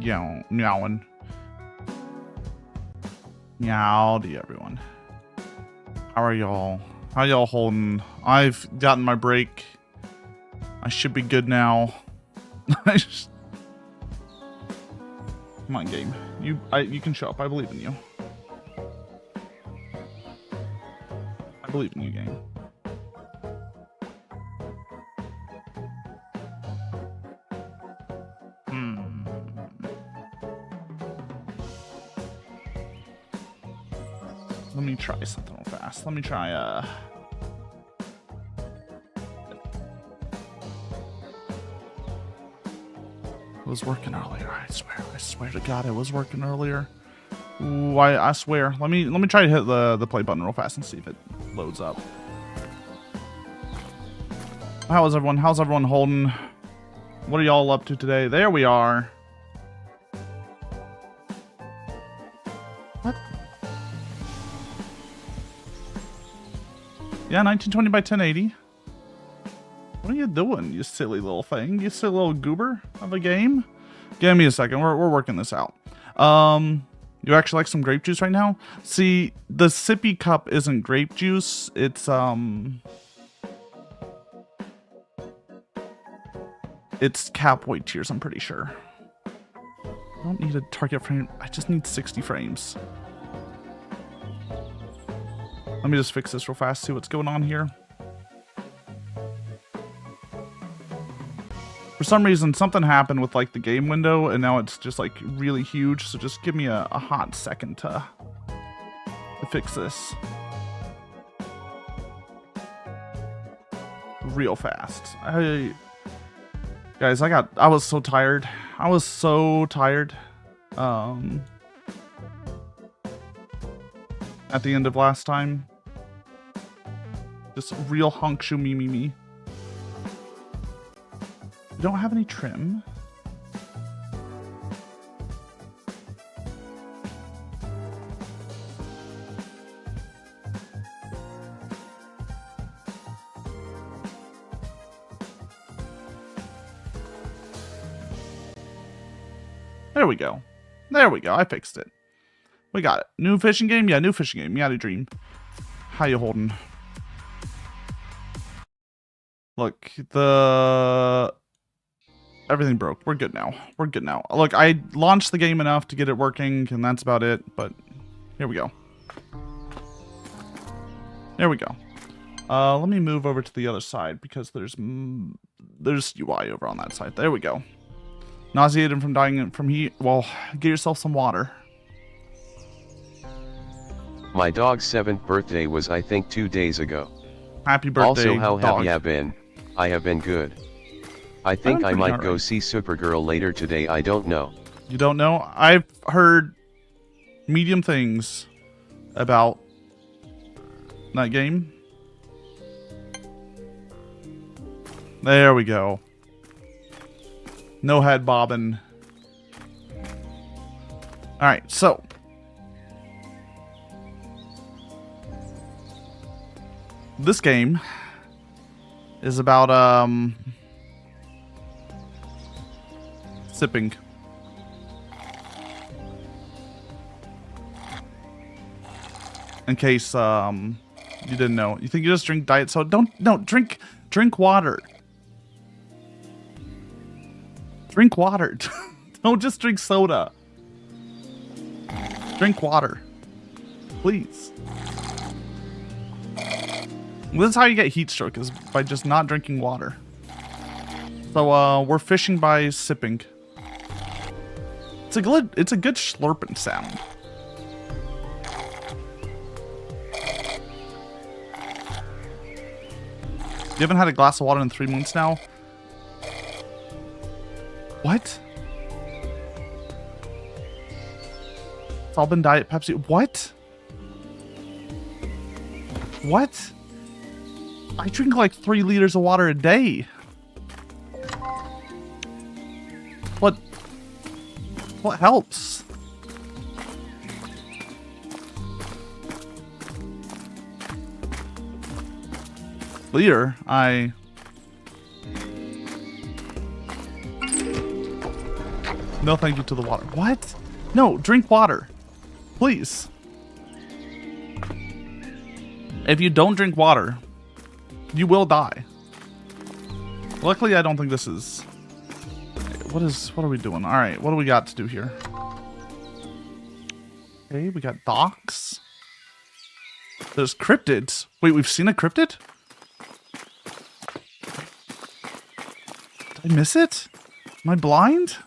meowing. Meowdy, everyone. How are y'all? How y'all holding? I've gotten my break. I should be good now. Come on, game. You can show up. I believe in you. I believe in you, game. Let me try something real fast. Let me try, It was working earlier, I swear to God, it was working earlier. Ooh, I swear. Let me try to hit the play button real fast and see if it loads up. How's everyone holding? What are y'all up to today? There we are. What? Yeah, 1920 by 1080. What are you doing, you silly little thing? You silly little goober of a game? Give me a second. We're working this out. You actually like some grape juice right now? See, the sippy cup isn't grape juice. It's cap weight tears, I'm pretty sure. I don't need a target frame. I just need 60 frames. Let me just fix this real fast, see what's going on here. For some reason, something happened with like the game window, and now it's just like really huge. So just give me a hot second to fix this real fast. Guys, I was so tired. I was so tired. At the end of last time, just real hunk shoo me. We don't have any trim. There we go. There we go. I fixed it. We got it. New fishing game? Yeah, new fishing game. Meowdy Dream. How you holding? Look, everything broke. We're good now. We're good now. Look, I launched the game enough to get it working, and that's about it. But here we go. There we go. Let me move over to the other side because there's UI over on that side. There we go. Nauseated from dying from heat. Well, get yourself some water. My dog's 7th birthday was, I think, 2 days ago. Happy birthday, Also, how dog. have you been? I have been good. I think I might go see Supergirl later today. I don't know. You don't know? I've heard medium things about that game. There we go. No head bobbing. Alright, so. This game is about, sipping. In case, you didn't know. You think you just drink diet soda? Drink water. Drink water. Don't just drink soda. Drink water. Please. This is how you get heat stroke, is by just not drinking water. So, we're fishing by sipping. It's a good slurping sound. You haven't had a glass of water in 3 months now? What? It's all been Diet Pepsi. What? What? I drink like 3 liters of water a day. What helps? Liter, No thank you to the water. What? No, drink water. Please. If you don't drink water, you will die. Luckily, I don't think this is... What are we doing? Alright, what do we got to do here? Okay, we got docks. There's cryptids. Wait, we've seen a cryptid? Did I miss it? Am I blind?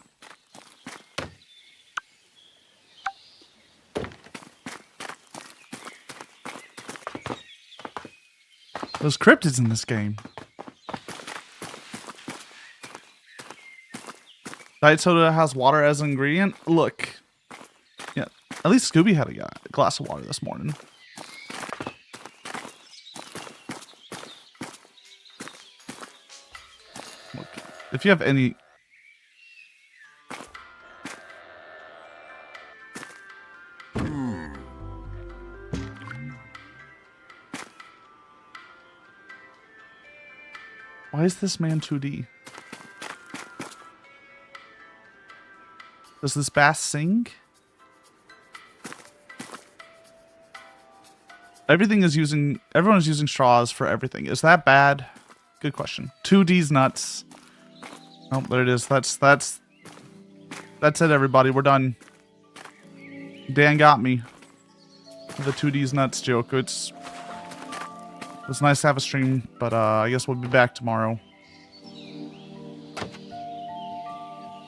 There's cryptids in this game. Diet soda has water as an ingredient. Look. Yeah, at least Scooby had a glass of water this morning. Look, if you have any... Why is this man 2D? Does this bass sing? Everyone is using straws for everything. Is that bad? Good question. 2D's nuts. Oh, there it is. That's it, everybody. We're done. Dan got me. The 2D's nuts joke. It's nice to have a stream, but I guess we'll be back tomorrow.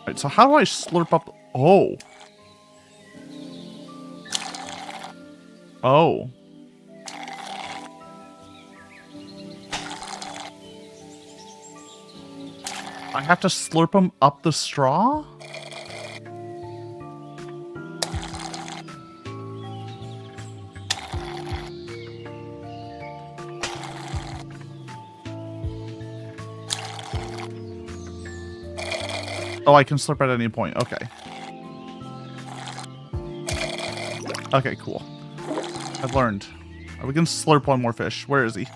Alright, so how do I slurp up... Oh. Oh. I have to slurp them up the straw? Oh, I can slurp at any point. Okay. Okay, cool. I've learned. Right, we can slurp one more fish. Where is he?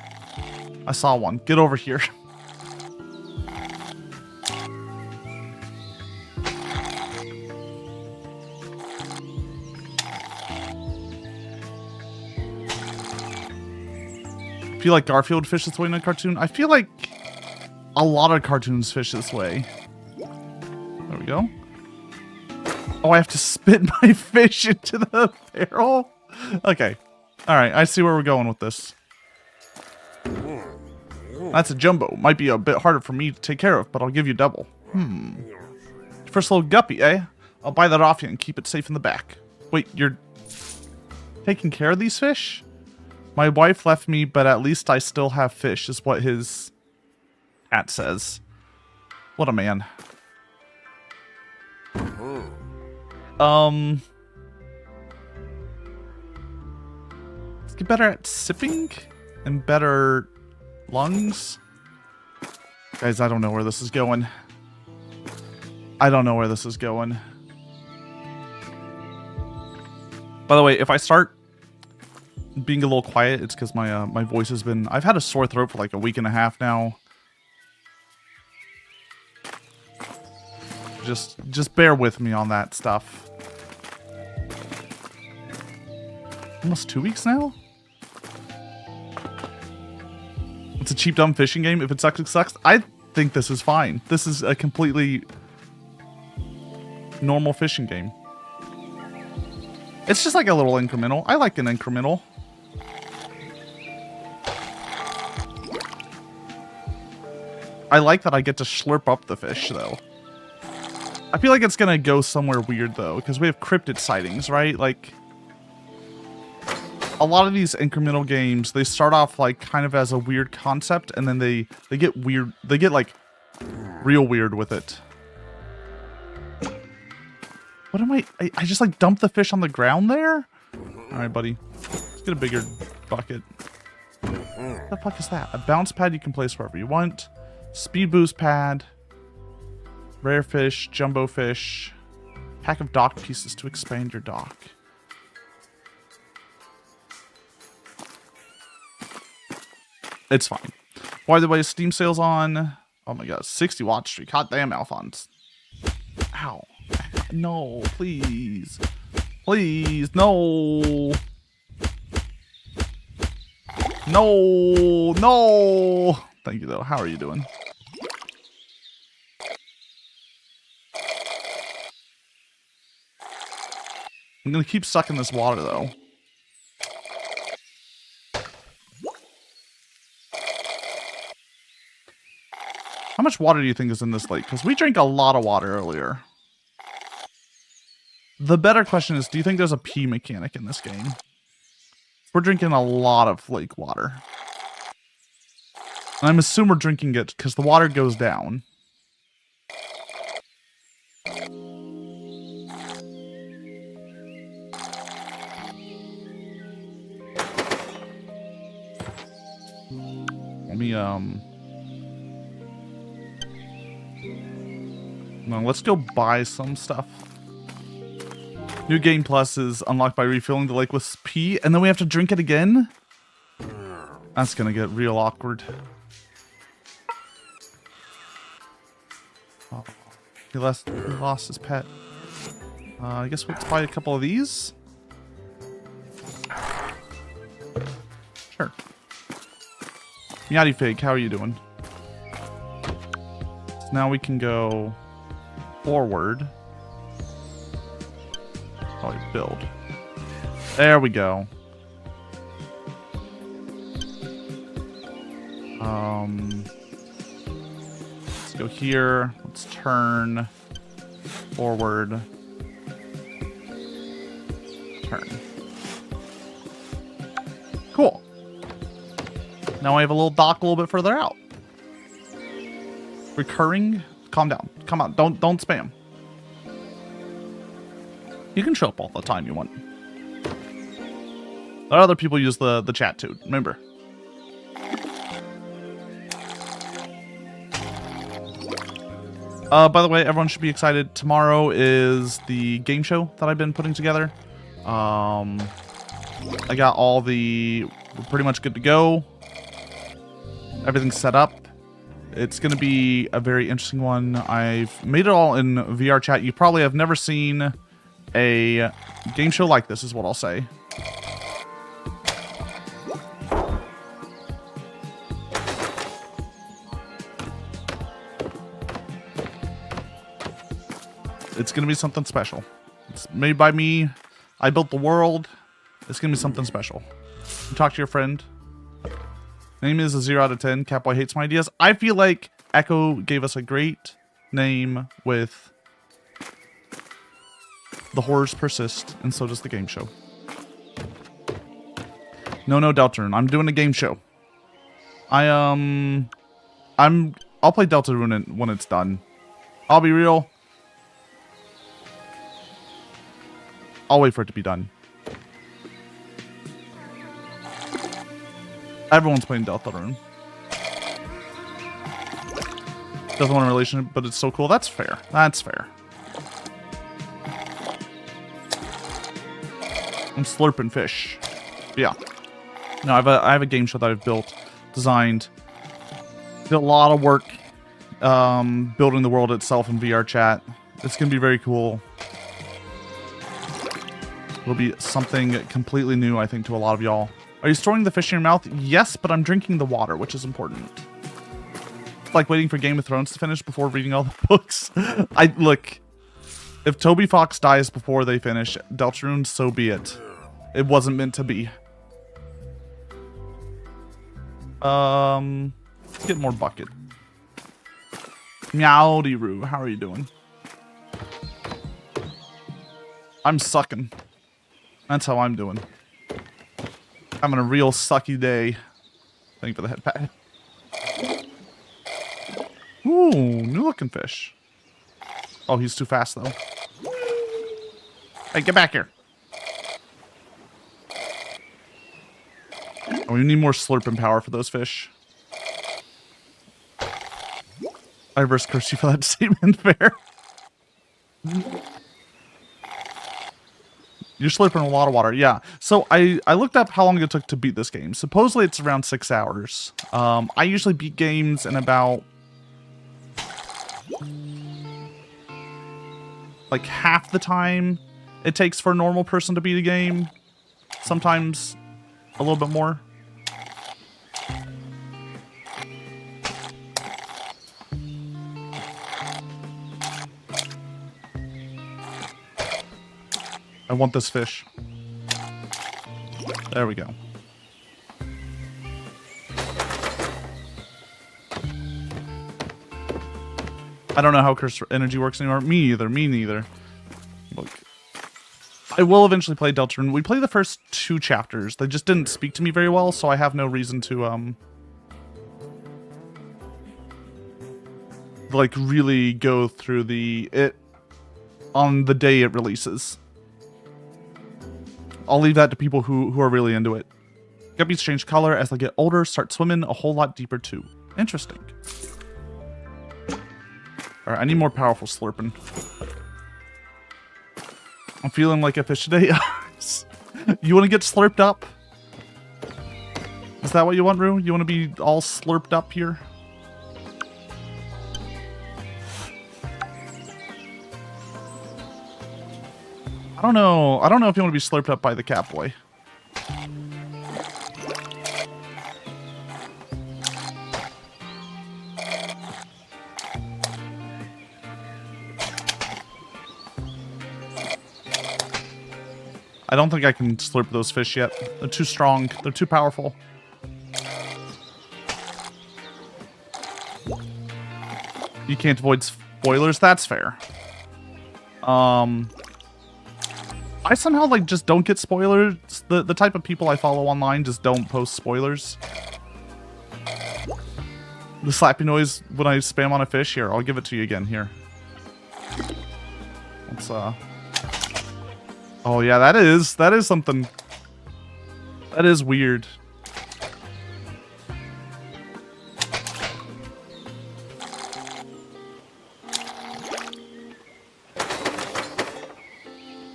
I saw one. Get over here. I feel like Garfield fished this way in a cartoon. I feel like a lot of cartoons fish this way. There we go. Oh, I have to spit my fish into the barrel? Okay. Alright, I see where we're going with this. That's a jumbo. Might be a bit harder for me to take care of, but I'll give you double. First little guppy, eh? I'll buy that off you and keep it safe in the back. Wait, you're taking care of these fish? My wife left me, but at least I still have fish, is what his hat says. What a man. Let's get better at sipping and better lungs. Guys, I don't know where this is going. I don't know where this is going. By the way, if I start being a little quiet, it's because my voice has been... I've had a sore throat for like a week and a half now. Just bear with me on that stuff. Almost 2 weeks now? It's a cheap, dumb fishing game. If it sucks, it sucks. I think this is fine. This is a completely normal fishing game. It's just like a little incremental. I like an incremental. I like that I get to slurp up the fish, though. I feel like it's gonna go somewhere weird, though, because we have cryptid sightings, right? Like, a lot of these incremental games, they start off, like, kind of as a weird concept, and then they get weird. They get, like, real weird with it. What am I just, like, dumped the fish on the ground there? Alright, buddy. Let's get a bigger bucket. What the fuck is that? A bounce pad you can place wherever you want. Speed boost pad. Rare fish, jumbo fish, pack of dock pieces to expand your dock. It's fine. By the way, Steam sales on, oh my god, 60 watch streak. Hot damn, Alphonse. Ow. No, please. Please, no. No, no. Thank you, though. How are you doing? I'm gonna keep sucking this water, though. How much water do you think is in this lake? Because we drank a lot of water earlier. The better question is, do you think there's a pee mechanic in this game? We're drinking a lot of lake water. And I'm assuming we're drinking it because the water goes down. Let me, no, let's go buy some stuff. New Game Plus is unlocked by refilling the lake with pee, and then we have to drink it again? That's gonna get real awkward. Oh, he lost his pet. I guess we'll buy a couple of these. Sure. Meowdy Fig, how are you doing? So now we can go forward. Probably build. There we go. Let's go here. Let's turn forward. Turn. Cool. Now I have a little dock a little bit further out. Recurring. Calm down. Come on. Don't spam. You can show up all the time you want. There are other people use the chat too. Remember. By the way, everyone should be excited. Tomorrow is the game show that I've been putting together. I got all we're pretty much good to go. Everything's set up. It's going to be a very interesting one. I've made it all in VR chat. You probably have never seen a game show like this, is what I'll say. It's going to be something special. It's made by me. I built the world. It's going to be something special. You talk to your friend. Name is a 0 out of 10. Catboy hates my ideas. I feel like Echo gave us a great name with The Horrors Persist, and so does the game show. No, Deltarune. I'm doing a game show. I'll play Deltarune when it's done. I'll be real. I'll wait for it to be done. Everyone's playing Deltarune. Doesn't want a relationship, but it's so cool. That's fair. That's fair. I'm slurping fish. Yeah. No, I have a game show that I've built, designed. Did a lot of work building the world itself in VR chat. It's going to be very cool. It'll be something completely new, I think, to a lot of y'all. Are you storing the fish in your mouth? Yes, but I'm drinking the water, which is important. It's like waiting for Game of Thrones to finish before reading all the books. Look, if Toby Fox dies before they finish Deltarune, so be it. It wasn't meant to be. Let's get more bucket. Meowdy, how are you doing? I'm sucking. That's how I'm doing. Having a real sucky day. Thank you for the head pat. Ooh, new looking fish. Oh, he's too fast though. Hey, get back here. Oh, we need more slurping power for those fish. I reverse curse you for that statement, fair. You're slurping a lot of water, yeah. So I looked up how long it took to beat this game. Supposedly it's around 6 hours. I usually beat games in about like half the time it takes for a normal person to beat a game. Sometimes a little bit more. I want this fish. There we go. I don't know how curse energy works anymore. Me either. Me neither. Look. I will eventually play Deltarune. We played the first 2 chapters. They just didn't speak to me very well, so I have no reason to, like, really go through it on the day it releases. I'll leave that to people who are really into it. Guppies change color as they get older, start swimming a whole lot deeper too. Interesting. Alright, I need more powerful slurping. I'm feeling like a fish today. You want to get slurped up? Is that what you want, Rue? You want to be all slurped up here? I don't know. I don't know if you want to be slurped up by the cat boy. I don't think I can slurp those fish yet. They're too strong. They're too powerful. You can't avoid spoilers. That's fair. I somehow, like, just don't get spoilers. The type of people I follow online just don't post spoilers. The slappy noise when I spam on a fish. Here, I'll give it to you again. Here. Let's, oh, yeah, that is something. That is weird.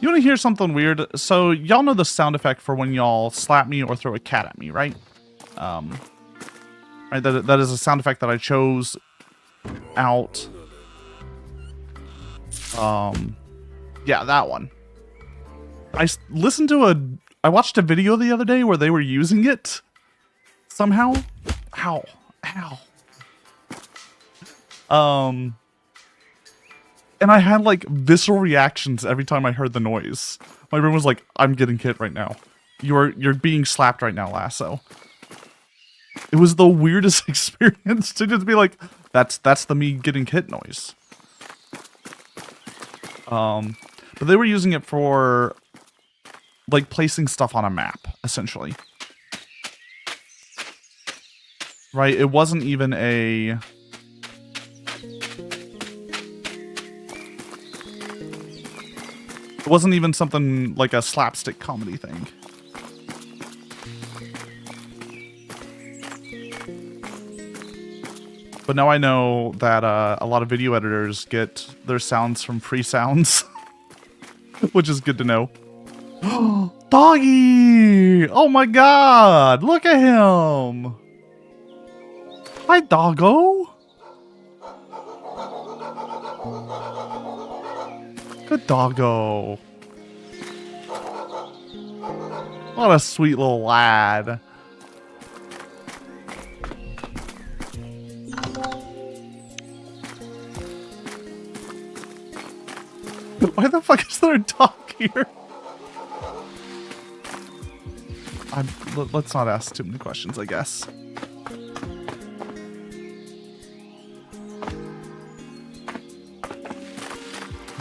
You want to hear something weird? So, y'all know the sound effect for when y'all slap me or throw a cat at me, right? Right, that is a sound effect that I chose out. Yeah, that one. I watched a video the other day where they were using it. Somehow. How? And I had, like, visceral reactions every time I heard the noise. My brain was like, I'm getting hit right now. You're being slapped right now, Lasso. It was the weirdest experience to just be like, that's the me getting hit noise. But they were using it for, like, placing stuff on a map, essentially. Right? It wasn't even a... It wasn't even something like a slapstick comedy thing. But now I know that a lot of video editors get their sounds from free sounds. Which is good to know. Doggy! Oh my god! Look at him! Hi, doggo! Good doggo. What a sweet little lad. Why the fuck is there a dog here? Let's not ask too many questions, I guess.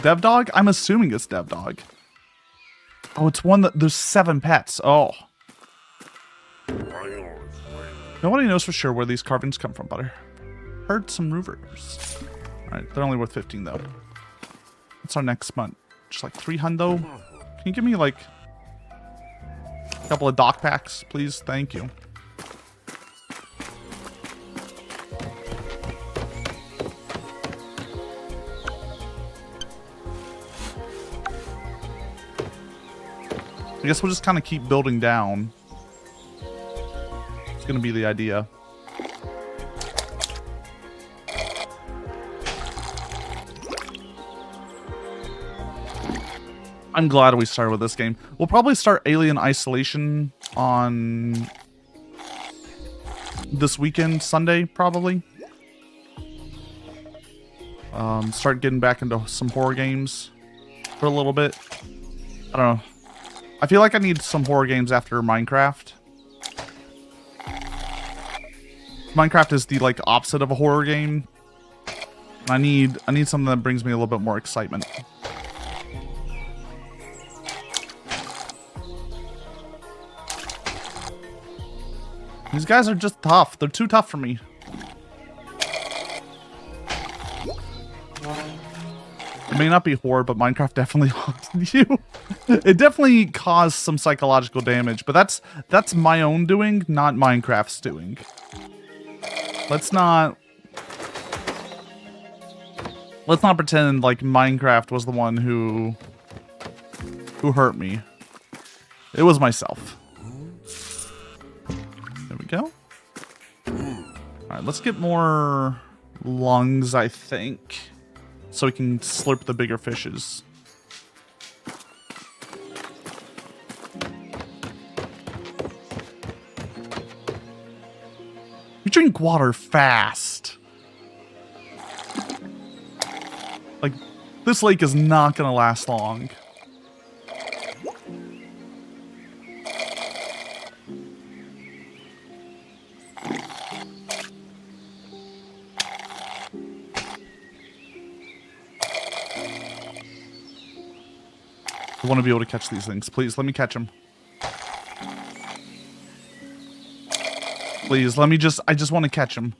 Dev dog? I'm assuming it's dev dog. Oh, it's one that there's 7 pets. Oh. Nobody knows for sure where these carvings come from, Butter. Heard some rumors. Alright, they're only worth 15 though. What's our next month? Just like 3 hundo? Can you give me like a couple of dock packs, please? Thank you. I guess we'll just kind of keep building down. It's going to be the idea. I'm glad we started with this game. We'll probably start Alien Isolation on this weekend, Sunday, probably. Start getting back into some horror games for a little bit. I don't know. I feel like I need some horror games after Minecraft. Minecraft is the like opposite of a horror game. I need something that brings me a little bit more excitement. These guys are just tough. They're too tough for me. It may not be horror, but Minecraft definitely haunted you. It definitely caused some psychological damage, but that's my own doing, not Minecraft's doing. Let's not pretend like Minecraft was the one who hurt me. It was myself. There we go. Alright, let's get more lungs, I think. So we can slurp the bigger fishes. We drink water fast. Like, this lake is not gonna last long. I want to be able to catch these things. Please, let me catch them. Please, let me just... I just want to catch them.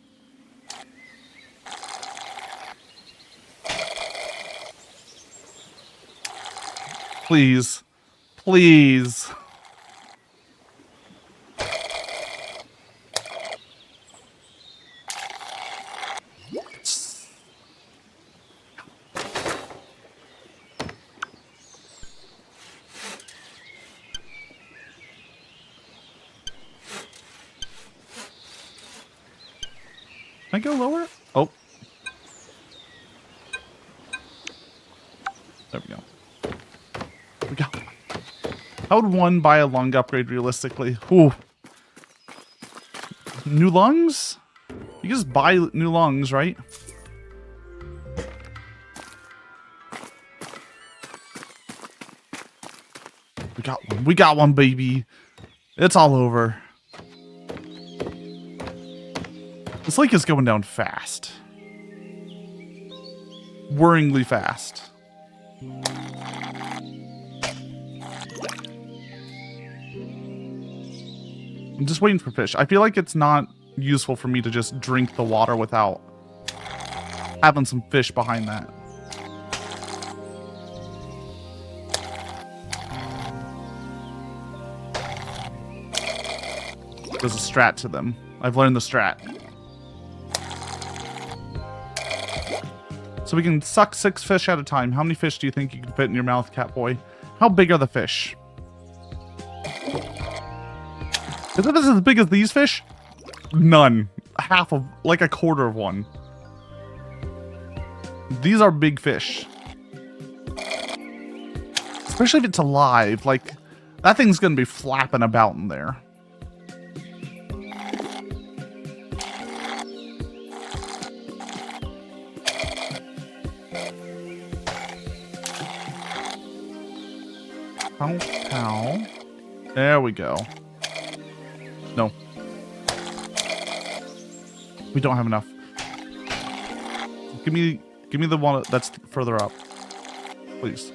Please. Please. Can I go lower? Oh. There we go. We go. How would one buy a lung upgrade realistically? Ooh. New lungs? You just buy new lungs, right? We got one. We got one, baby. It's all over. This lake is going down fast. Worryingly fast. I'm just waiting for fish. I feel like it's not useful for me to just drink the water without having some fish behind that. There's a strat to them. I've learned the strat. So we can suck 6 fish at a time. How many fish do you think you can fit in your mouth, Catboy? How big are the fish? Is it as big as these fish? None. Half of, like a quarter of one. These are big fish. Especially if it's alive. Like, that thing's gonna be flapping about in there. Pow, pow. There we go. No. We don't have enough. Give me the one that's further up. Please.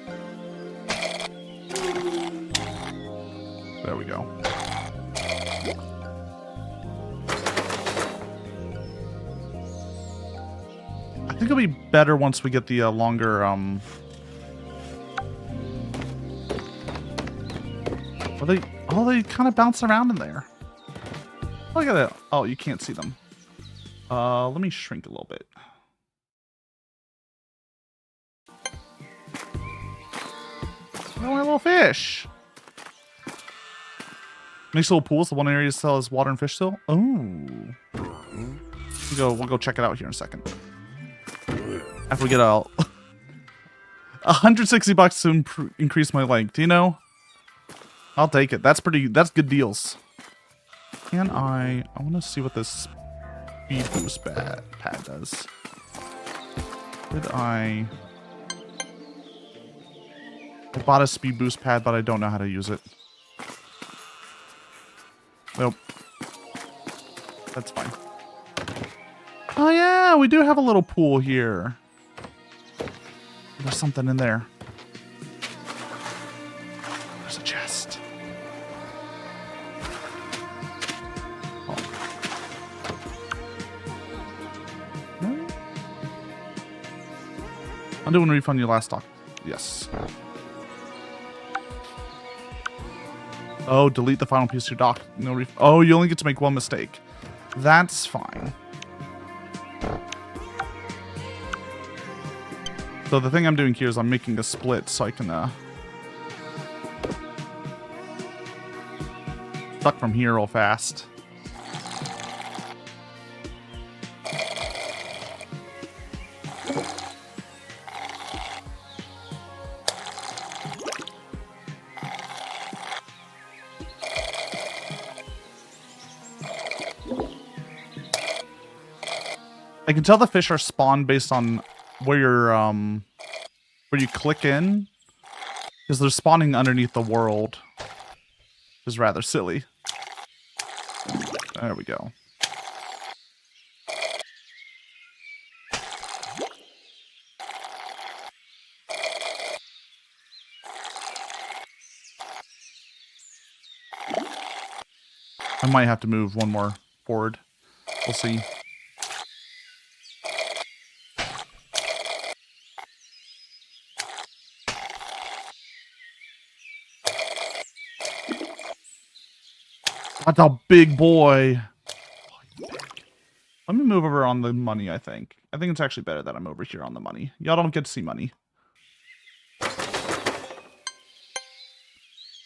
There we go. I think it'll be better once we get the longer they kind of bounce around in there. Look at that. Oh, you can't see them. Let me shrink a little bit. Oh, my little fish. Nice little pools. The one area still has water and fish still. Oh. We'll go check it out here in a second. After we get out. $160 to increase my length, you know? I'll take it. That's good deals. Can I want to see what this speed boost pad does. I bought a speed boost pad, but I don't know how to use it. Nope. That's fine. Oh yeah, we do have a little pool here. There's something in there. There's a chest. Oh. No? Undo and refund your last stock. Yes. Oh, delete the final piece of your dock. No oh, you only get to make one mistake. That's fine. So the thing I'm doing here is I'm making a split so I can suck from here real fast. I can tell the fish are spawned based on where you click in, because they're spawning underneath the world. Is rather silly. There we go. I might have to move one more forward. We'll see. That's a big boy. Let me move over on the money, I think. I think it's actually better that I'm over here on the money. Y'all don't get to see money. I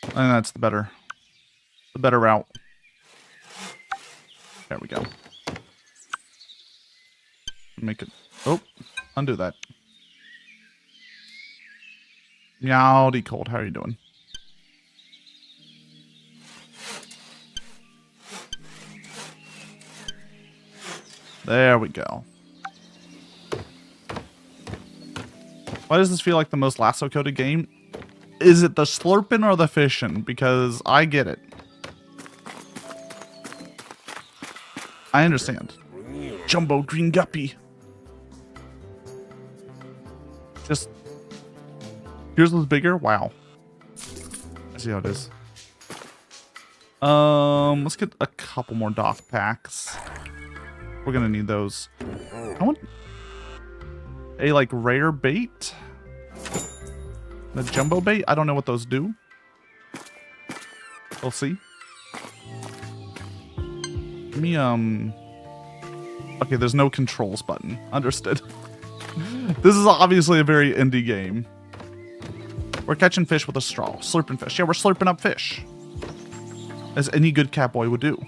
think that's the better route. There we go. Make it. Oh, undo that. Meowdy cold. How are you doing? There we go. Why does this feel like the most lasso coded game? Is it the slurping or the fishing? Because I get it. I understand. Jumbo green guppy. Just yours was bigger? Wow. I see how it is. Let's get a couple more dock packs. We're gonna need those. I want a like rare bait. The jumbo bait. I don't know what those do. We'll see. Give me okay, there's no controls button. Understood. This is obviously a very indie game. We're catching fish with a straw. Slurping fish. Yeah, we're slurping up fish. As any good catboy would do.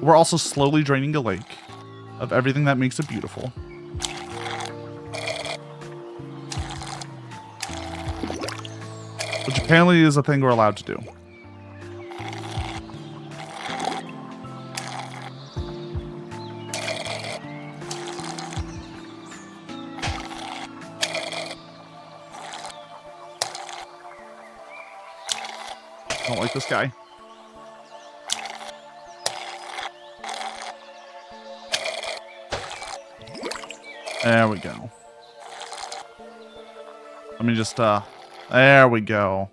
We're also slowly draining a lake of everything that makes it beautiful. Which apparently is a thing we're allowed to do. I don't like this guy. There we go. Let me just, there we go.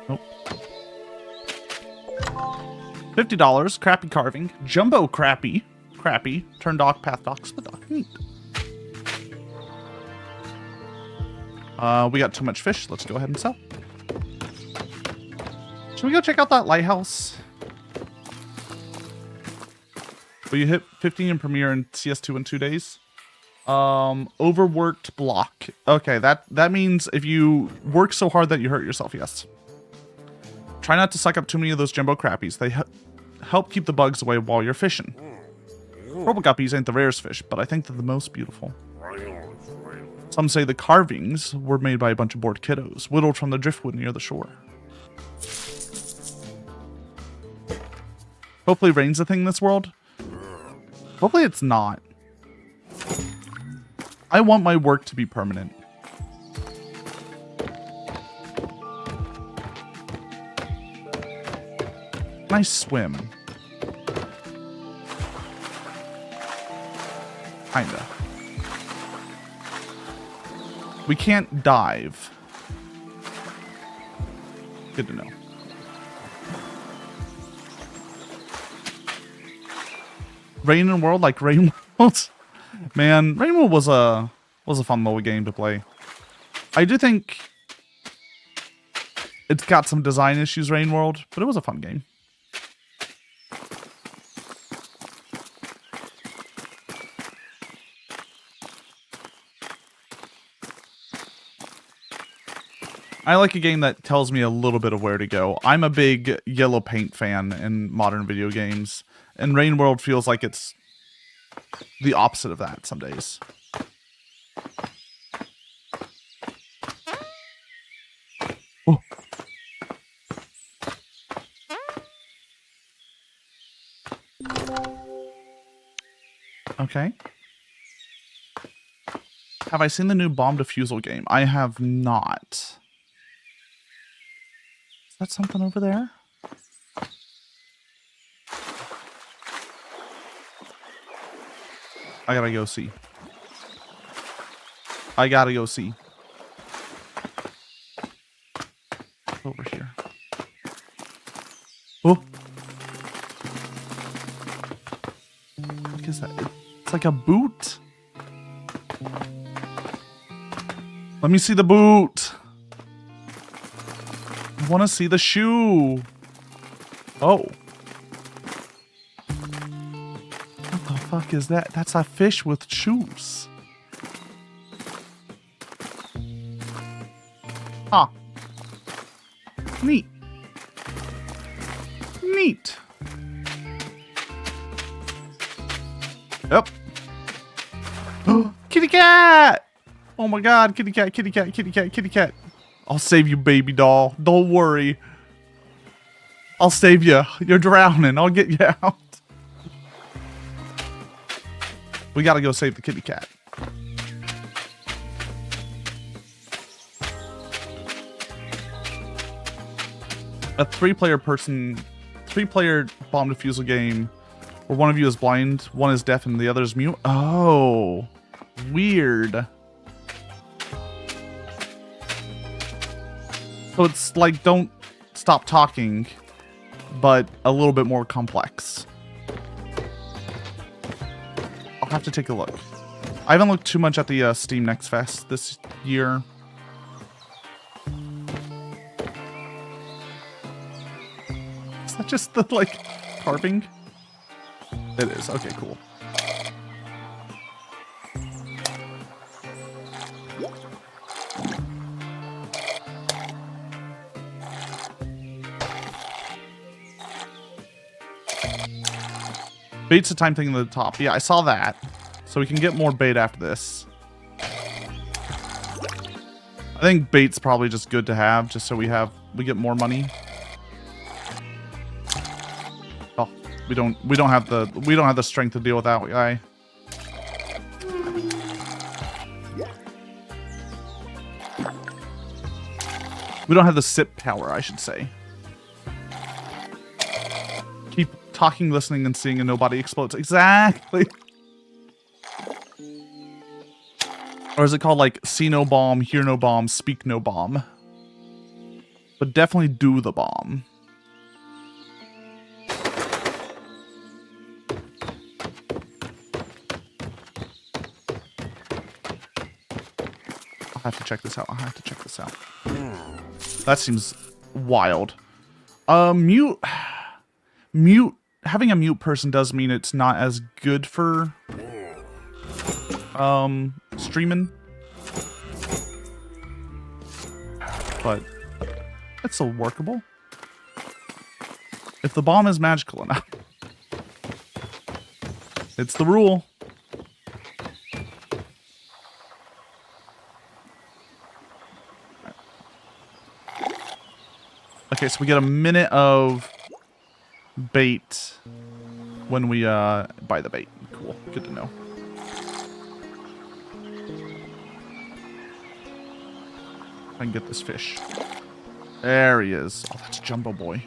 Nope. $50, crappy carving, jumbo crappy, turn dock, path dock, split dock, neat. We got too much fish, let's go ahead and sell. Should we go check out that lighthouse? Will you hit 15 in Premiere and CS2 in 2 days? Overworked block. Okay, that means if you work so hard that you hurt yourself, yes. Try not to suck up too many of those jumbo crappies. help keep the bugs away while you're fishing. Purple guppies ain't the rarest fish, but I think they're the most beautiful. Some say the carvings were made by a bunch of bored kiddos, whittled from the driftwood near the shore. Hopefully rain's a thing in this world. Hopefully it's not. I want my work to be permanent. Nice swim. Kinda. We can't dive. Good to know. Rain and World, like Rain World? Man, Rain World was a fun little game to play. I do think it's got some design issues, Rain World, but it was a fun game. I like a game that tells me a little bit of where to go. I'm a big yellow paint fan in modern video games, and Rain World feels like it's the opposite of that some days. Oh. Okay. Have I seen the new bomb defusal game? I have not. Is that something over there? I gotta go see. I gotta go see. Over here. Oh! What is that? It's like a boot. Let me see the boot. I want to see the shoe. Oh. What the fuck is that? That's a fish with shoes. Huh. Neat. Neat. Yep. Kitty cat! Oh my god, kitty cat, kitty cat, kitty cat, kitty cat. I'll save you, baby doll. Don't worry. I'll save you. You're drowning. I'll get you out. We gotta go save the kitty cat. A three-player bomb defusal game where one of you is blind, one is deaf, and the other is mute. Oh, weird. So it's like don't stop talking, but a little bit more complex. I'll have to take a look. I haven't looked too much at the Steam Next Fest this year. Is that just the, like, carving? It is. Okay, cool. Bait's the time thing at the top. Yeah, I saw that. So we can get more bait after this. I think bait's probably just good to have, just so we get more money. Oh, we don't have the strength to deal with that guy. We don't have the sip power, I should say. Keep talking, listening, and seeing, and nobody explodes. Exactly. Or is it called like see no bomb, hear no bomb, speak no bomb? But definitely do the bomb. I'll have to check this out. I'll have to check this out. That seems wild. Having a mute person does mean it's not as good for streaming, but it's still workable. If the bomb is magical enough. It's the rule. Okay, so we get a minute of bait when we buy the bait. Cool. Good to know. I can get this fish. There he is. Oh, that's Jumbo Boy.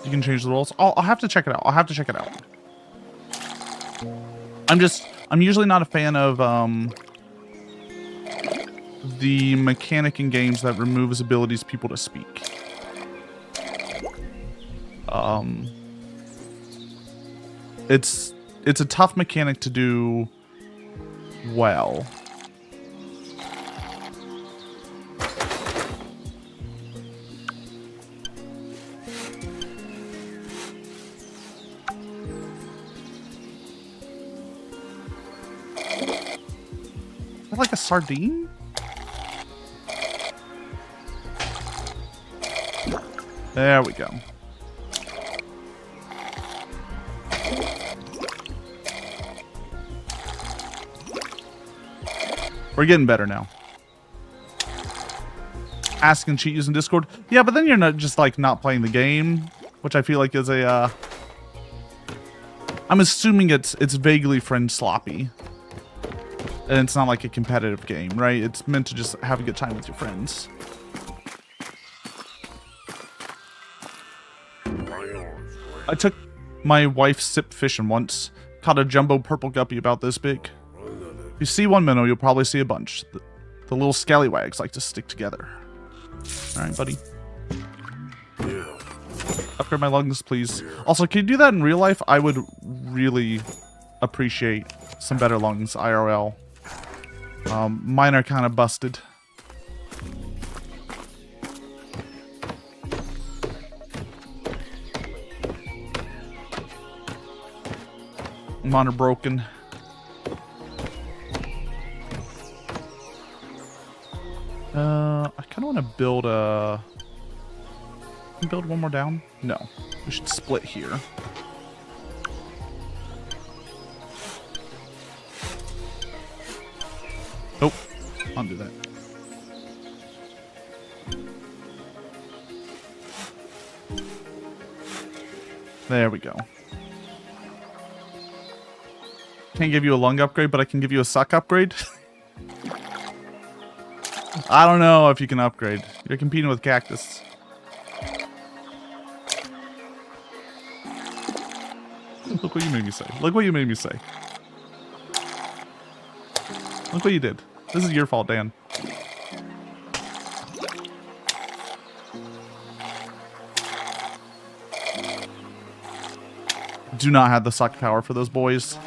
You can change the rules. I'll have to check it out. I'll have to check it out. I'm usually not a fan of the mechanic in games that removes abilities people to speak. It's a tough mechanic to do well. Is that like a sardine? There we go. We're getting better now. Ask and cheat using Discord. Yeah, but then you're not just like not playing the game, which I feel like is a I'm assuming it's vaguely friend sloppy. And it's not like a competitive game, right? It's meant to just have a good time with your friends. I took my wife sip fishing once. Caught a jumbo purple guppy about this big. If you see one minnow, you'll probably see a bunch. The little scallywags like to stick together. Alright, buddy. Upgrade my lungs, please. Also, can you do that in real life? I would really appreciate some better lungs, IRL. Mine are kind of busted. Mine are broken. I kind of want to build a... Can we build one more down? No. We should split here. Nope. I'll do that. There we go. Can't give you a lung upgrade, but I can give you a suck upgrade. I don't know if you can upgrade. You're competing with cactus. Look what you made me say. Look what you made me say. Look what you did. This is your fault, Dan. Do not have the suck power for those boys.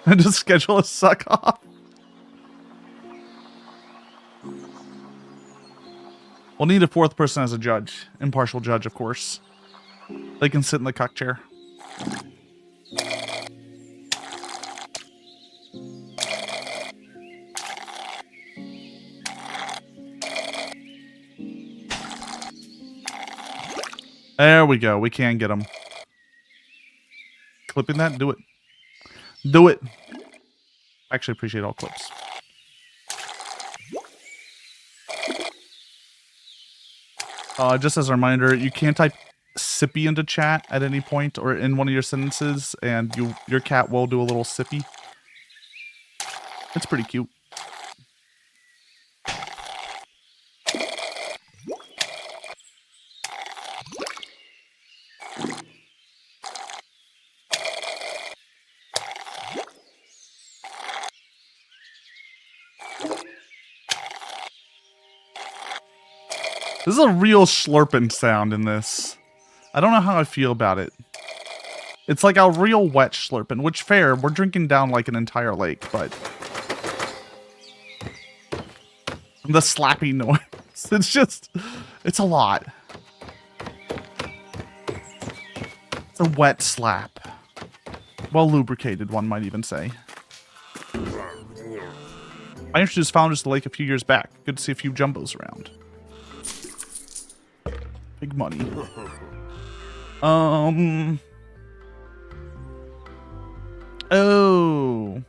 And just schedule a suck off. We'll need a fourth person as a judge. Impartial judge, of course. They can sit in the cuck chair. There we go. We can get them. Clipping that? Do it. Do it. I actually appreciate all clips. Just as a reminder, you can type sippy into chat at any point or in one of your sentences, and your cat will do a little sippy. It's pretty cute. This is a real slurping sound in this. I don't know how I feel about it. It's like a real wet slurping, which fair, we're drinking down like an entire lake, but... The slappy noise. It's just, it's a lot. It's a wet slap. Well lubricated, one might even say. I introduced Founders to the lake a few years back. Good to see a few jumbos around. Big money. Oh.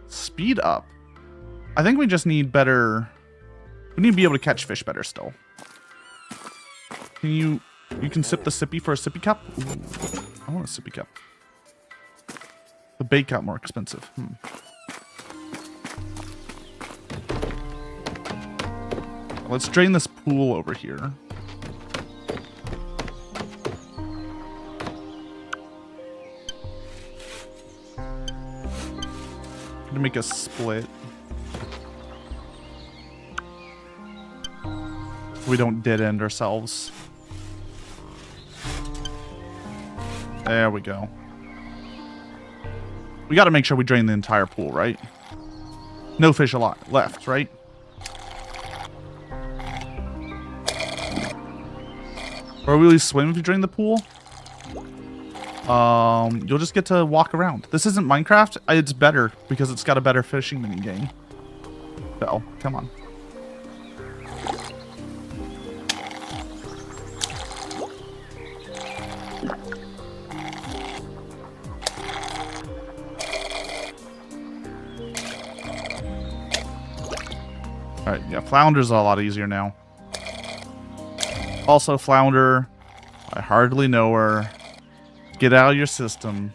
Speed up. I think we just need better... We need to be able to catch fish better still. Can you can sip the sippy for a sippy cup? Ooh, I want a sippy cup. The bait got more expensive. Let's drain this pool over here. Gonna make a split. We don't dead end ourselves. There we go. We got to make sure we drain the entire pool, right? No fish a lot left, right? Or will we swim if you drain the pool? You'll just get to walk around. This isn't Minecraft. It's better because it's got a better fishing mini game. So, come on. Alright, yeah, flounders are a lot easier now. Also, flounder, I hardly know her. Get out of your system.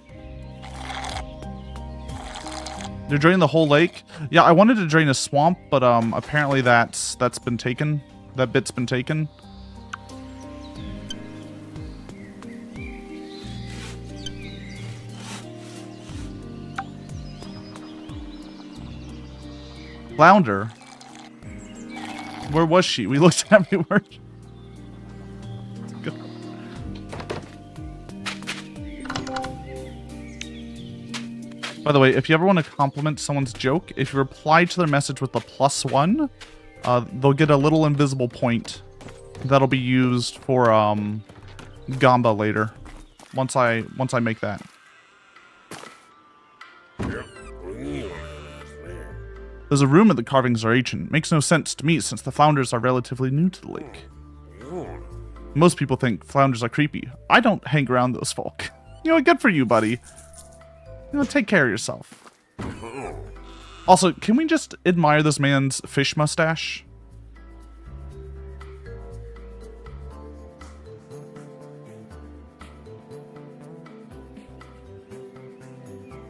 You're draining the whole lake? Yeah, I wanted to drain a swamp, but apparently that's been taken. That bit's been taken. Flounder? Where was she? We looked everywhere. By the way, if you ever want to compliment someone's joke, if you reply to their message with a +1, they'll get a little invisible point that'll be used for Gamba later. Once I make that. There's a room that the carvings are ancient. Makes no sense to me since the flounders are relatively new to the lake. Most people think flounders are creepy. I don't hang around those folk. You know, good for you, buddy. You know, take care of yourself. Also, can we just admire this man's fish mustache?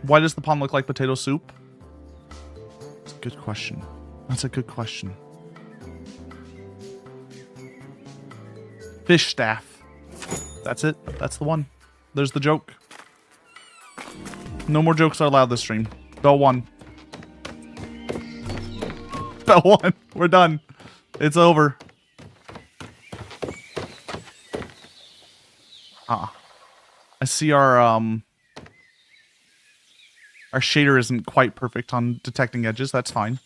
Why does the pond look like potato soup? That's a good question. That's a good question. Fish staff. That's it. That's the one. There's the joke. No more jokes are allowed this stream. Bell 1. Bell 1. We're done. It's over. Ah. I see our shader isn't quite perfect on detecting edges. That's fine.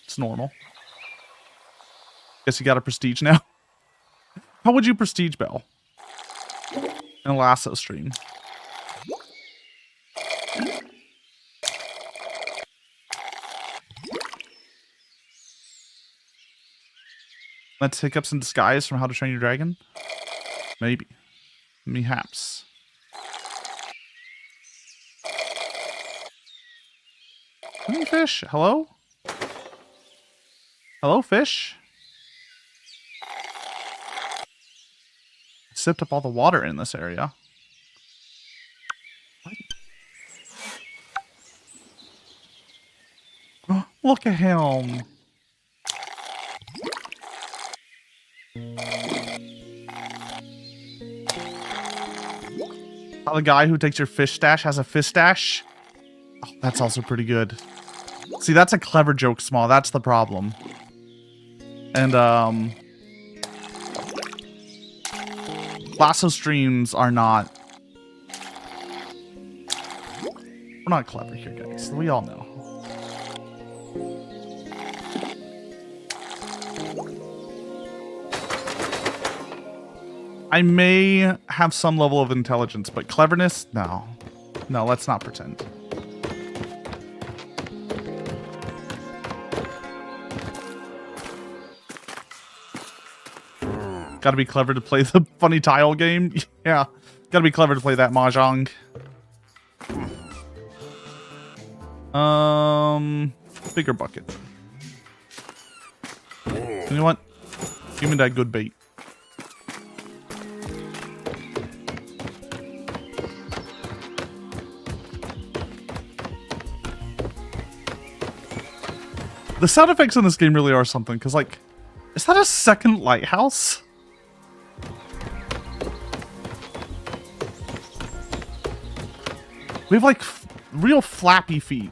It's normal. Guess you got a prestige now. How would you prestige Bell? In a lasso stream. Let's hiccups in disguise from How to Train Your Dragon? Maybe. Mehaps. Hey, fish. Hello? Hello, fish? Sipped up all the water in this area. What? Oh, look at him. How the guy who takes your fish stash has a fish stash? Oh, that's also pretty good. See, that's a clever joke, Small. That's the problem. And, lasso streams are not... We're not clever here, guys. We all know. I may have some level of intelligence, but cleverness? No. No, let's not pretend. Gotta be clever to play the funny tile game. Yeah. Gotta be clever to play that mahjong. Bigger bucket. You know what? Give me that good bait. The sound effects in this game really are something, because, like, is that a second lighthouse? We have, like, real flappy feet.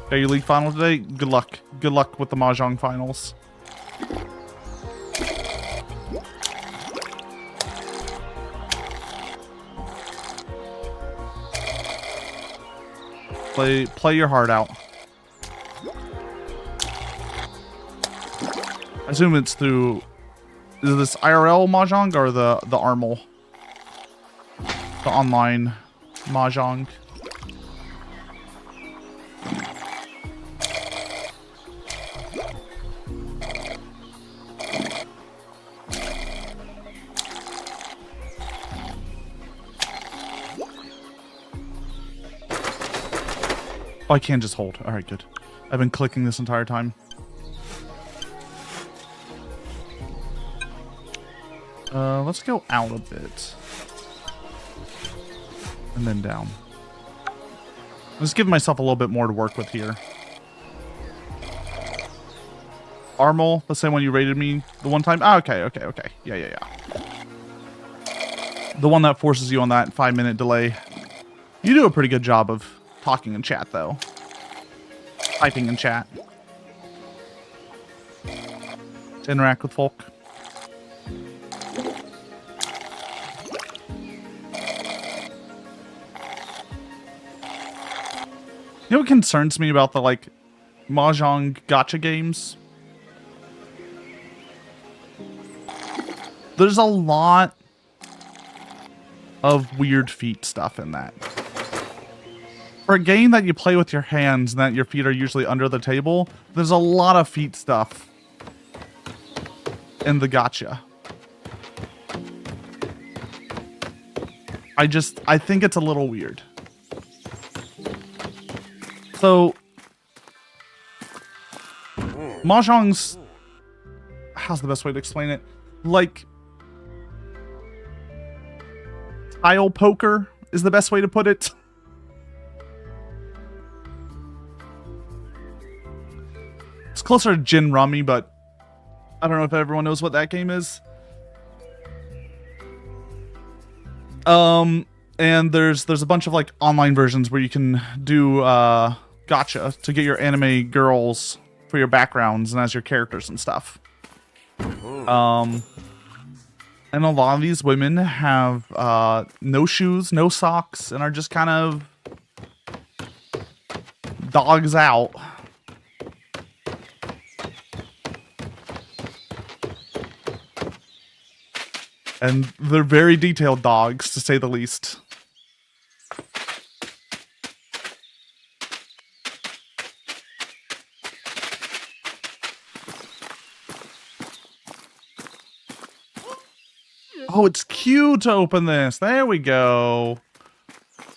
Okay, your league final today? Good luck. Good luck with the Mahjong finals. Play your heart out. I assume it's through... Is this IRL Mahjong or the ARML? The online Mahjong. Oh, I can just hold. Alright, good. I've been clicking this entire time. Let's go out a bit. And then down. Let's give myself a little bit more to work with here. ARML, the same one you rated me the one time? Ah, okay. Yeah. The one that forces you on that 5-minute delay. You do a pretty good job of talking in chat, though. Typing in chat. To interact with folk. You know what concerns me about the, like, Mahjong gacha games? There's a lot of weird feet stuff in that. For a game that you play with your hands and that your feet are usually under the table, there's a lot of feet stuff in the gacha. I think it's a little weird. So, Mahjong's... How's the best way to explain it? Like, tile poker is the best way to put it. It's closer to Gin Rummy, but I don't know if everyone knows what that game is. And there's a bunch of, like, online versions where you can do gacha to get your anime girls for your backgrounds and as your characters and stuff. And a lot of these women have no shoes, no socks, and are just kind of dogs out. And they're very detailed dogs, to say the least. Oh, it's Q to open this. There we go.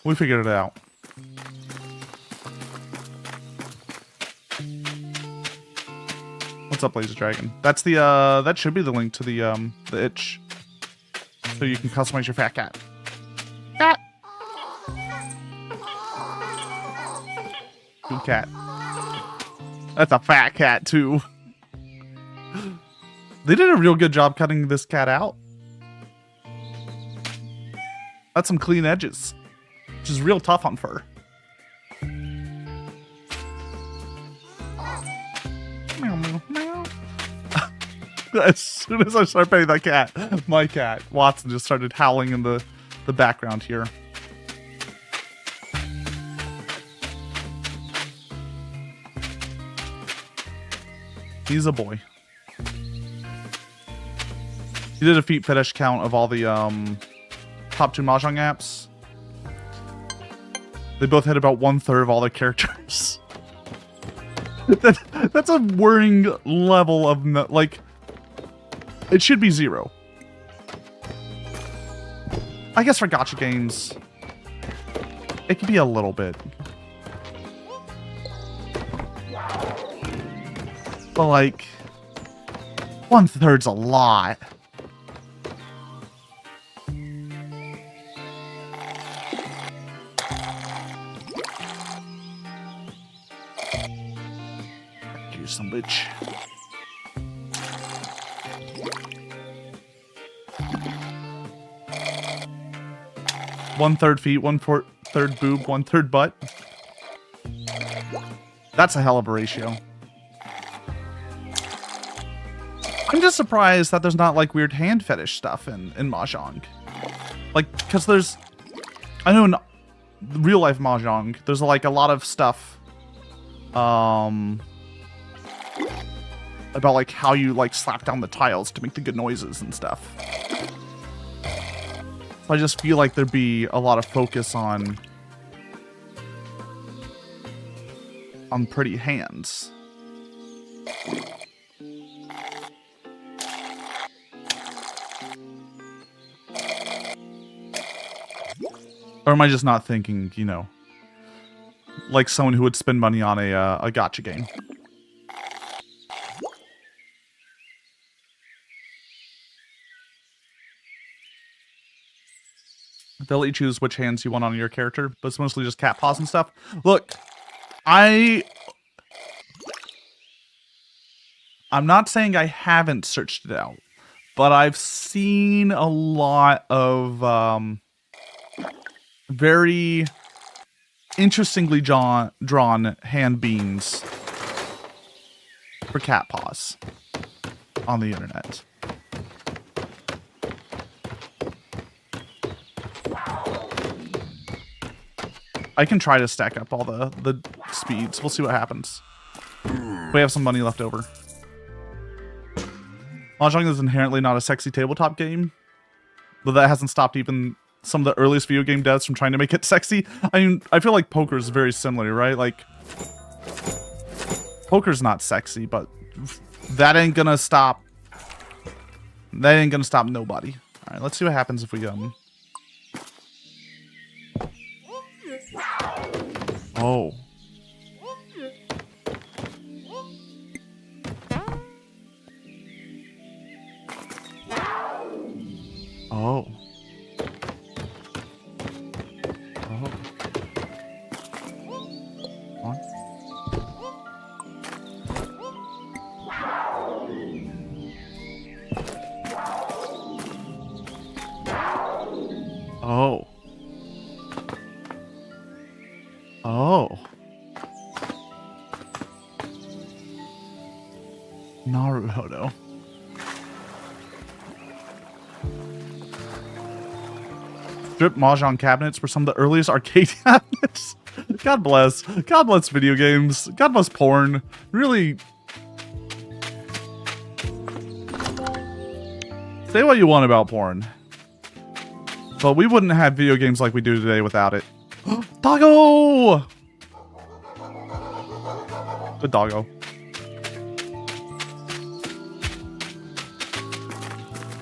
We figured it out. What's up, Laser Dragon? That's the that should be the link to the itch. So you can customize your fat cat. Cat. Good cat. That's a fat cat too. They did a real good job cutting this cat out. That's some clean edges, which is real tough on fur. Meow, meow, meow. As soon as I started petting that cat, my cat, Watson, just started howling in the background here. He's a boy. He did a feet fetish count of all the top 2 Mahjong apps. They both hit about 1/3 of all the characters. That's a worrying level of like. It should be 0. I guess for gacha games, it could be a little bit. But like, 1/3's a lot. Here's some bitch. One-third feet, 1/3 boob, 1/3 butt. That's a hell of a ratio. I'm just surprised that there's not like weird hand fetish stuff in Mahjong. Like, because there's, I know in real life Mahjong, there's like a lot of stuff about like how you like slap down the tiles to make the good noises and stuff. So I just feel like there'd be a lot of focus on pretty hands. Or am I just not thinking, you know, like someone who would spend money on a gacha game? They'll let you choose which hands you want on your character, but it's mostly just cat paws and stuff. Look, I'm not saying I haven't searched it out, but I've seen a lot of very interestingly drawn hand beans for cat paws on the internet. I can try to stack up all the speeds. We'll see what happens. We have some money left over. Mahjong is inherently not a sexy tabletop game, but that hasn't stopped even some of the earliest video game devs from trying to make it sexy. I mean, I feel like poker is very similar, right? Like, poker's not sexy, but that ain't gonna stop. That ain't gonna stop nobody. All right, let's see what happens if we Oh. Oh. Oh. What? Oh. Oh. Naruto. Strip Mahjong cabinets were some of the earliest arcade cabinets. God bless. God bless video games. God bless porn. Really. Say what you want about porn. But we wouldn't have video games like we do today without it. Doggo! Good doggo.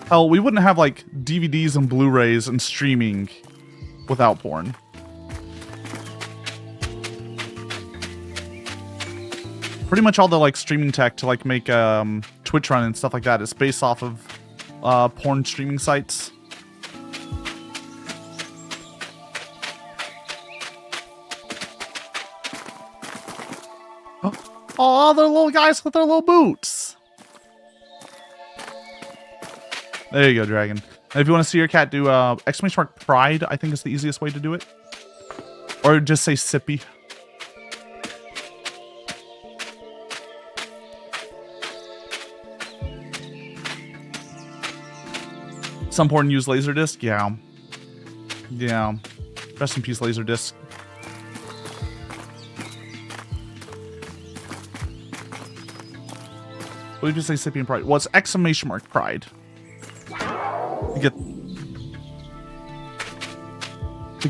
Hell, we wouldn't have like DVDs and Blu-rays and streaming without porn. Pretty much all the like streaming tech to like make Twitch run and stuff like that is based off of porn streaming sites. Oh, they're little guys with their little boots. There you go, Dragon. And if you want to see your cat do exclamation mark pride, I think is the easiest way to do it. Or just say sippy. Some porn use Laserdisc? Yeah. Yeah. Rest in peace, Laserdisc. What did you say, Sipping Pride? Well, it's exclamation mark Pride. You get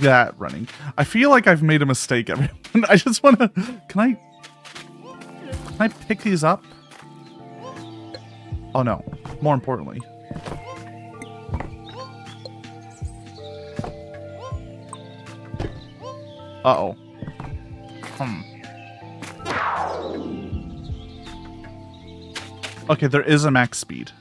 that running. I feel like I've made a mistake, everyone. I just want to... Can I pick these up? Oh, no. More importantly. Uh-oh. Okay, there is a max speed.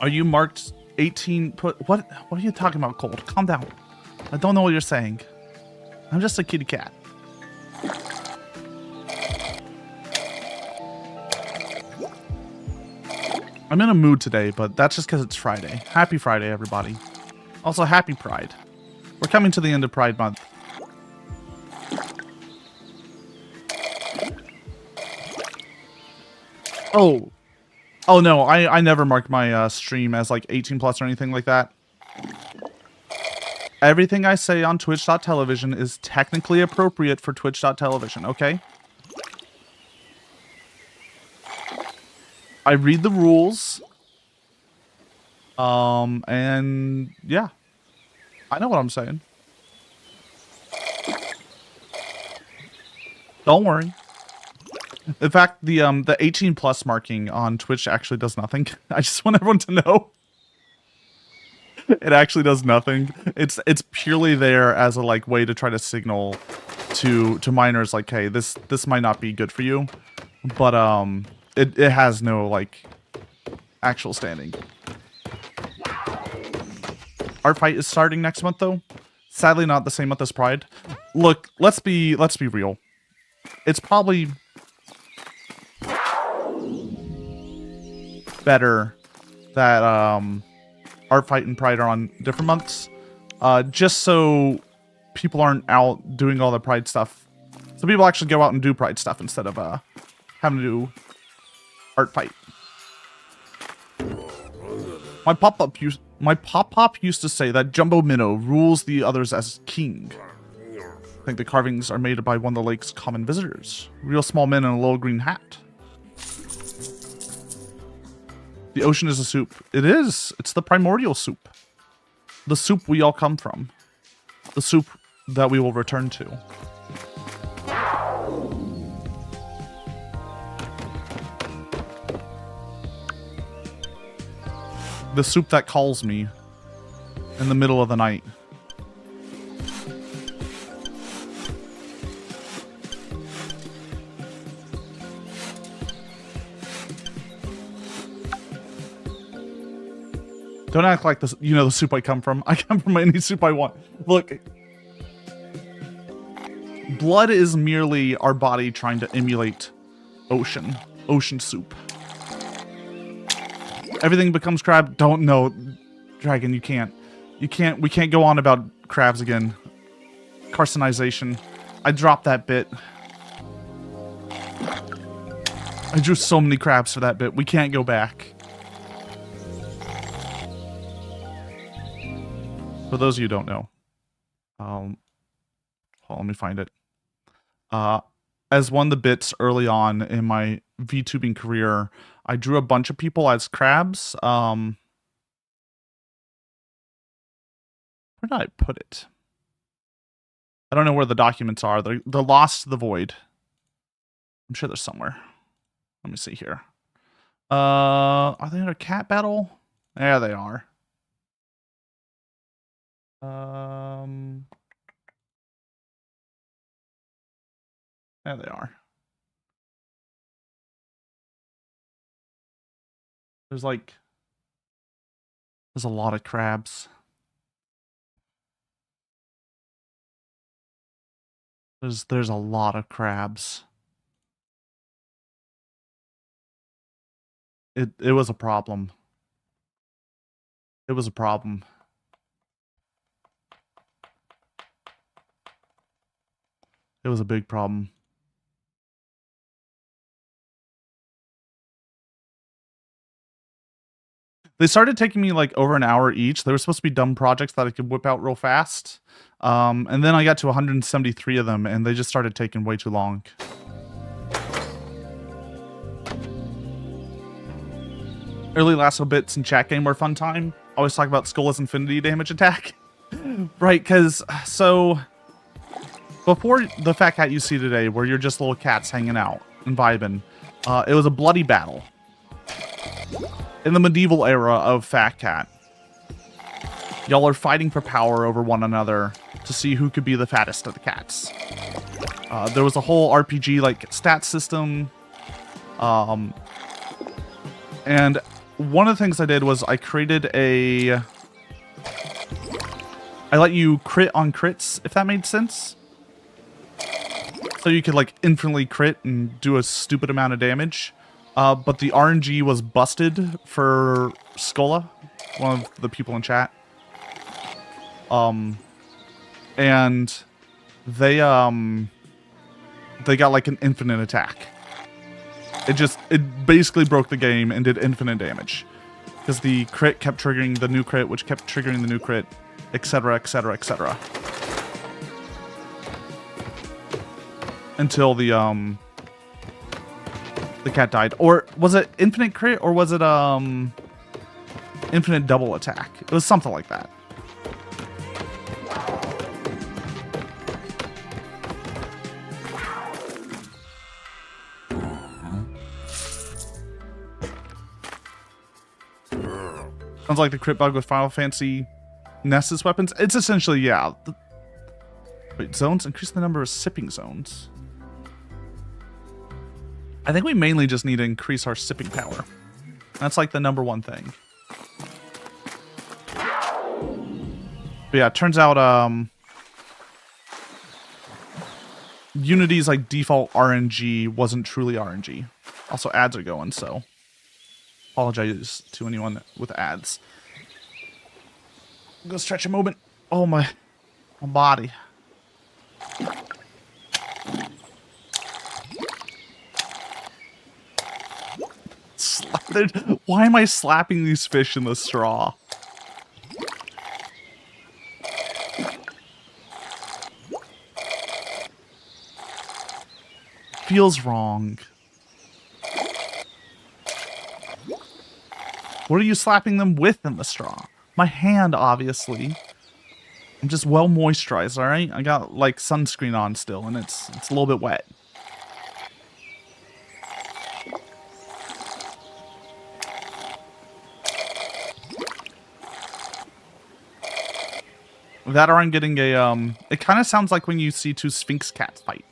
Are you marked 18? What are you talking about, Cold? Calm down. I don't know what you're saying. I'm just a kitty cat. I'm in a mood today, but that's just because it's Friday. Happy Friday, everybody. Also, happy Pride. We're coming to the end of Pride Month. Oh no, I never marked my stream as like 18 plus or anything like that. Everything I say on Twitch.television is technically appropriate for Twitch.television, okay? I read the rules. And yeah. I know what I'm saying. Don't worry. In fact, the 18 plus marking on Twitch actually does nothing. I just want everyone to know. It actually does nothing. It's purely there as a like way to try to signal to minors like, hey, this might not be good for you. But it has no like actual standing. Art fight is starting next month though. Sadly not the same month as Pride. Look, let's be real. It's probably better that Art Fight and Pride are on different months, just so people aren't out doing all the Pride stuff. So people actually go out and do Pride stuff instead of having to do Art Fight. My pop-up used to say that Jumbo Minnow rules the others as king. I think the carvings are made by one of the lake's common visitors. Real small men in a little green hat. The ocean is a soup. It is. It's the primordial soup. The soup we all come from. The soup that we will return to. The soup that calls me in the middle of the night. Don't act like this. You know the soup I come from. I come from any soup I want. Look. Blood is merely our body trying to emulate ocean. Ocean soup. Everything becomes crab. Don't know. Dragon, you can't. You can't. We can't go on about crabs again. Carcinization. I dropped that bit. I drew so many crabs for that bit. We can't go back. For those of you who don't know, hold on, let me find it. As one of the bits early on in my VTubing career, I drew a bunch of people as crabs. Where did I put it? I don't know where the documents are. They're lost to the void. I'm sure they're somewhere. Let me see here. Are they in a cat battle? There they are. There they are. There's a lot of crabs. There's a lot of crabs. It was a problem. It was a problem. It was a big problem. They started taking me like over an hour each. They were supposed to be dumb projects that I could whip out real fast. And then I got to 173 of them, and they just started taking way too long. Early lasso bits and chat game were a fun time. Always talk about Skola's infinity damage attack. Right, because, so, before the Fat Cat you see today, where you're just little cats hanging out and vibing, it was a bloody battle. In the medieval era of Fat Cat, y'all are fighting for power over one another to see who could be the fattest of the cats. There was a whole RPG like stat system, and one of the things I did was I created I let you crit on crits, if that made sense. So you could like infinitely crit and do a stupid amount of damage. But the RNG was busted for Skola, one of the people in chat. And they got like an infinite attack. It basically broke the game and did infinite damage. Because the crit kept triggering the new crit, which kept triggering the new crit, etc, etc, etc. Until the cat died. Or was it infinite crit, or was it infinite double attack? It was something like that. Sounds like the crit bug with Final Fantasy Nessus weapons. It's essentially, yeah. Wait, zones? Increase the number of sipping zones. I think we mainly just need to increase our sipping power. That's like the number one thing. But yeah, it turns out Unity's like default RNG wasn't truly RNG. Also ads are going, so apologize to anyone with ads. I'm gonna stretch a moment. Oh my body. Why am I slapping these fish in the straw? Feels wrong. What are you slapping them with in the straw? My hand, obviously. I'm just well moisturized, alright? I got, like, sunscreen on still, and it's a little bit wet. That or I'm getting a, it kind of sounds like when you see two Sphinx cats fight.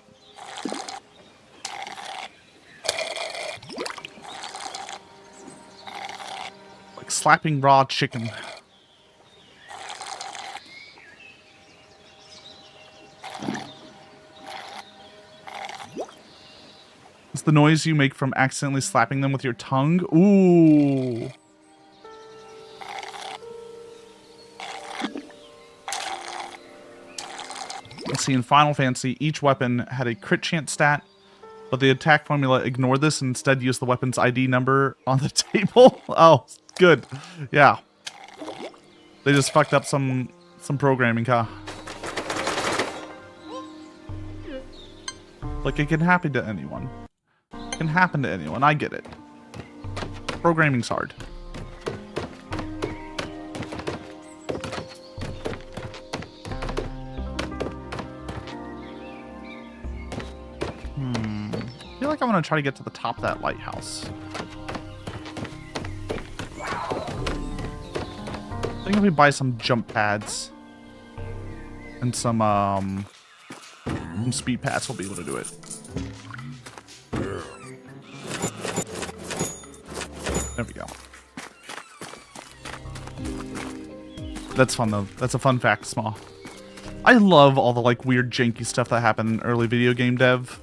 Like slapping raw chicken. It's the noise you make from accidentally slapping them with your tongue. Ooh. Let's see, in Final Fantasy, each weapon had a crit chance stat, but the attack formula ignored this and instead used the weapon's ID number on the table. Oh, good. Yeah. They just fucked up some programming, huh? Like, it can happen to anyone. It can happen to anyone. I get it. Programming's hard. I feel like I want to try to get to the top of that lighthouse. I think if we buy some jump pads and some speed pads, we'll be able to do it. There we go. That's fun though. That's a fun fact, Small. I love all the like weird janky stuff that happened in early video game dev.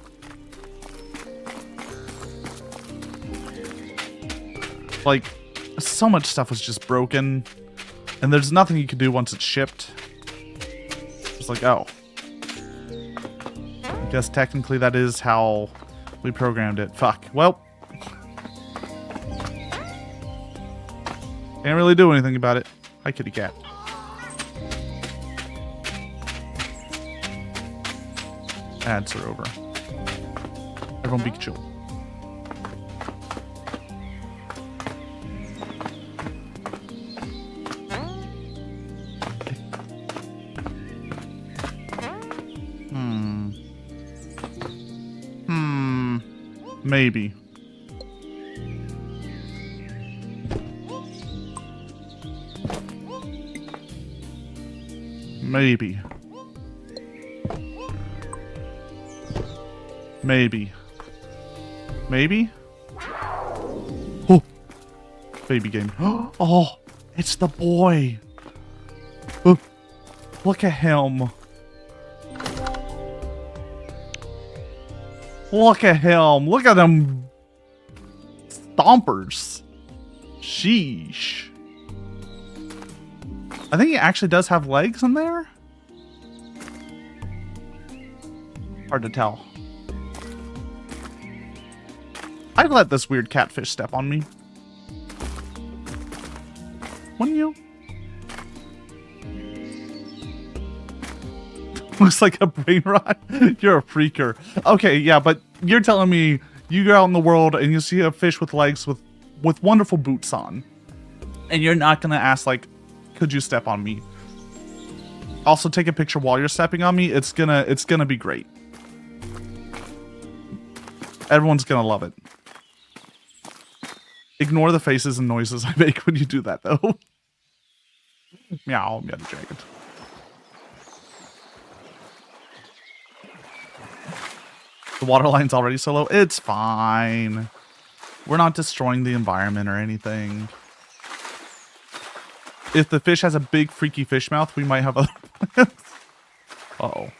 Like, so much stuff was just broken, and there's nothing you can do once it's shipped. It's like, oh. I guess technically that is how we programmed it. Fuck. Well. Can't really do anything about it. Hi, kitty cat. Ads are over. Everyone be chill. Maybe. Maybe. Maybe. Maybe? Oh! Baby game. Oh! It's the boy! Oh, look at him. Look at him. Look at them stompers. Sheesh. I think he actually does have legs in there. Hard to tell. I'd let this weird catfish step on me. Wouldn't you? Looks like a brain rot. You're a freaker. Okay, yeah, but you're telling me you go out in the world and you see a fish with legs with wonderful boots on, and you're not gonna ask like, could you step on me? Also, take a picture while you're stepping on me. It's gonna be great. Everyone's gonna love it. Ignore the faces and noises I make when you do that, though. Meow, meow the dragon. The water line's already so low. It's fine. We're not destroying the environment or anything. If the fish has a big freaky fish mouth, we might have other plans. Uh-oh.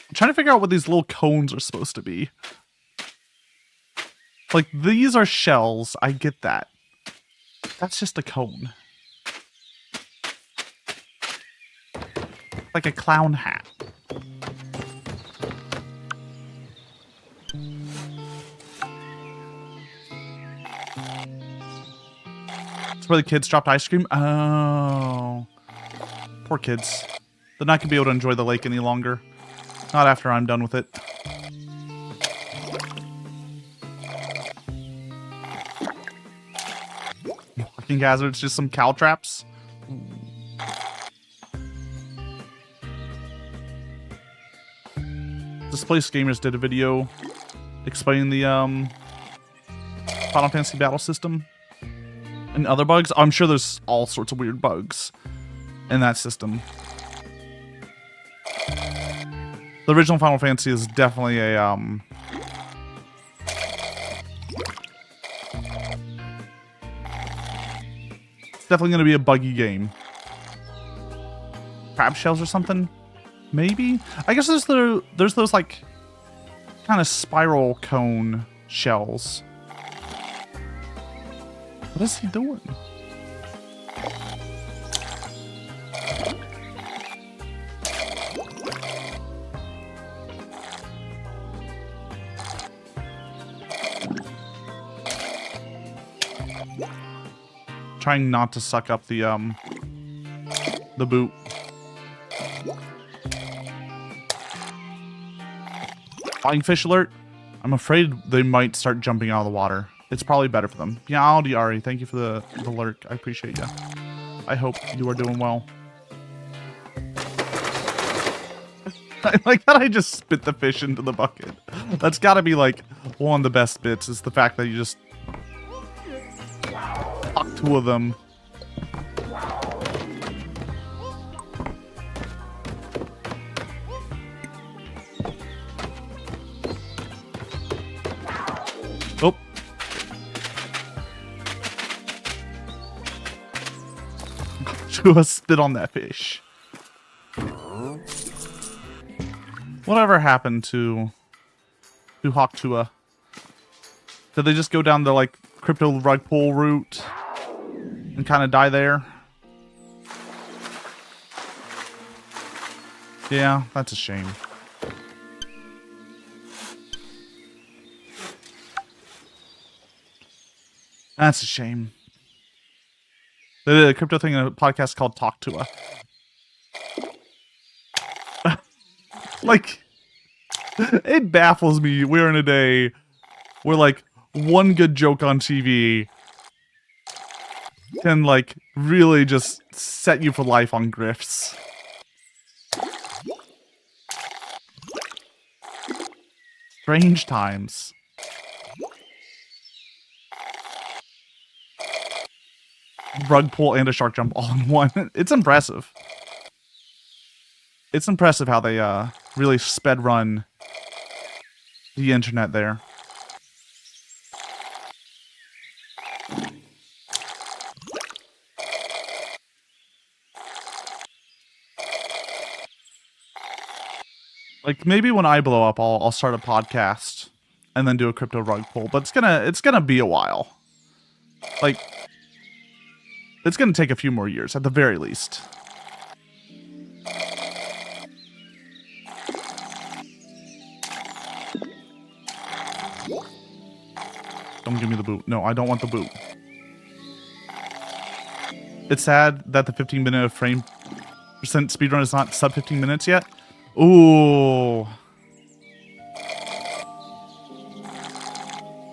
I'm trying to figure out what these little cones are supposed to be. Like, these are shells. I get that. That's just a cone. Like a clown hat. That's where the kids dropped ice cream? Oh. Poor kids. They're not going to be able to enjoy the lake any longer. Not after I'm done with it. Walking hazards, just some cow traps. Displaced Gamers did a video explaining the Final Fantasy battle system and other bugs. I'm sure there's all sorts of weird bugs in that system. The original Final Fantasy is definitely a it's definitely going to be a buggy game. Crab shells or something? Maybe? I guess there's those like kind of spiral cone shells. What is he doing? Trying not to suck up the boot. Flying fish alert. I'm afraid they might start jumping out of the water. It's probably better for them. Meowdy, Ari, thank you for the alert. I appreciate you. I hope you are doing well. I like that I just spit the fish into the bucket. That's got to be like one of the best bits, is the fact that you just fuck two of them. Oh. Chua spit on that fish. Whatever happened to Hawk Chua? Did they just go down the like crypto rug pull route and kind of die there? Yeah, that's a shame. That's a shame. They did a crypto thing in a podcast called Talk to A. Like, it baffles me. We're in a day where, like, one good joke on TV can, like, really just set you for life on grifts. Strange times. Rug pull and a shark jump all in one. It's impressive. It's impressive how they really sped run the internet there. Like, maybe when I blow up, I'll start a podcast and then do a crypto rug pull, but it's gonna be a while. Like, it's gonna take a few more years at the very least. Don't give me the boot. No, I don't want the boot. It's sad that the 15-minute frame percent speedrun is not sub 15 minutes yet. Ooh.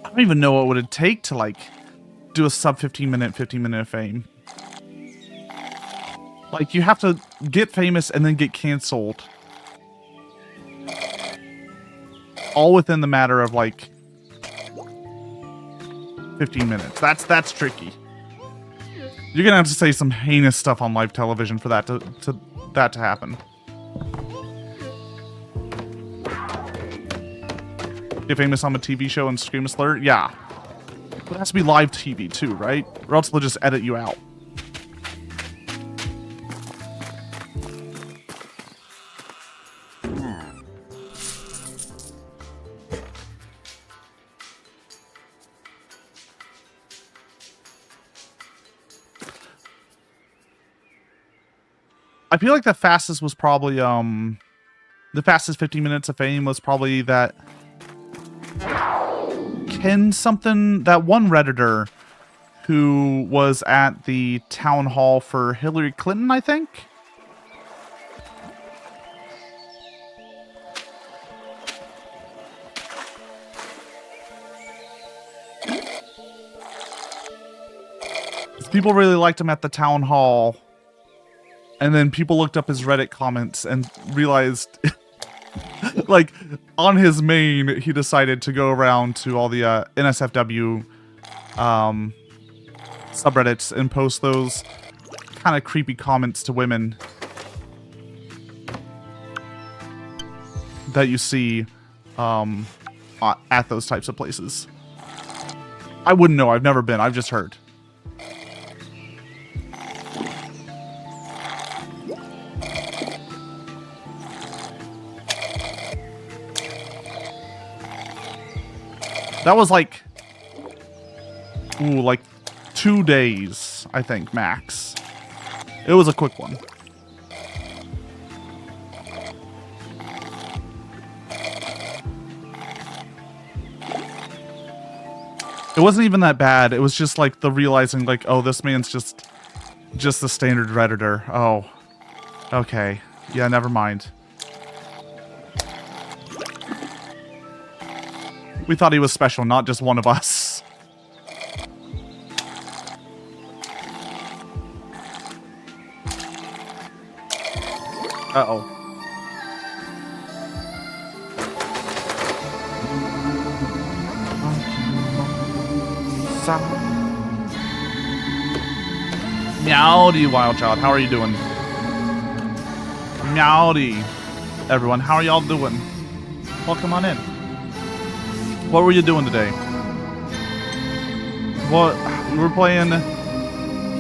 I don't even know what would it take to, like, do a sub 15-minute fame. Like, you have to get famous and then get canceled. All within the matter of, like, 15 minutes. That's tricky. You're gonna have to say some heinous stuff on live television for that to happen. Get famous on a TV show and scream a slur? Yeah. But it has to be live TV too, right? Or else they'll just edit you out. I feel like the fastest was probably, the fastest 15 minutes of fame was probably that Ken something, that one Redditor who was at the town hall for Hillary Clinton, I think? People really liked him at the town hall. And then people looked up his Reddit comments and realized, like, on his main, he decided to go around to all the NSFW subreddits and post those kind of creepy comments to women that you see at those types of places. I wouldn't know. I've never been. I've just heard. That was like, like 2 days, I think, max. It was a quick one. It wasn't even that bad. It was just like the realizing, like, oh, this man's just the standard Redditor. Oh, okay. Yeah, never mind. We thought he was special, not just one of us. Uh-oh. Meowdy, wild child. How are you doing? Meowdy, everyone. How are y'all doing? Welcome on in. What were you doing today? What? We were playing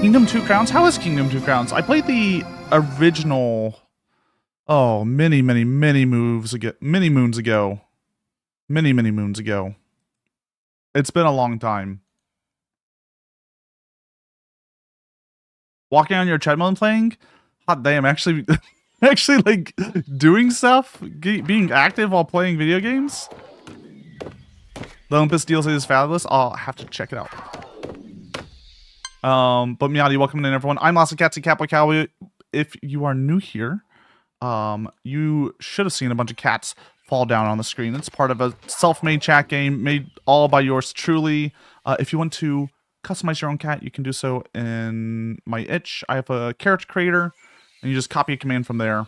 Kingdom 2 Crowns? How is Kingdom 2 Crowns? I played the original, oh, many moons ago. Many moons ago. It's been a long time. Walking on your treadmill and playing? Hot damn, actually, actually like doing stuff, being active while playing video games. The Olympus DLC is fabulous. I'll have to check it out. But Meowdy, welcome in everyone. I'm Lasso Catsidy, Catboy Cowboy. If you are new here, you should have seen a bunch of cats fall down on the screen. It's part of a self-made chat game made all by yours truly. If you want to customize your own cat, you can do so in my itch. I have a character creator, and you just copy a command from there,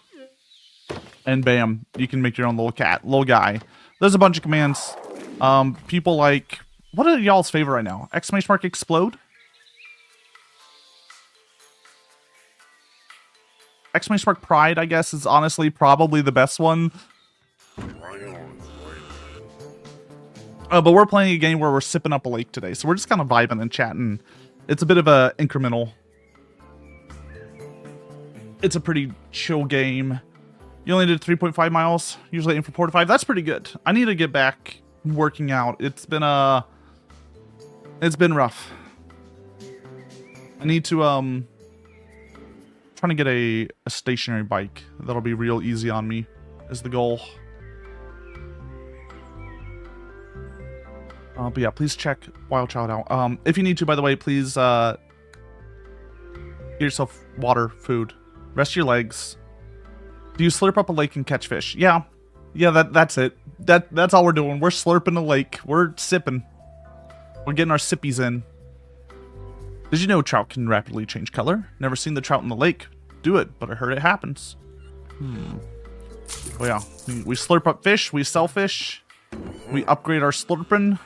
and bam, you can make your own little cat, little guy. There's a bunch of commands. People like, what are y'all's favorite right now? Exclamation mark explode? Exclamation mark pride, I guess, is honestly probably the best one. But we're playing a game where we're sipping up a lake today, so we're just kind of vibing and chatting. It's a bit of a incremental. It's a pretty chill game. You only did 3.5 miles. Usually aim for 4 to 5. That's pretty good. I need to get back working out. It's been rough. I need to trying to get a stationary bike that'll be real easy on me is the goal. But yeah, please check Wild Child out. If you need to, by the way, please get yourself water, food, rest your legs. Do you slurp up a lake and catch fish? Yeah, that's it. That's all we're doing. We're slurping a lake. We're sipping. We're getting our sippies in. Did you know trout can rapidly change color? Never seen the trout in the lake do it, but I heard it happens. Oh yeah, we slurp up fish. We sell fish. We upgrade our slurping.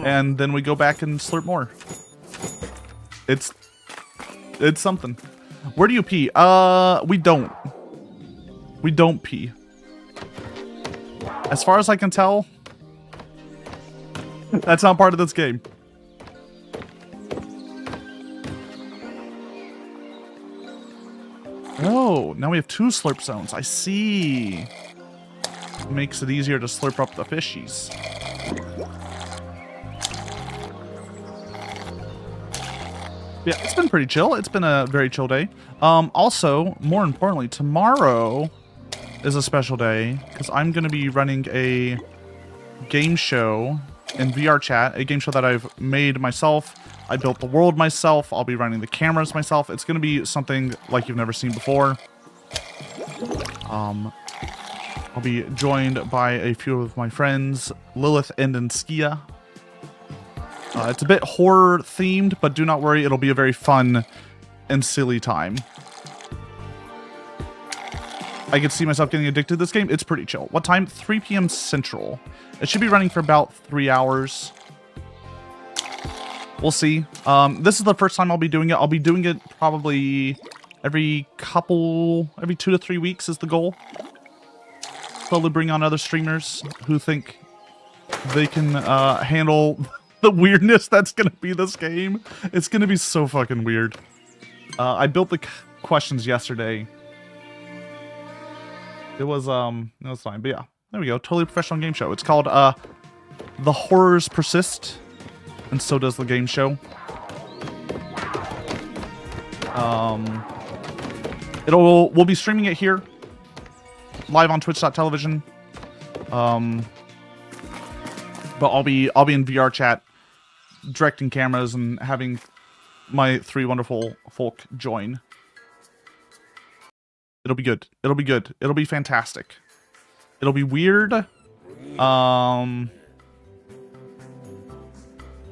And then we go back and slurp more. It's something. Where do you pee? We don't. We don't pee. As far as I can tell, that's not part of this game. Oh, now we have 2 slurp zones. I see. Makes it easier to slurp up the fishies. Yeah, it's been pretty chill. It's been a very chill day. Also, more importantly, tomorrow is a special day because I'm going to be running a game show in VR chat, a game show that I've made myself. I built the world myself. I'll be running the cameras myself. It's going to be something like you've never seen before. I'll be joined by a few of my friends, Lilith and Skia. It's a bit horror themed, but do not worry, it'll be a very fun and silly time. I could see myself getting addicted to this game. It's pretty chill. What time? 3 p.m. Central. It should be running for about 3 hours. We'll see. This is the first time I'll be doing it. I'll be doing it probably every 2 to 3 weeks is the goal. Slowly bring on other streamers who think they can handle the weirdness that's going to be this game. It's going to be so fucking weird. I built the questions yesterday. It was fine, but yeah. There we go. Totally professional game show. It's called The Horrors Persist, and so does the game show. We'll be streaming it here, live on twitch.tv. But I'll be in VR chat, directing cameras and having my 3 wonderful folk join. It'll be good. It'll be good. It'll be fantastic. It'll be weird. And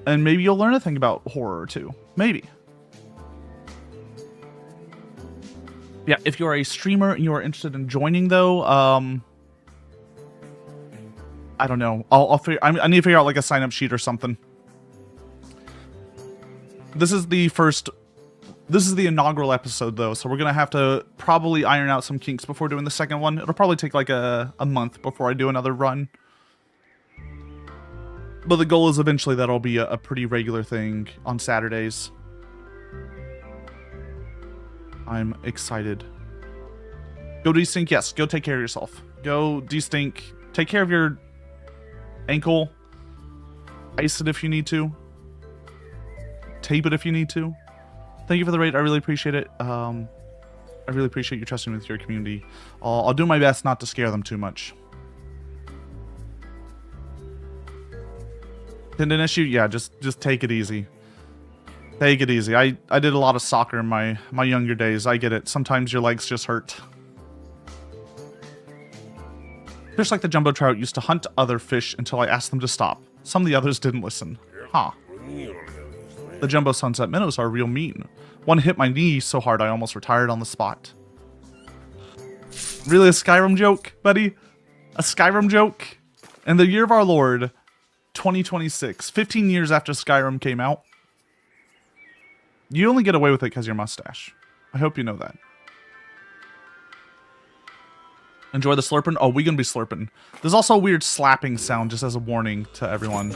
maybe you'll learn a thing about horror too. Maybe. Yeah, if you're a streamer and you are interested in joining though, I don't know. I need to figure out like a sign-up sheet or something. This is the inaugural episode though, so we're gonna have to probably iron out some kinks before doing the second one. It'll probably take like a month before I do another run. But the goal is eventually that'll be a pretty regular thing on Saturdays. I'm excited. Go de-stink, yes. Go take care of yourself. Go de-stink. Take care of your ankle. Ice it if you need to. Tape it if you need to. Thank you for the raid. I really appreciate it. I really appreciate you trusting with your community. I'll do my best not to scare them too much. Tendon issue? Yeah, just take it easy. Take it easy. I did a lot of soccer in my younger days. I get it. Sometimes your legs just hurt. Fish like the jumbo trout used to hunt other fish until I asked them to stop. Some of the others didn't listen. Huh. The jumbo sunset minnows are real mean. One hit my knee so hard I almost retired on the spot. Really a Skyrim joke, buddy? A Skyrim joke? In the year of our Lord, 2026, 15 years after Skyrim came out, you only get away with it because of your mustache. I hope you know that. Enjoy the slurping? Oh, we gonna be slurping. There's also a weird slapping sound, just as a warning to everyone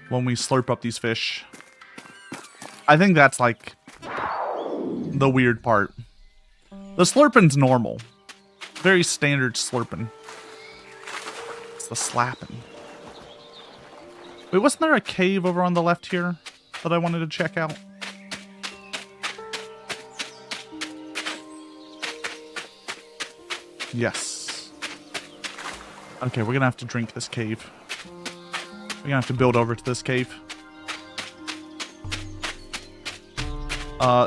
when we slurp up these fish. I think that's like the weird part. The slurping's normal. Very standard slurping. It's the slapping. Wait, wasn't there a cave over on the left here that I wanted to check out? Yes. Okay, we're gonna have to drink this cave. We're gonna have to build over to this cave.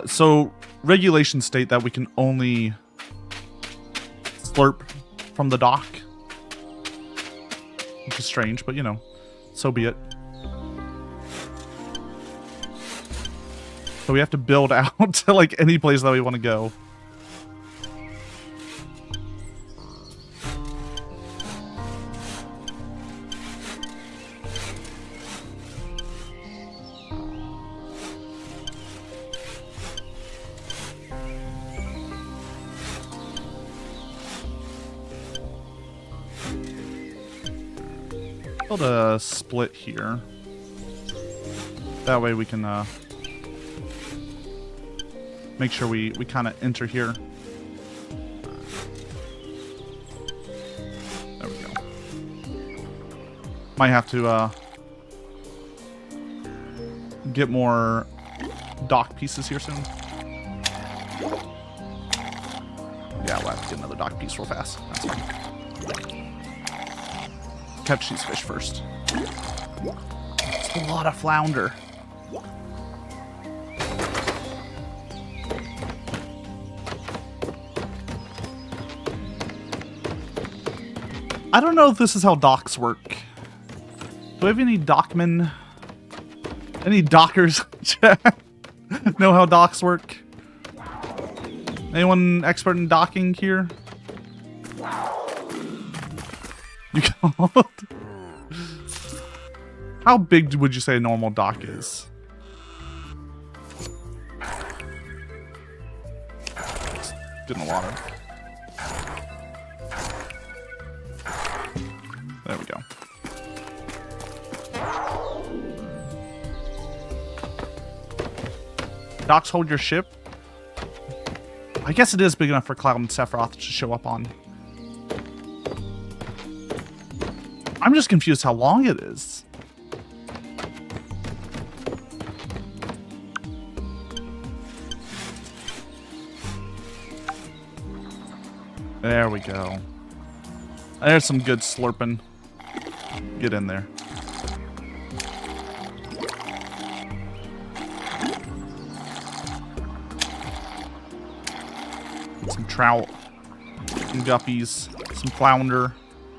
So regulations state that we can only slurp from the dock. Which is strange, but you know, so be it. So we have to build out to like any place that we want to go. Build a split here. That way we can make sure we kind of enter here. There we go. Might have to get more dock pieces here soon. Yeah, we'll have to get another dock piece real fast. That's fine. Catch these fish first. It's a lot of flounder. I don't know if this is how docks work. Do we have any dockmen? Any dockers know how docks work? Anyone expert in docking here? You can't. How big would you say a normal dock is? Just getting a lot of. There we go. Docks hold your ship. I guess it is big enough for Cloud and Sephiroth to show up on. I'm just confused how long it is. There we go. There's some good slurping. Get in there. Some trout. Some guppies. Some flounder.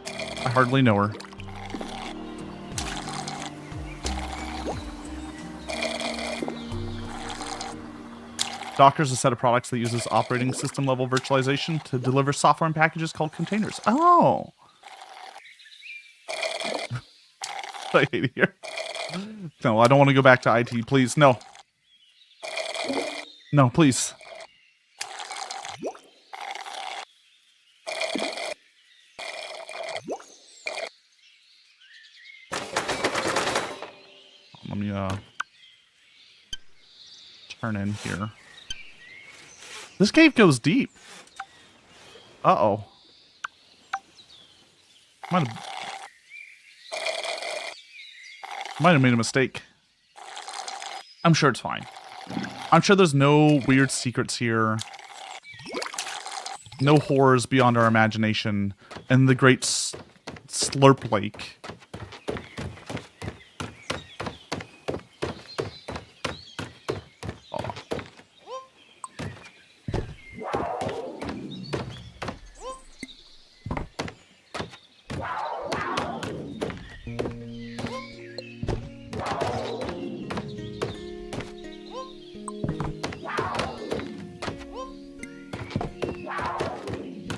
I hardly know her. Docker is a set of products that uses operating system level virtualization to deliver software and packages called containers. Oh. I hate it here. No, I don't want to go back to IT, please. No. No, please. Let me turn in here. This cave goes deep. Uh-oh. Might have made a mistake. I'm sure it's fine. I'm sure there's no weird secrets here. No horrors beyond our imagination in the great Slurp Lake. Oh.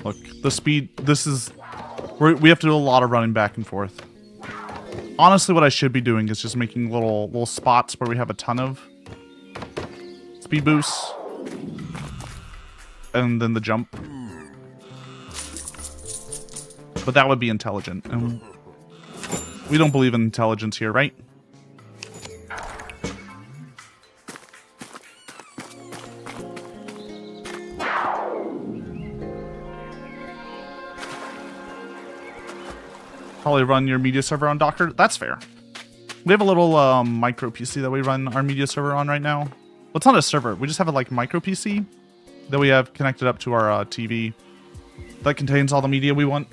Look, the speed, this is... we have to do a lot of running back and forth. Honestly, what I should be doing is just making little spots where we have a ton of speed boosts. And then the jump. But that would be intelligent. And we don't believe in intelligence here, right? Probably run your media server on Docker. That's fair. We have a little micro PC that we run our media server on right now. Well, it's not a server. We just have a like micro PC that we have connected up to our TV that contains all the media we want.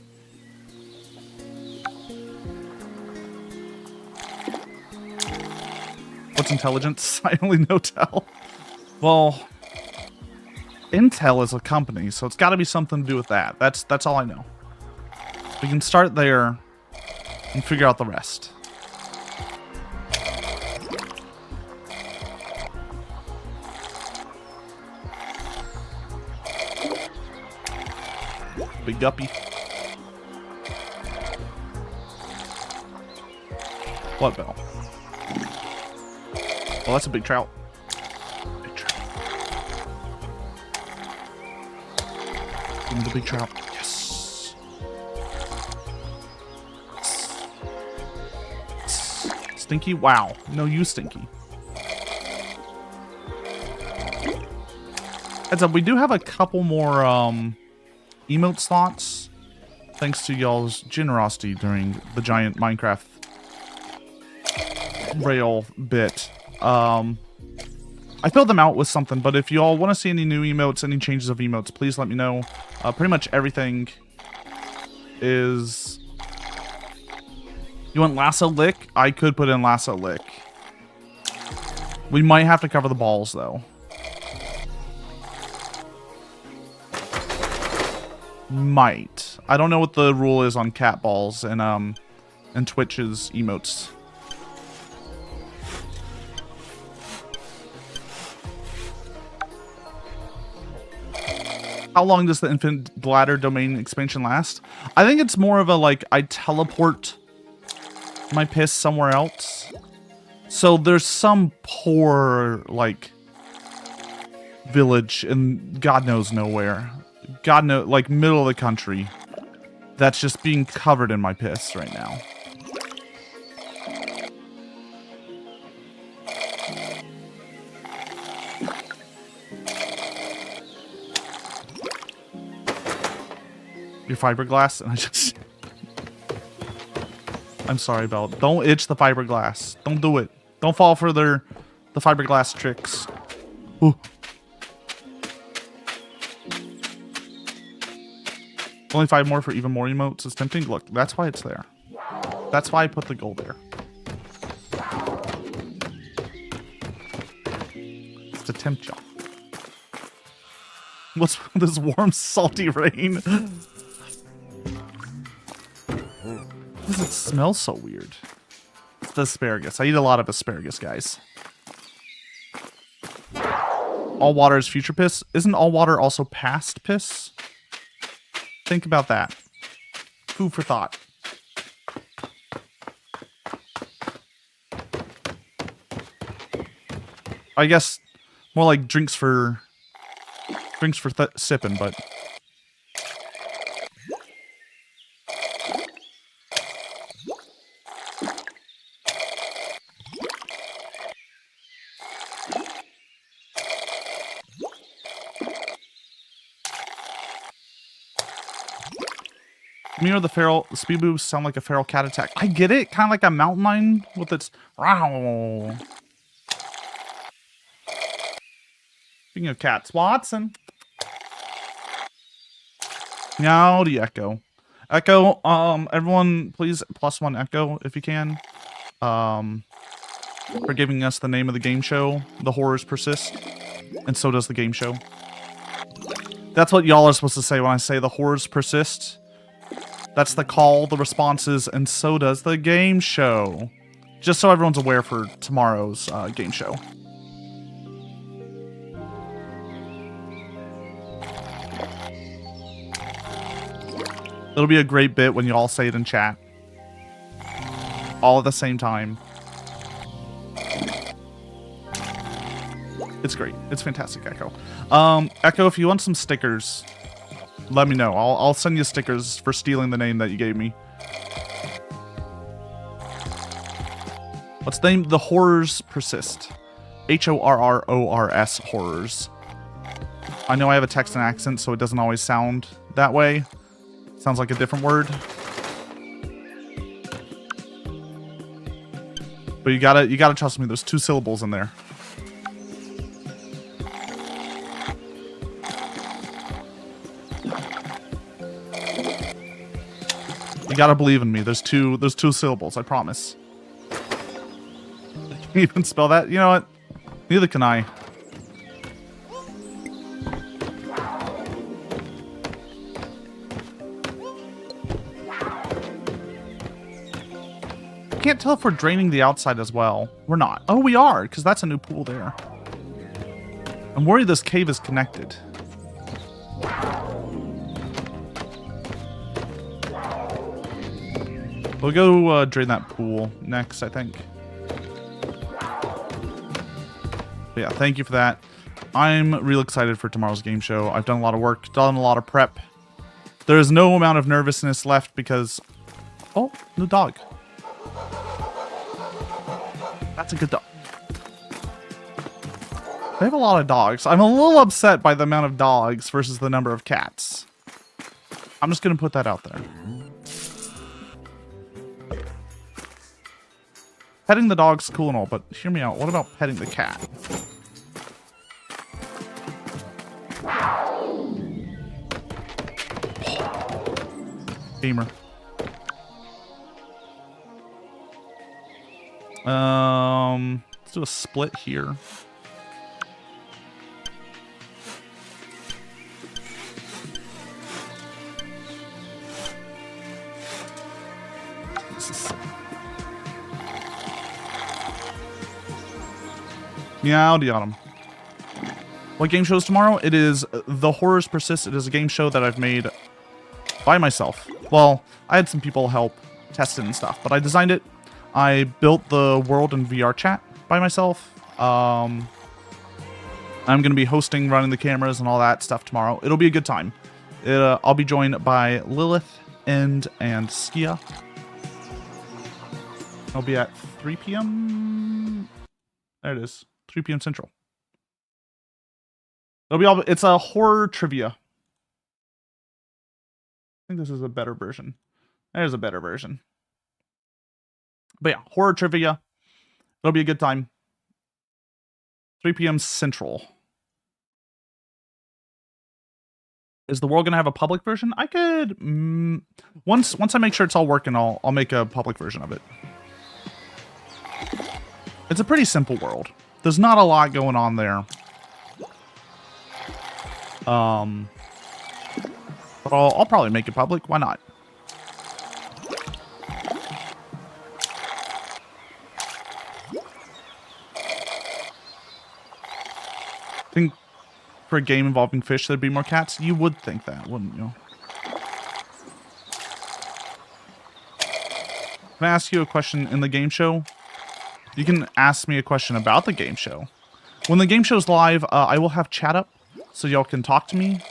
What's intelligence? I only know Tel. Well, Intel is a company, so it's got to be something to do with that. That's all I know. We can start there and figure out the rest. Big guppy. What bell? Well, that's a big trout. Big trout. Give me the big trout. Yes. Stinky? Wow. No, you stinky. Heads up, we do have a couple more emote slots. Thanks to y'all's generosity during the giant Minecraft rail bit. I filled them out with something, but if you all want to see any new emotes, any changes of emotes, please let me know. Pretty much everything is... You want Lasso Lick? I could put in Lasso Lick. We might have to cover the balls, though. Might. I don't know what the rule is on cat balls and Twitch's emotes. How long does the infinite bladder domain expansion last? I think it's more of a, like, I teleport my piss somewhere else. So there's some poor, like, village in God knows nowhere. God knows, like, middle of the country. That's just being covered in my piss right now. Your fiberglass, and I just... I'm sorry, Belle. Don't itch the fiberglass. Don't do it. Don't fall for the fiberglass tricks. Ooh. Only 5 more for even more emotes is tempting. Look, that's why it's there. That's why I put the gold there. It's to tempt y'all. What's this warm, salty rain? Why does it smell so weird? It's the asparagus. I eat a lot of asparagus, guys. All water is future piss. Isn't all water also past piss? Think about that. Food for thought. I guess more like drinks for sipping, but me or the feral speed boobs sound like a feral cat attack. I get it, kind of like a mountain lion with its row. Speaking of cats, Watson. Meowdy Echo. Echo, everyone please +1 Echo if you can. For giving us the name of the game show. The horrors persist. And so does the game show. That's what y'all are supposed to say when I say the horrors persist. That's the call, the responses, and so does the game show. Just so everyone's aware for tomorrow's game show. It'll be a great bit when you all say it in chat. All at the same time. It's great. It's fantastic, Echo. Echo, if you want some stickers, let me know. I'll send you stickers for stealing the name that you gave me. What's the name? The Horrors Persist. Horrors Horrors. I know I have a Texan accent, so it doesn't always sound that way. Sounds like a different word. But you gotta trust me, there's 2 syllables in there. You gotta believe in me. There's two syllables, I promise. I can't even spell that. You know what? Neither can I. I can't tell if we're draining the outside as well. We're not. Oh, we are, because that's a new pool there. I'm worried this cave is connected. We'll go drain that pool next, I think. But yeah, thank you for that. I'm real excited for tomorrow's game show. I've done a lot of work, done a lot of prep. There is no amount of nervousness left because... Oh, new dog. That's a good dog. They have a lot of dogs. I'm a little upset by the amount of dogs versus the number of cats. I'm just going to put that out there. Petting the dog's cool and all, but hear me out. What about petting the cat? Gamer. Let's do a split here. Meowdy on him. What game show is tomorrow? It is The Horrors Persist. It is a game show that I've made by myself. Well, I had some people help test it and stuff, but I designed it. I built the world in VR chat by myself. I'm going to be hosting, running the cameras, and all that stuff tomorrow. It'll be a good time. I'll be joined by Lilith, End, and Skia. I'll be at 3 p.m. There it is. 3 p.m. Central. It'll be all. It's a horror trivia. I think this is a better version. There's a better version. But yeah, horror trivia. It'll be a good time. 3 p.m. Central. Is the world gonna have a public version? I could once I make sure it's all working, I'll make a public version of it. It's a pretty simple world. There's not a lot going on there. But I'll probably make it public. Why not? I think for a game involving fish, there'd be more cats. You would think that, wouldn't you? Can I ask you a question in the game show? You can ask me a question about the game show. When the game show's live, I will have chat up, so y'all can talk to me.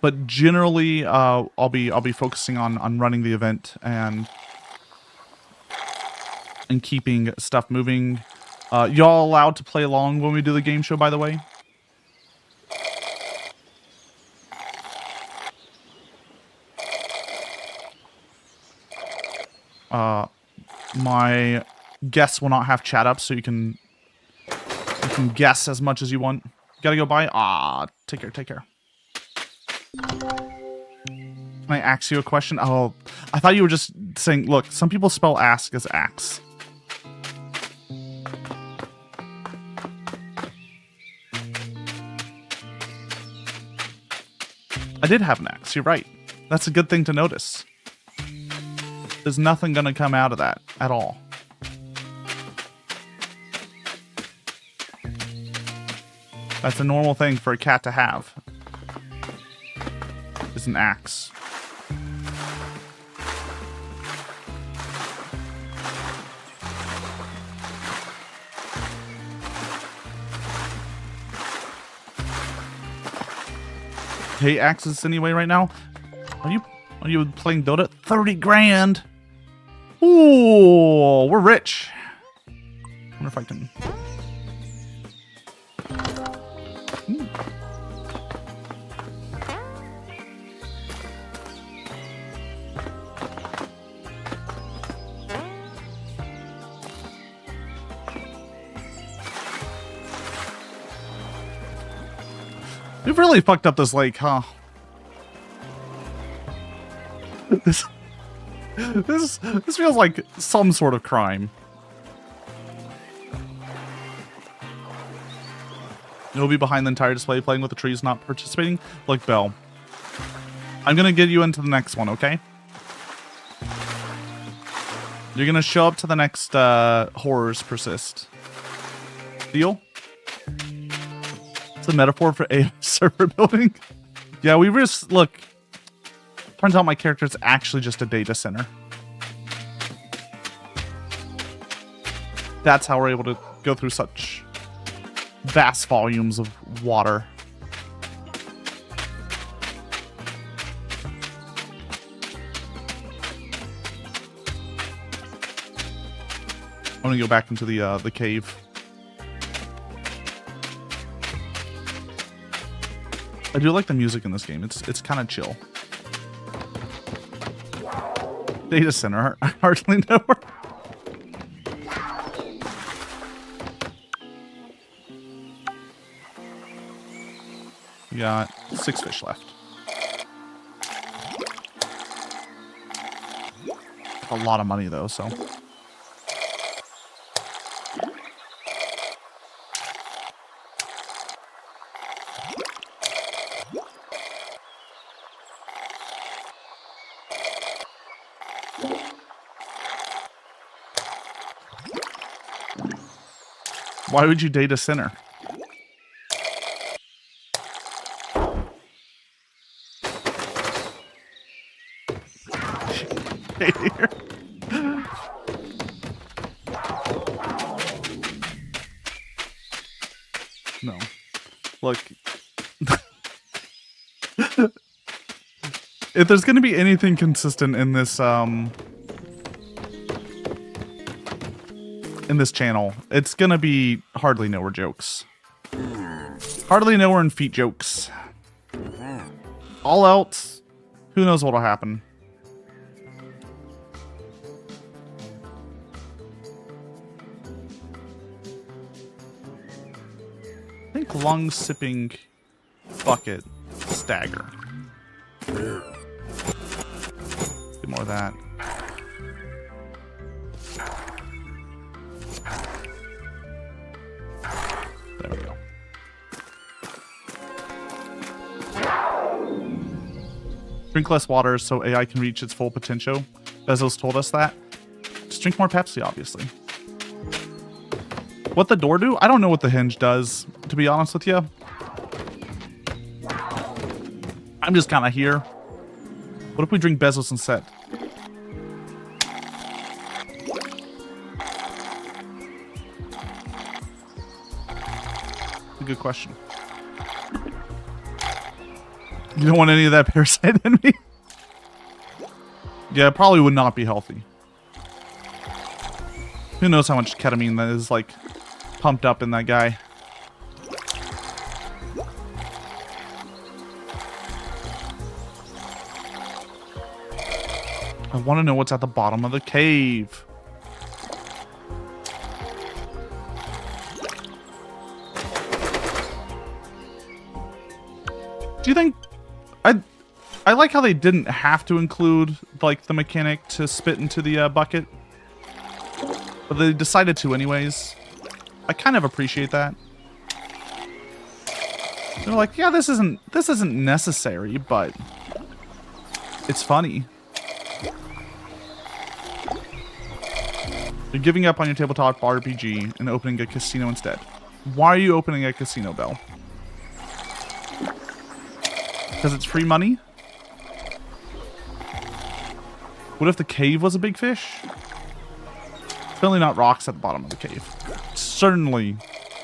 But generally, I'll be focusing on running the event and keeping stuff moving. Y'all allowed to play along when we do the game show, by the way. My guests will not have chat up, so you can guess as much as you want. Gotta go by. Take care. Can I ask you a question? Oh, I thought you were just saying, look, some people spell ask as axe. I did have an axe, you're right. That's a good thing to notice. There's nothing gonna come out of that at all. That's a normal thing for a cat to have. Is an axe. Hey, axes anyway right now. Are you playing Dota? 30 grand. Ooh, we're rich. I wonder if I can. We've really fucked up this lake, huh? This feels like some sort of crime. You'll be behind the entire display playing with the trees, not participating? Look, Belle. I'm gonna get you into the next one, okay? You're gonna show up to the next horrors persist. Deal? It's a metaphor for a server building. Yeah, we just look. Turns out my character is actually just a data center. That's how we're able to go through such vast volumes of water. I'm gonna go back into the cave. I do like the music in this game. It's kind of chill. Data center. I hardly know her. We got 6 fish left. A lot of money though, so. Why would you date a sinner? No. Look. If there's going to be anything consistent in this channel, it's gonna be hardly nowhere jokes. Hardly nowhere and feet jokes. All else, who knows what'll happen. I think lung sipping bucket stagger. Get more of that. There we go. Drink less water so AI can reach its full potential. Bezos told us that. Just drink more Pepsi, obviously. What the door do? I don't know what the hinge does, to be honest with you. I'm just kind of here. What if we drink Bezos instead? A good question. You don't want any of that parasite in me? Yeah, it probably would not be healthy. Who knows how much ketamine that is, like, pumped up in that guy. I want to know what's at the bottom of the cave. Do you think... I like how they didn't have to include, like, the mechanic to spit into the bucket. But they decided to anyways. I kind of appreciate that. They're like, yeah, this isn't necessary, but it's funny. You're giving up on your tabletop RPG and opening a casino instead. Why are you opening a casino, Belle? Because it's free money? What if the cave was a big fish? Certainly not rocks at the bottom of the cave. Certainly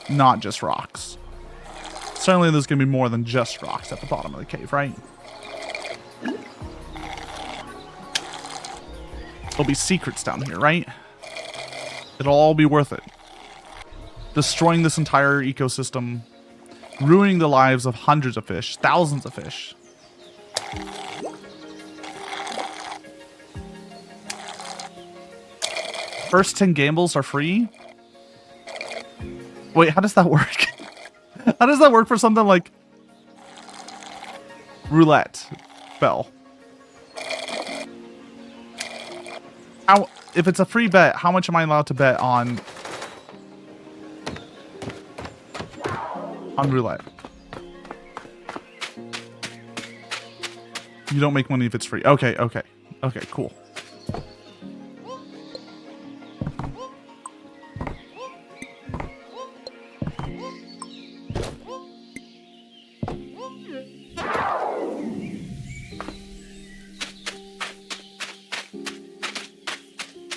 not just rocks. Certainly there's going to be more than just rocks at the bottom of the cave, right? There'll be secrets down here, right? It'll all be worth it. Destroying this entire ecosystem. Ruining the lives of hundreds of fish. Thousands of fish. First 10 gambles are free? Wait, how does that work? How does that work for something like roulette, Belle? How, if it's a free bet, how much am I allowed to bet on roulette? You don't make money if it's free. Okay, okay. Okay, cool.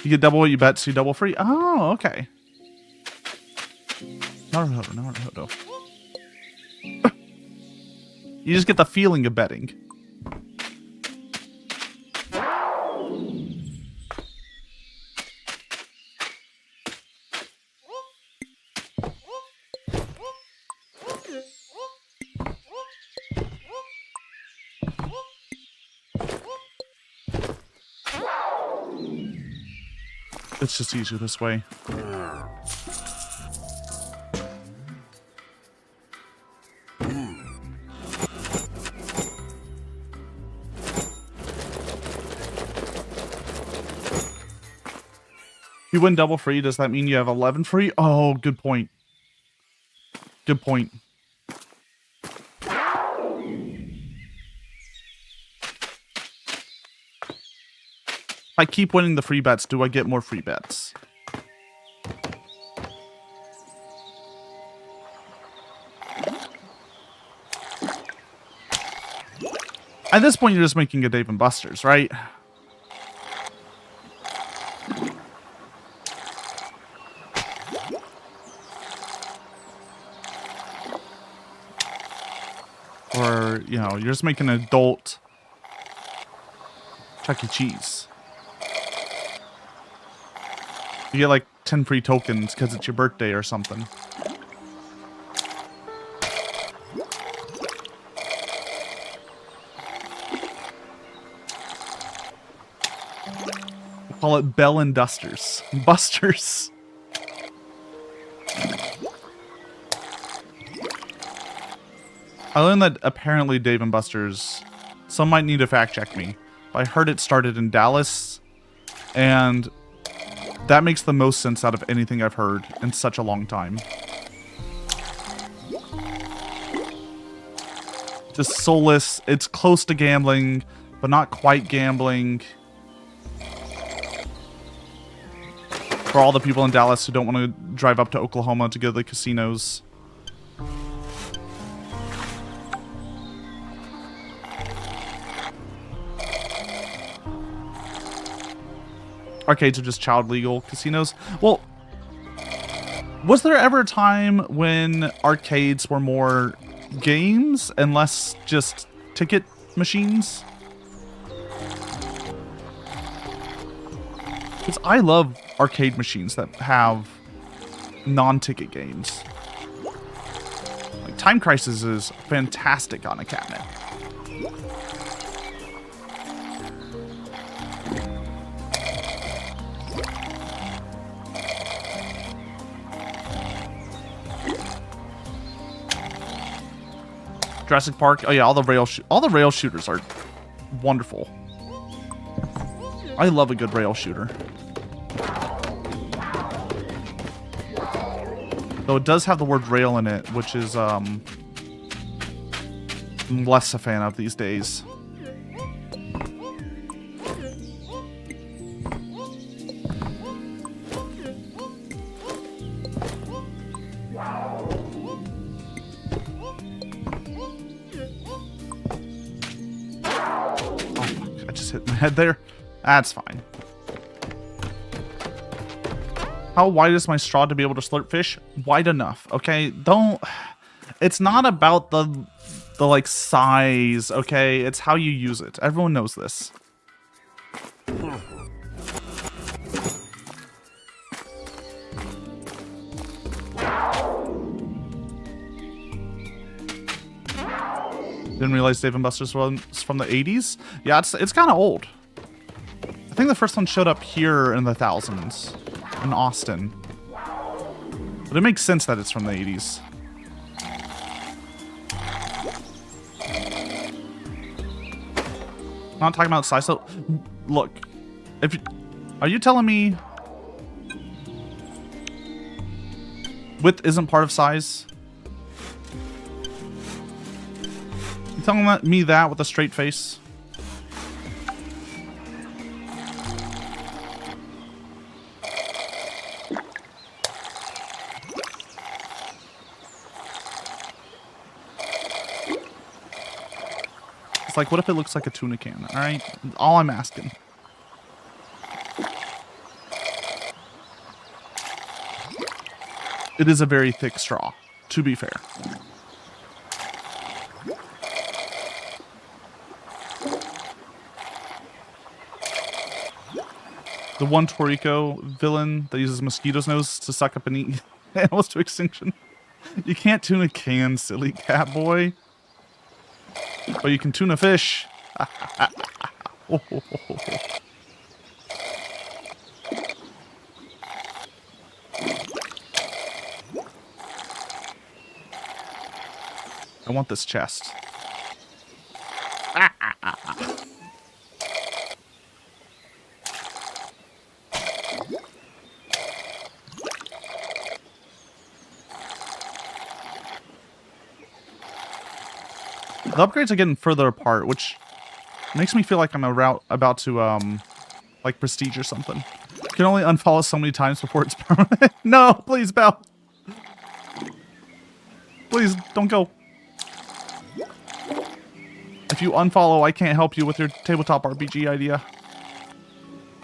You get double what you bet, so you double free. Oh, okay. Naruto. You just get the feeling of betting. It's just easier this way. If you win double free, does that mean you have 11 free? Oh, good point. Good point. If I keep winning the free bets, do I get more free bets? At this point, you're just making a Dave & Buster's, right? Or, you know, you're just making an adult Chuck E. Cheese. You get like 10 free tokens because it's your birthday or something. We'll call it Bell and Dusters. Busters. I learned that apparently Dave & Buster's, some might need to fact check me, but I heard it started in Dallas, and that makes the most sense out of anything I've heard in such a long time. Just soulless. It's close to gambling, but not quite gambling. For all the people in Dallas who don't want to drive up to Oklahoma to go to the casinos. Arcades are just child legal casinos. Well, was there ever a time when arcades were more games and less just ticket machines? Because I love arcade machines that have non-ticket games. Like Time Crisis is fantastic on a cabinet. Jurassic Park. Oh yeah, all the rail shooters are wonderful. I love a good rail shooter. Though it does have the word rail in it, which is I'm less a fan of these days. Hit my head there. That's fine. How wide is my straw to be able to slurp fish? Wide enough, okay? Don't... It's not about the like, size, okay? It's how you use it. Everyone knows this. Didn't realize Dave & Buster's was from the 80s. Yeah, it's kind of old. I think the first one showed up here in the thousands, in Austin. But it makes sense that it's from the 80s. I'm not talking about size. So, look, are you telling me width isn't part of size? You telling me that with a straight face? It's like, what if it looks like a tuna can? All right, all I'm asking. It is a very thick straw, to be fair. The one Toriko villain that uses mosquito's nose to suck up and eat animals to extinction. You can't tune a can, silly cat boy. But you can tune a fish. Oh. I want this chest. The upgrades are getting further apart, which makes me feel like I'm about to, like, prestige or something. You can only unfollow so many times before it's permanent. No, please, Belle. Please, don't go. If you unfollow, I can't help you with your tabletop RPG idea.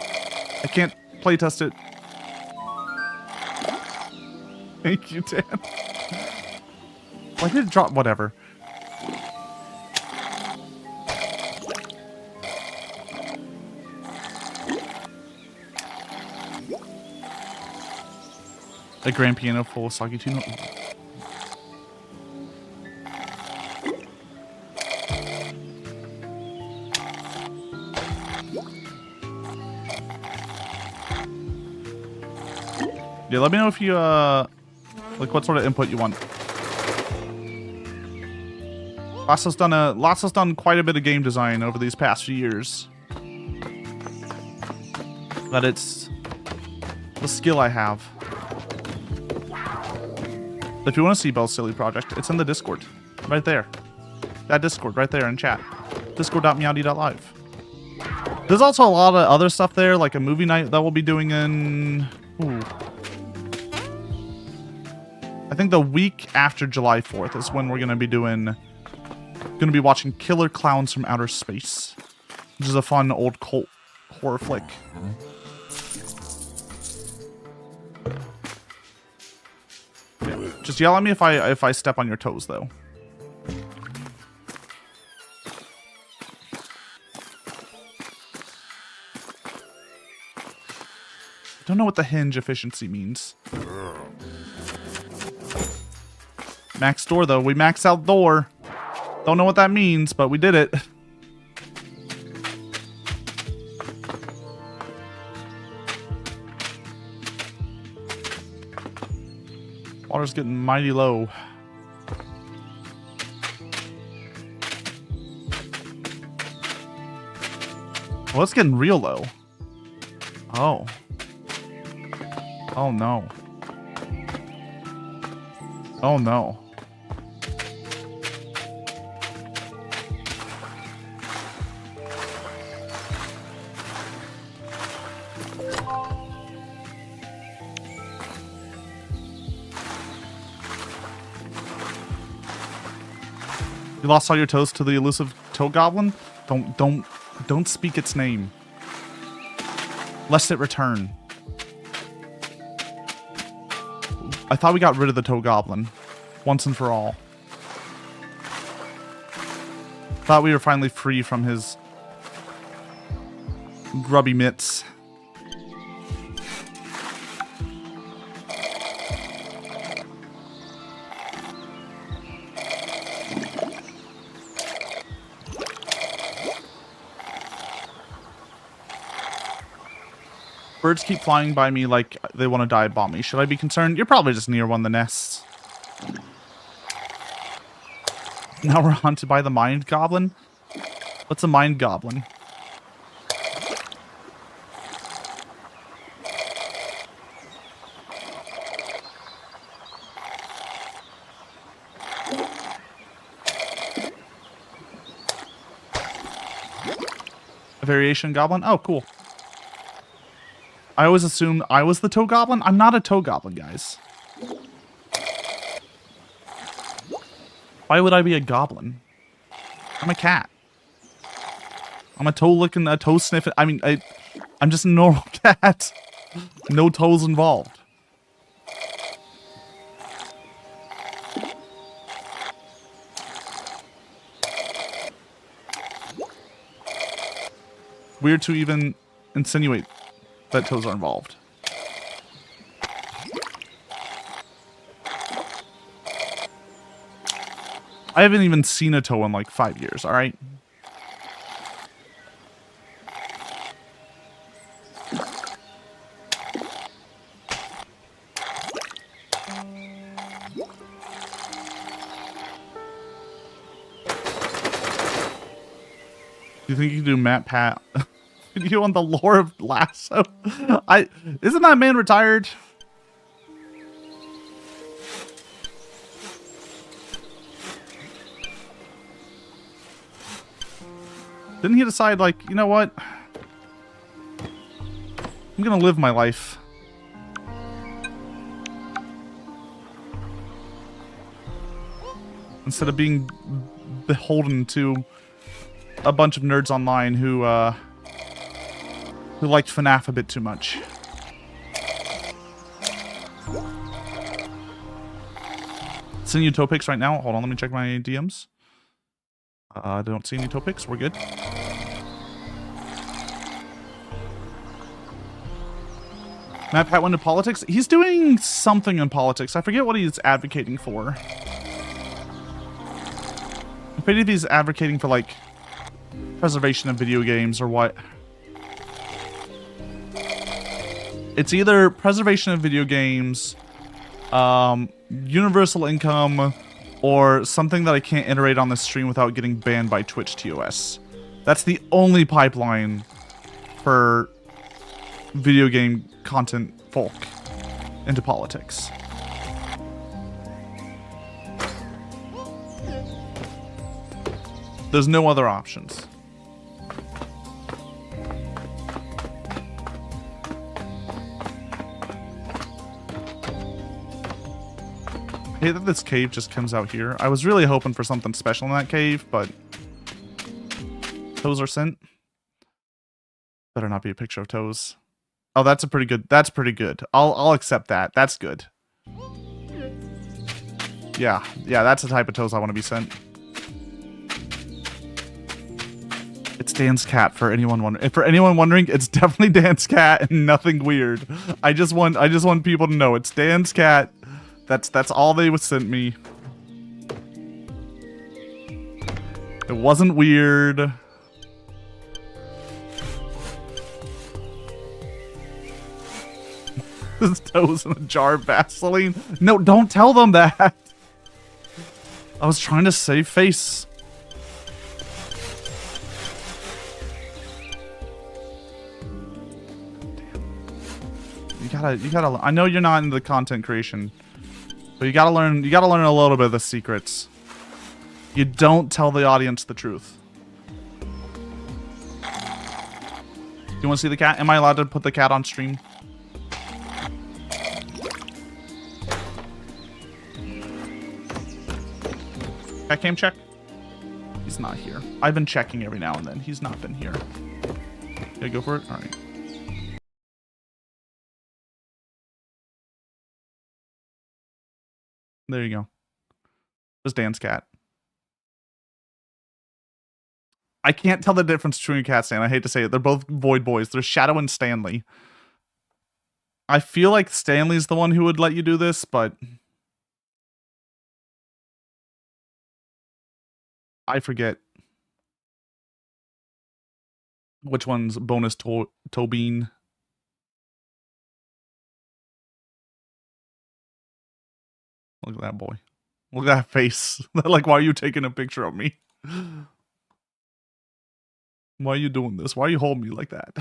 I can't playtest it. Thank you, Dan. Why did it drop? Whatever. A grand piano full of soggy tuna. Yeah, let me know if you, like, what sort of input you want. Lasso's done quite a bit of game design over these past few years. But it's the skill I have. If you want to see Belle's silly project, it's in the Discord. Right there. That Discord right there in chat. Discord.meowdy.live. There's also a lot of other stuff there, like a movie night that we'll be doing in... Ooh. I think the week after July 4th is when we're going to be doing... Going to be watching Killer Clowns from Outer Space. Which is a fun old cult horror flick. Just yell at me if I step on your toes, though. Don't know what the hinge efficiency means. Max door, though. We maxed out door. Don't know what that means, but we did it. Water's getting mighty low. Well, it's getting real low. Oh. Oh no. Oh no. You lost all your toes to the elusive toe goblin? Don't speak its name. Lest it return. I thought we got rid of the toe goblin. Once and for all. Thought we were finally free from his grubby mitts. Birds keep flying by me like they want to dive bomb me. Should I be concerned? You're probably just near one of the nests. Now we're haunted by the mind goblin. What's a mind goblin? A variation goblin? Oh, cool. I always assumed I was the toe goblin. I'm not a toe goblin, guys. Why would I be a goblin? I'm a cat. I'm a toe licking, a toe sniffing. I mean, I'm just a normal cat. No toes involved. Weird to even insinuate that toes are involved. I haven't even seen a toe in like 5 years, alright? Do you think you can do Matt Pat video on the lore of Lasso? Isn't that man retired? Didn't he decide, like, you know what? I'm gonna live my life. Instead of being beholden to a bunch of nerds online who liked FNAF a bit too much. Sending you toe pics right now. Hold on, let me check my DMs. I don't see any toe pics. We're good. Matt Pat went to politics. He's doing something in politics. I forget what he's advocating for. I forget if he's advocating for, like, preservation of video games or what. It's either preservation of video games, universal income, or something that I can't iterate on the stream without getting banned by Twitch TOS. That's the only pipeline for video game content folk into politics. There's no other options. I hate that this cave just comes out here. I was really hoping for something special in that cave, but toes are sent. Better not be a picture of toes. Oh, that's pretty good. I'll accept that. That's good. Yeah, that's the type of toes I want to be sent. It's Dan's cat, for anyone wondering. For anyone wondering, it's definitely Dan's cat and nothing weird. I just want people to know it's Dan's cat. That's all they sent me. It wasn't weird. His toes in a jar of Vaseline. No, don't tell them that. I was trying to save face. gotta. I know you're not into the content creation, but you gotta learn. You gotta learn a little bit of the secrets. You don't tell the audience the truth. You want to see the cat? Am I allowed to put the cat on stream? Cat cam check? He's not here. I've been checking every now and then. He's not been here. Yeah, go for it. All right. There you go. Just Dan's cat. I can't tell the difference between cat Stan. I hate to say it. They're both Void boys. They're Shadow and Stanley. I feel like Stanley's the one who would let you do this, but I forget which one's bonus Tobin. Look at that boy. Look at that face. Like, why are you taking a picture of me? Why are you doing this? Why are you holding me like that?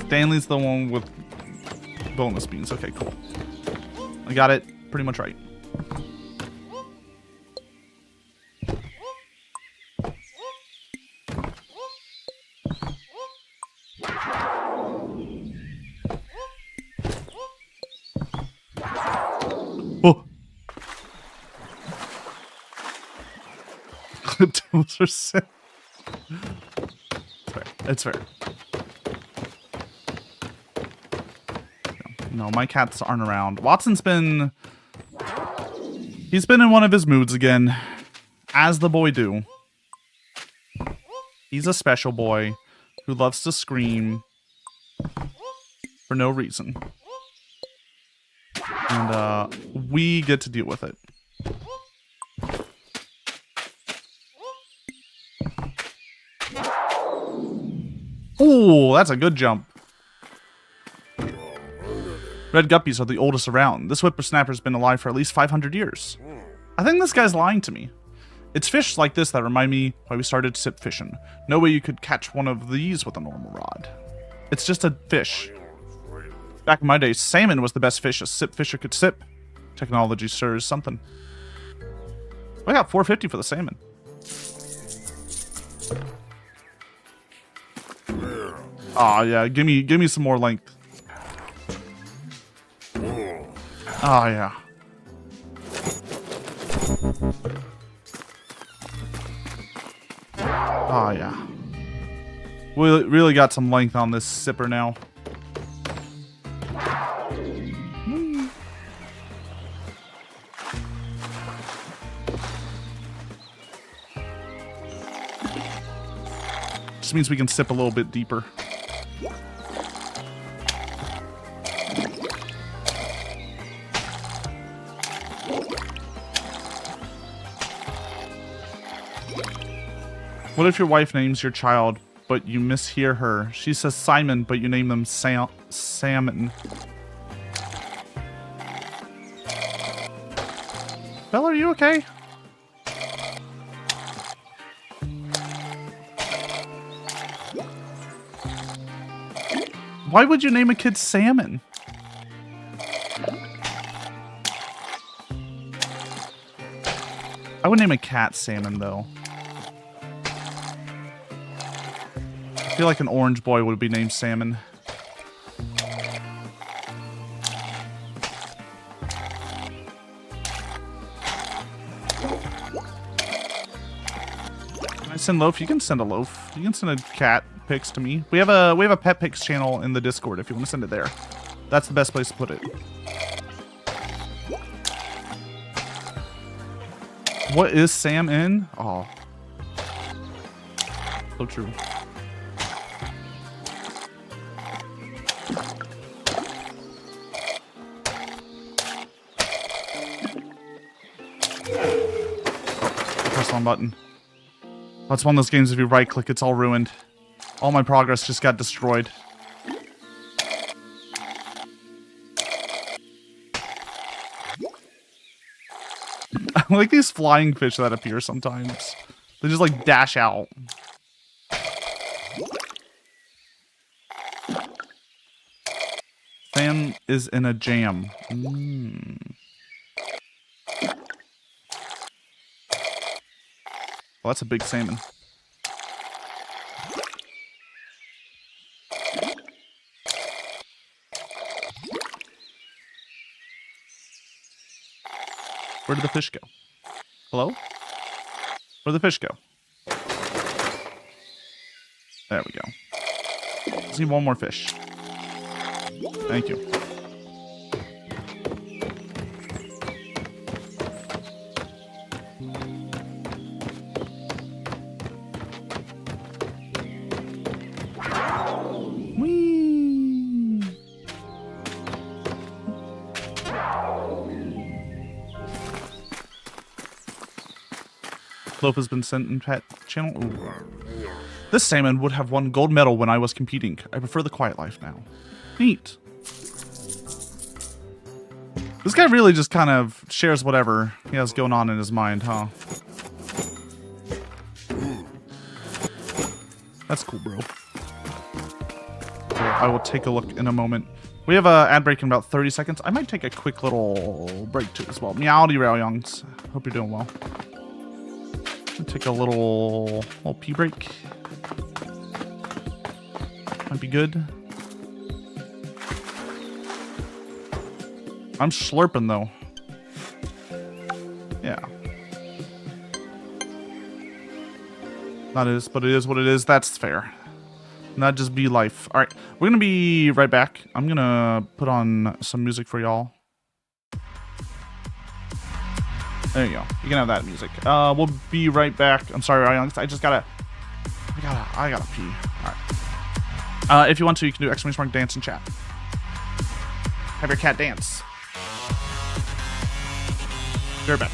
Stanley's the one with bonus beans. Okay, cool. I got it pretty much right. Oh. Those are sick. It's fair. It's fair. No, my cats aren't around. Watson's been... He's been in one of his moods again. As the boy do. He's a special boy who loves to scream for no reason. And we get to deal with it. Ooh, that's a good jump. Red guppies are the oldest around. This whippersnapper's been alive for at least 500 years. I think this guy's lying to me. It's fish like this that remind me why we started sip fishing. No way you could catch one of these with a normal rod. It's just a fish. Back in my day, salmon was the best fish a sip fisher could sip. Technology sure is something. I got $4.50 for the salmon. Aw, yeah, give me some more length. Oh, yeah. Oh, yeah. We really got some length on this sipper now. Just means we can sip a little bit deeper. What if your wife names your child, but you mishear her? She says Simon, but you name them Salmon. Bella, are you okay? Why would you name a kid Salmon? I would name a cat Salmon, though. I feel like an orange boy would be named Salmon. Can I send loaf? You can send a loaf. You can send a cat pics to me. We have a pet pics channel in the Discord if you want to send it there. That's the best place to put it. What is Sam in? Oh. So true. Press one button. That's one of those games if you right click it's all ruined. All my progress just got destroyed. I like these flying fish that appear sometimes. They just like dash out. Fan is in a jam. Mm. Well, that's a big salmon. Where did the fish go? Hello? Where'd the fish go? There we go. Let's see one more fish. Thank you. Whee! Loaf has been sent in pet channel. Ooh. This salmon would have won gold medal when I was competing. I prefer the quiet life now. Neat. This guy really just kind of shares whatever he has going on in his mind, huh? That's cool, bro. I will take a look in a moment. We have an ad break in about 30 seconds. I might take a quick little break too as well. Meowdy, Raoyoungs. Hope you're doing well. Take a little pee break. Might be good. I'm slurping though. Yeah. Not is, but it is what it is. That's fair. Not just be life. All right, we're gonna be right back. I'm gonna put on some music for y'all. There you go. You can have that music. We'll be right back. I'm sorry, Ryan. I gotta pee. All right. If you want to, you can do exclamation mark dance in chat. Have your cat dance. Be right back.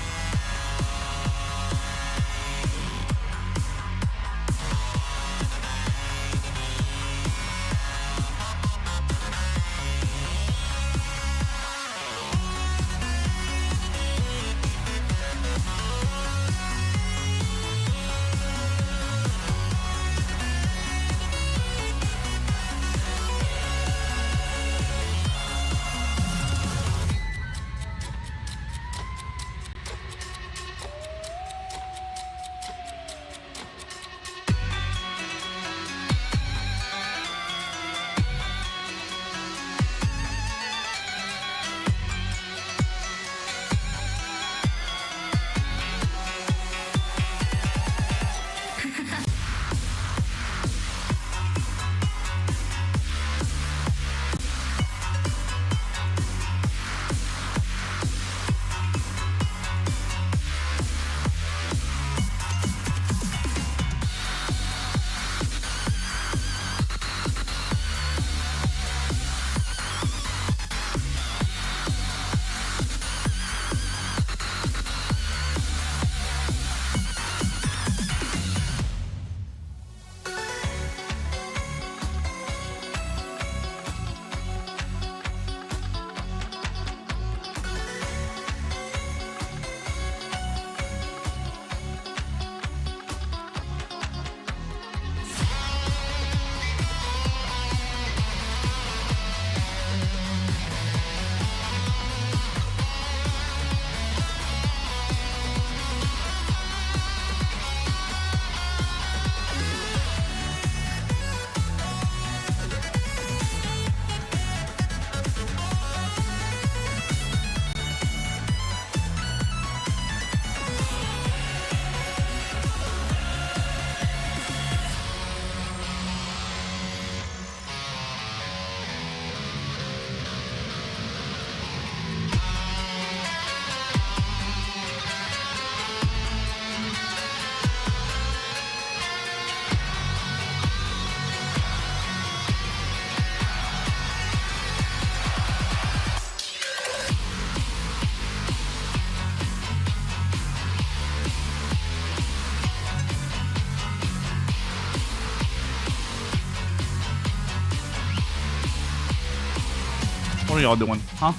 What are y'all doing, huh?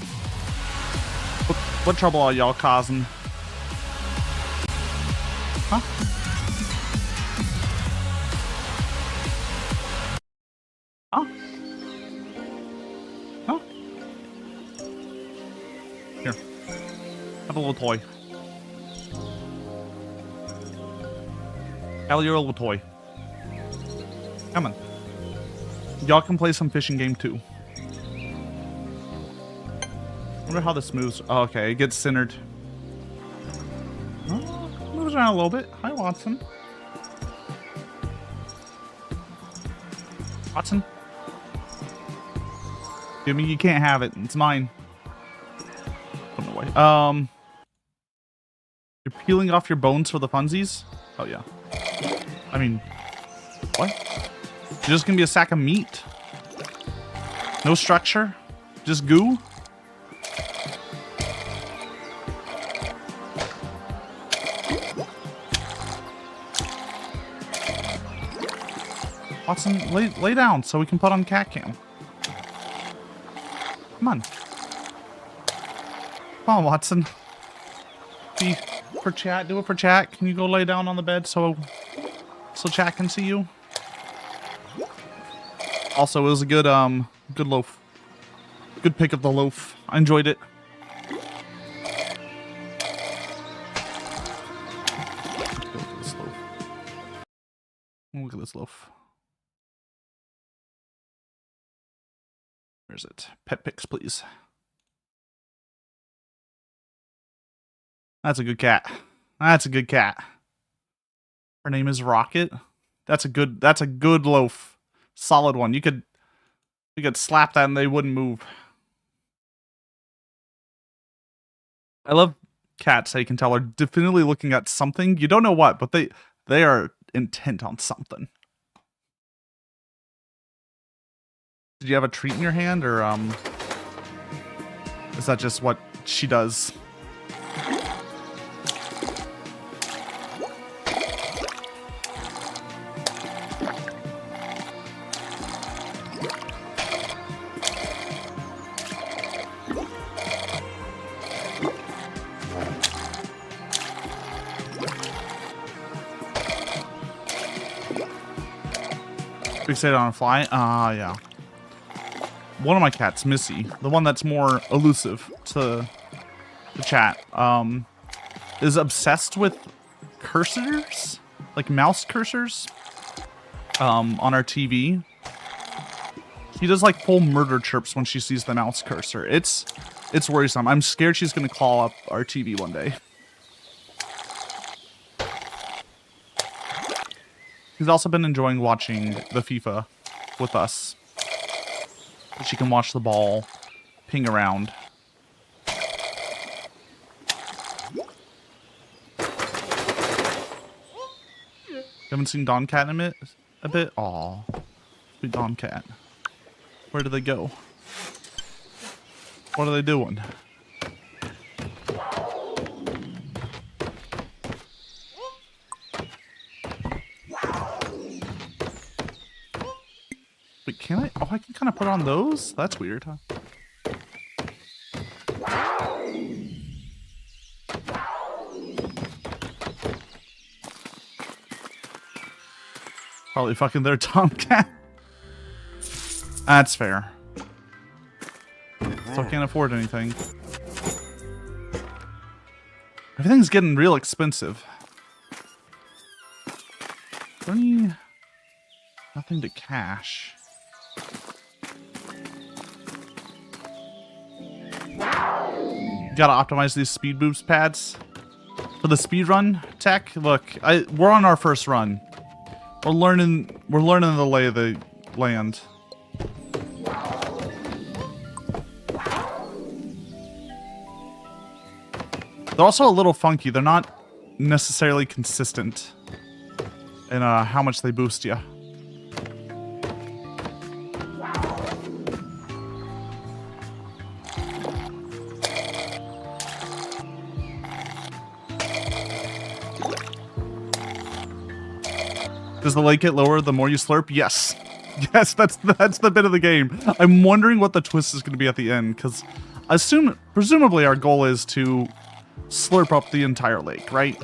What trouble are y'all causing? Huh? Huh? Huh? Have a little toy. Have your little toy. Come on. Y'all can play some fishing game too. Wonder how this moves. Oh, okay, it gets centered. Oh, moves around a little bit. Hi, Watson. Watson. Give me, you can't have it. It's mine. Put it away. You're peeling off your bones for the funsies? Oh, yeah. I mean, what? You're just gonna be a sack of meat? No structure? Just goo? Watson, lay down so we can put on cat cam. Come on. Come on, Watson. Be for chat. Do it for chat. Can you go lay down on the bed so chat can see you? Also, it was a good good loaf. Good pick of the loaf. I enjoyed it. Look at this loaf. Where's it? Pet pics, please. That's a good cat. That's a good cat. Her name is Rocket. That's a good loaf. Solid one. You could slap that and they wouldn't move. I love cats. You can tell are definitely looking at something. You don't know what, but they are intent on something. Did you have a treat in your hand, or is that just what she does? Fixated on a fly? Yeah. One of my cats, Missy, the one that's more elusive to the chat, is obsessed with cursors, like mouse cursors, on our TV. She does like full murder chirps when she sees the mouse cursor. It's worrisome. I'm scared she's gonna call up our TV one day. She's also been enjoying watching the FIFA with us. She can watch the ball ping around. Haven't seen Don Cat in a bit? Aw. Sweet Don Cat. Where do they go? What are they doing? Wait, can I? Oh, I can kind of put on those? That's weird, huh? Probably fucking their Tomcat. That's fair. Still can't afford anything. Everything's getting real expensive. Is there any... Nothing to cash. Gotta optimize these speed boost pads. For the speed run tech, look, we're on our first run. We're learning the lay of the land. They're also a little funky. They're not necessarily consistent in how much they boost you. Does the lake get lower the more you slurp? Yes. Yes, that's the bit of the game. I'm wondering what the twist is going to be at the end, because presumably our goal is to slurp up the entire lake, right?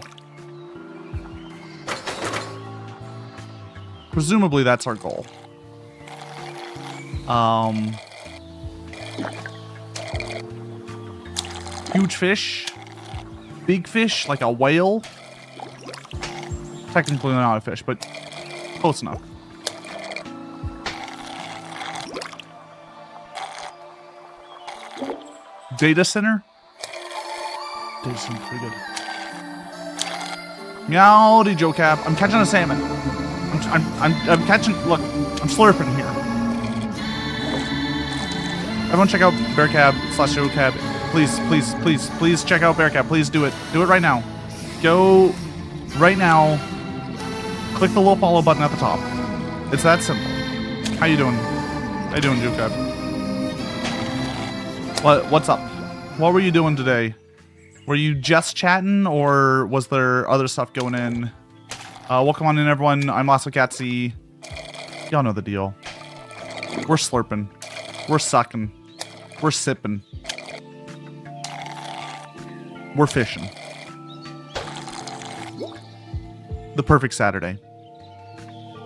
Presumably that's our goal. Huge fish. big fish, like a whale. Technically not a fish, but close enough. Data center? Data center, pretty good. Meowdy, Joe Cab. I'm catching a salmon. I'm catching. Look, I'm slurping here. Everyone, check out Bearcab/Joe Cab. Please check out Bearcab. Please do it. Do it right now. Go right now. Click the little follow button at the top. It's that simple. How you doing? How you doing, Joe Cab? What's up? What were you doing today? Were you just chatting, or was there other stuff going in? Welcome on in, everyone. I'm Lasso Catsidy. Y'all know the deal. We're slurping. We're sucking. We're sipping. We're fishing. The perfect Saturday.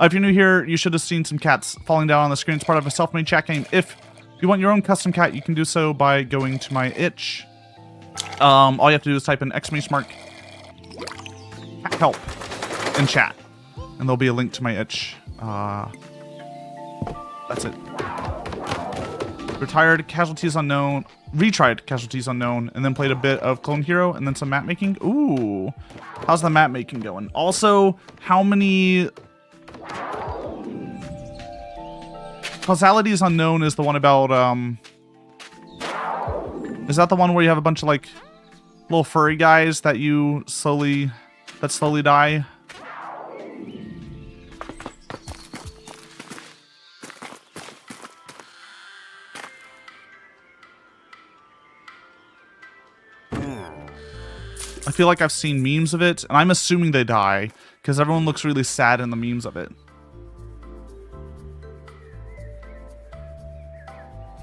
If you're new here, you should have seen some cats falling down on the screen. It's part of a self-made chat game. If you want your own custom cat, you can do so by going to my itch. All you have to do is type in !cat help in chat, and there'll be a link to my itch. That's it. Retried Casualties Unknown, and then played a bit of Clone Hero, and then some map making. Ooh, how's the map making going? Also, how many... Causalities Unknown is the one about, is that the one where you have a bunch of, like, little furry guys that you slowly die? I feel like I've seen memes of it, and I'm assuming they die, because everyone looks really sad in the memes of it.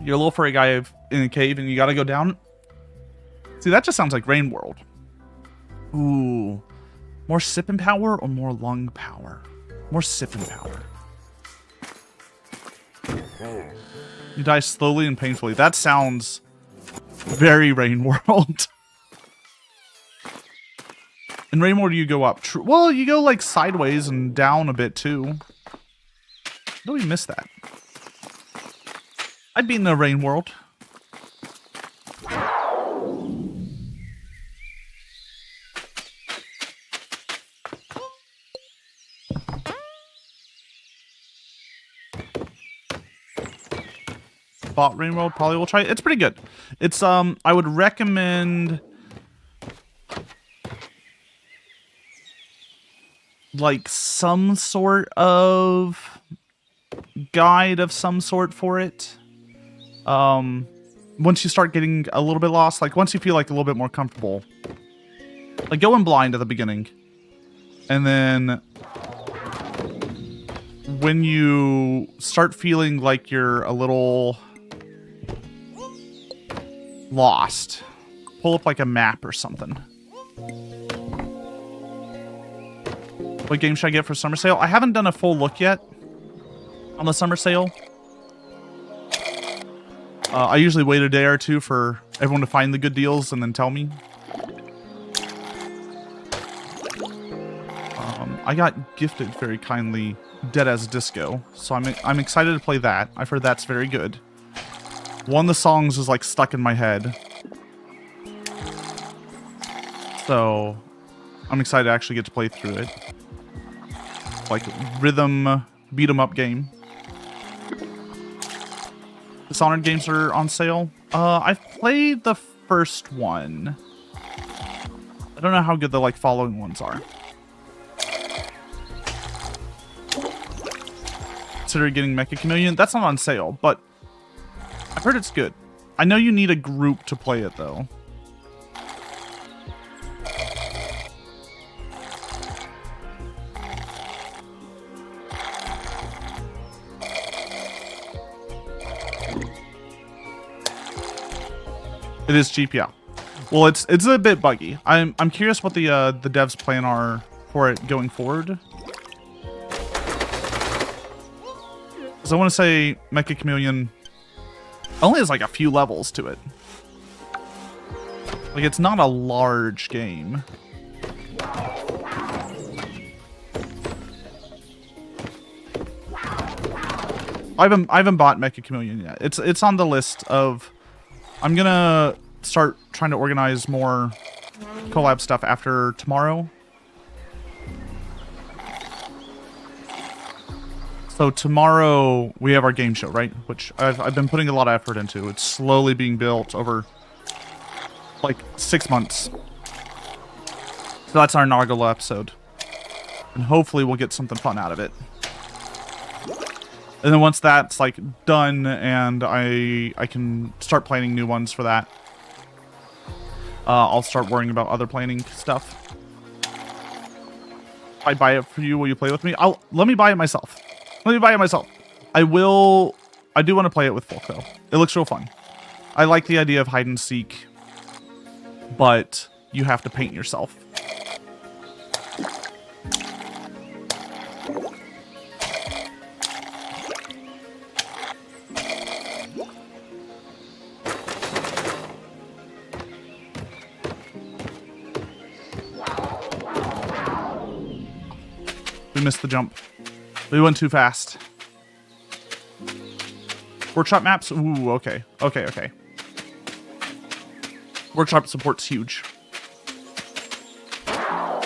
You're a little furry guy in a cave, and you gotta go down. See, that just sounds like Rain World. Ooh. More sipping power or more lung power? More sipping power. You die slowly and painfully. That sounds very Rain World. In Rain World, you go up. Well, you go like sideways and down a bit too. How do we miss that? I'd be in the Rain World. Bought Rain World, probably will try it. It's pretty good. It's I would recommend like some sort of guide of some sort for it. Once you start getting a little bit lost, like once you feel like a little bit more comfortable, like go in blind at the beginning, and then when you start feeling like you're a little lost, pull up like a map or something. What game should I get for summer sale? I haven't done a full look yet on the summer sale. I usually wait a day or two for everyone to find the good deals and then tell me. I got gifted very kindly Dead as Disco, so I'm excited to play that. I've heard that's very good. One of the songs is like stuck in my head, so I'm excited to actually get to play through it. Like rhythm beat 'em up game. Dishonored games are on sale. I've played the first one. I don't know how good the like following ones are. Consider getting Mecha Chameleon. That's not on sale, but I've heard it's good. I know you need a group to play it though. It is cheap, yeah. Well, it's a bit buggy. I'm curious what the devs' plan are for it going forward. Because I want to say Mecha Chameleon only has like a few levels to it. Like, it's not a large game. I haven't bought Mecha Chameleon yet. It's on the list of... I'm gonna start trying to organize more collab stuff after tomorrow. So tomorrow we have our game show, right? Which I've been putting a lot of effort into. It's slowly being built over like 6 months. So that's our inaugural episode. And hopefully we'll get something fun out of it. And then once that's like done and I can start planning new ones for that, I'll start worrying about other planning stuff. If I buy it for you, will you play with me? Let me buy it myself. Let me buy it myself. I do want to play it with folk though. It looks real fun. I like the idea of hide and seek, but you have to paint yourself. We missed the jump. We went too fast. Workshop maps? Ooh, okay. Okay. Workshop support's huge. God.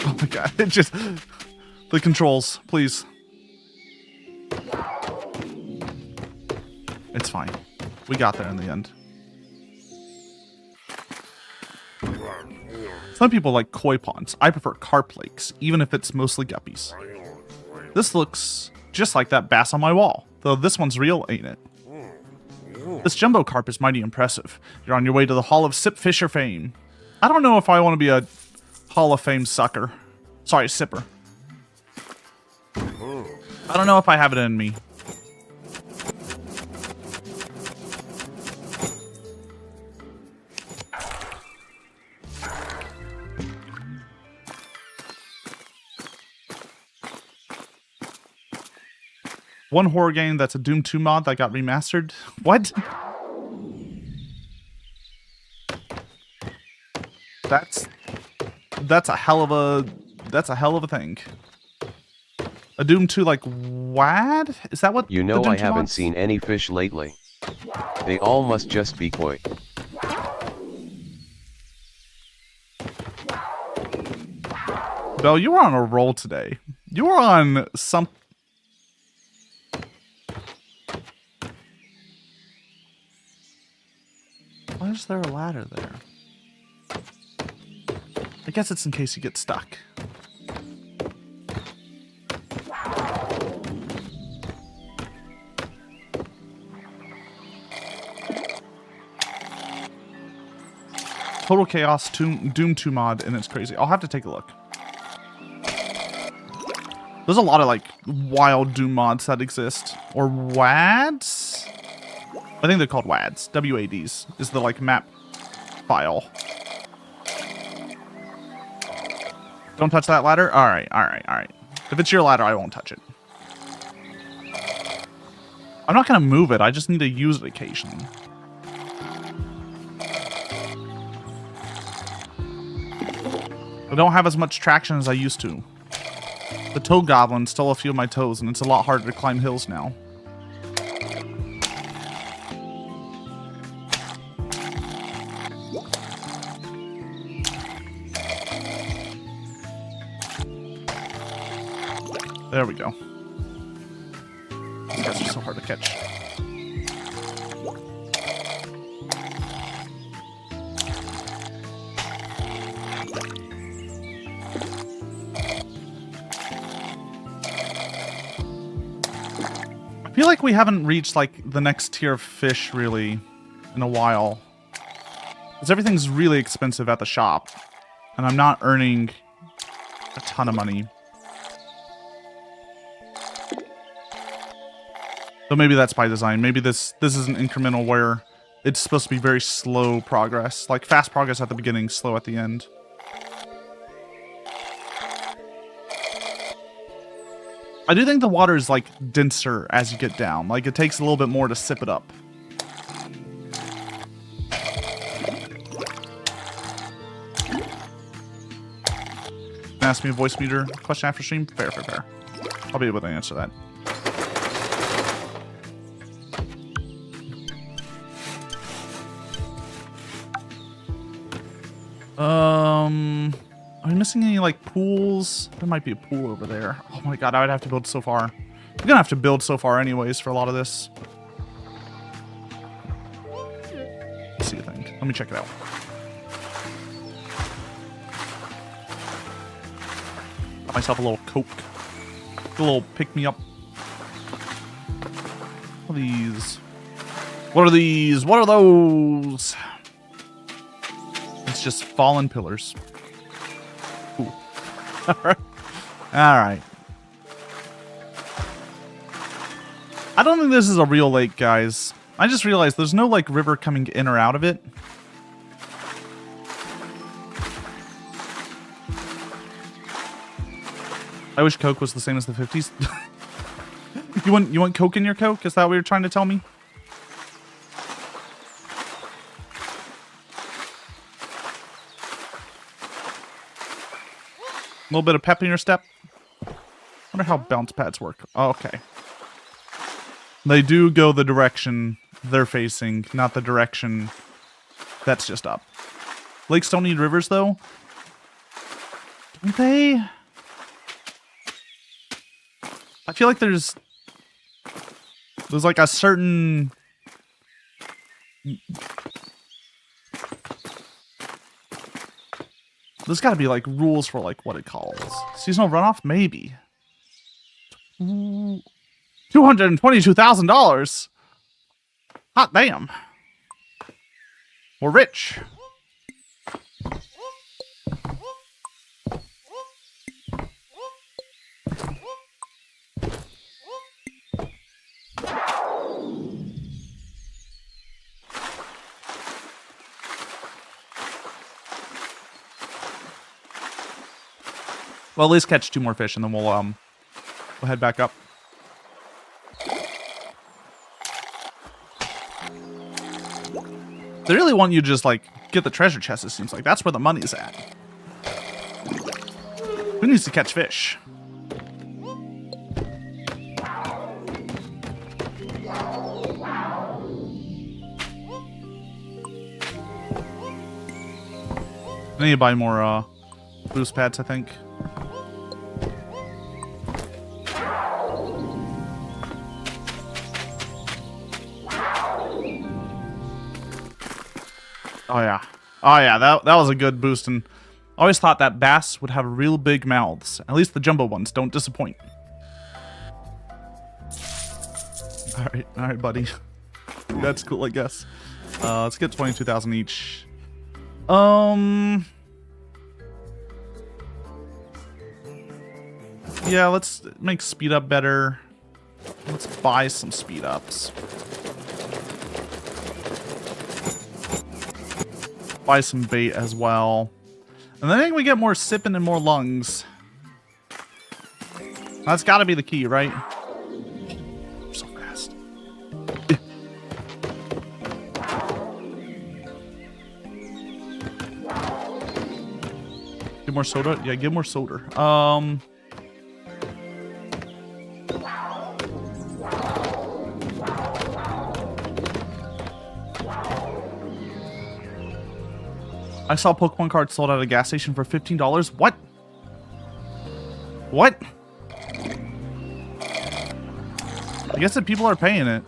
Oh my god. It just... The controls, please. It's fine. We got there in the end. Some people like koi ponds. I prefer carp lakes, even if it's mostly guppies. This looks just like that bass on my wall, though this one's real, ain't it? This jumbo carp is mighty impressive. You're on your way to the Hall of Sip Fisher fame. I don't know if I want to be a Hall of Fame sucker. Sorry, sipper. I don't know if I have it in me. One horror game that's a Doom 2 mod that got remastered. What? That's a hell of a thing. A Doom 2 like WAD? Is that what? You know, I haven't seen any fish lately. They all must just be koi. Belle, you were on a roll today. You were on some... Why is there a ladder there? I guess it's in case you get stuck. Total Chaos Doom 2 mod, and it's crazy. I'll have to take a look. There's a lot of like wild Doom mods that exist. Or WADs? I think they're called WADs. WADs is the like map file. Don't touch that ladder? Alright. If it's your ladder, I won't touch it. I'm not gonna move it, I just need to use it occasionally. I don't have as much traction as I used to. The toe goblin stole a few of my toes, and it's a lot harder to climb hills now. There we go. These guys are so hard to catch. I feel like we haven't reached like the next tier of fish really in a while. Because everything's really expensive at the shop. And I'm not earning a ton of money. So maybe that's by design. Maybe this is an incremental where it's supposed to be very slow progress. Like fast progress at the beginning, slow at the end. I do think the water is like denser as you get down. Like it takes a little bit more to sip it up. Ask me a voice meter question after stream. Fair, fair, fair. I'll be able to answer that. Are we missing any like pools? There might be a pool over there. Oh my god, I would have to build so far. I'm gonna have to build so far anyways for a lot of this. Let's see a thing. Let me check it out. Got myself a little Coke. A little pick-me-up. What are these? What are these? What are those? It's just fallen pillars. Ooh. Alright. Alright. I don't think this is a real lake, guys. I just realized there's no, like, river coming in or out of it. I wish Coke was the same as the 50s. You want Coke in your Coke? Is that what you're trying to tell me? A little bit of pep in your step. Wonder how bounce pads work. Oh, okay. They do go the direction they're facing, not the direction that's just up. Lakes don't need rivers, though. Don't they? I feel like there's like a certain... There's got to be like rules for like what it calls. Seasonal runoff? Maybe. $222,000. Hot damn. We're rich. Well, at least catch 2 more fish, and then we'll head back up. They really want you to just like get the treasure chest. It seems like that's where the money's at. Who needs to catch fish? I need to buy more boost pads, I think. Oh yeah. Oh yeah, that was a good boost, and I always thought that bass would have real big mouths. At least the jumbo ones don't disappoint. Alright, buddy. That's cool, I guess. Let's get 22,000 each. Yeah, let's make speed up better. Let's buy some speed ups. Buy some bait as well. And then I think we get more sipping and more lungs. That's gotta be the key, right? So fast. Give more soda? Yeah, give more soda. I saw Pokemon cards sold at a gas station for $15. What? What? I guess that people are paying it.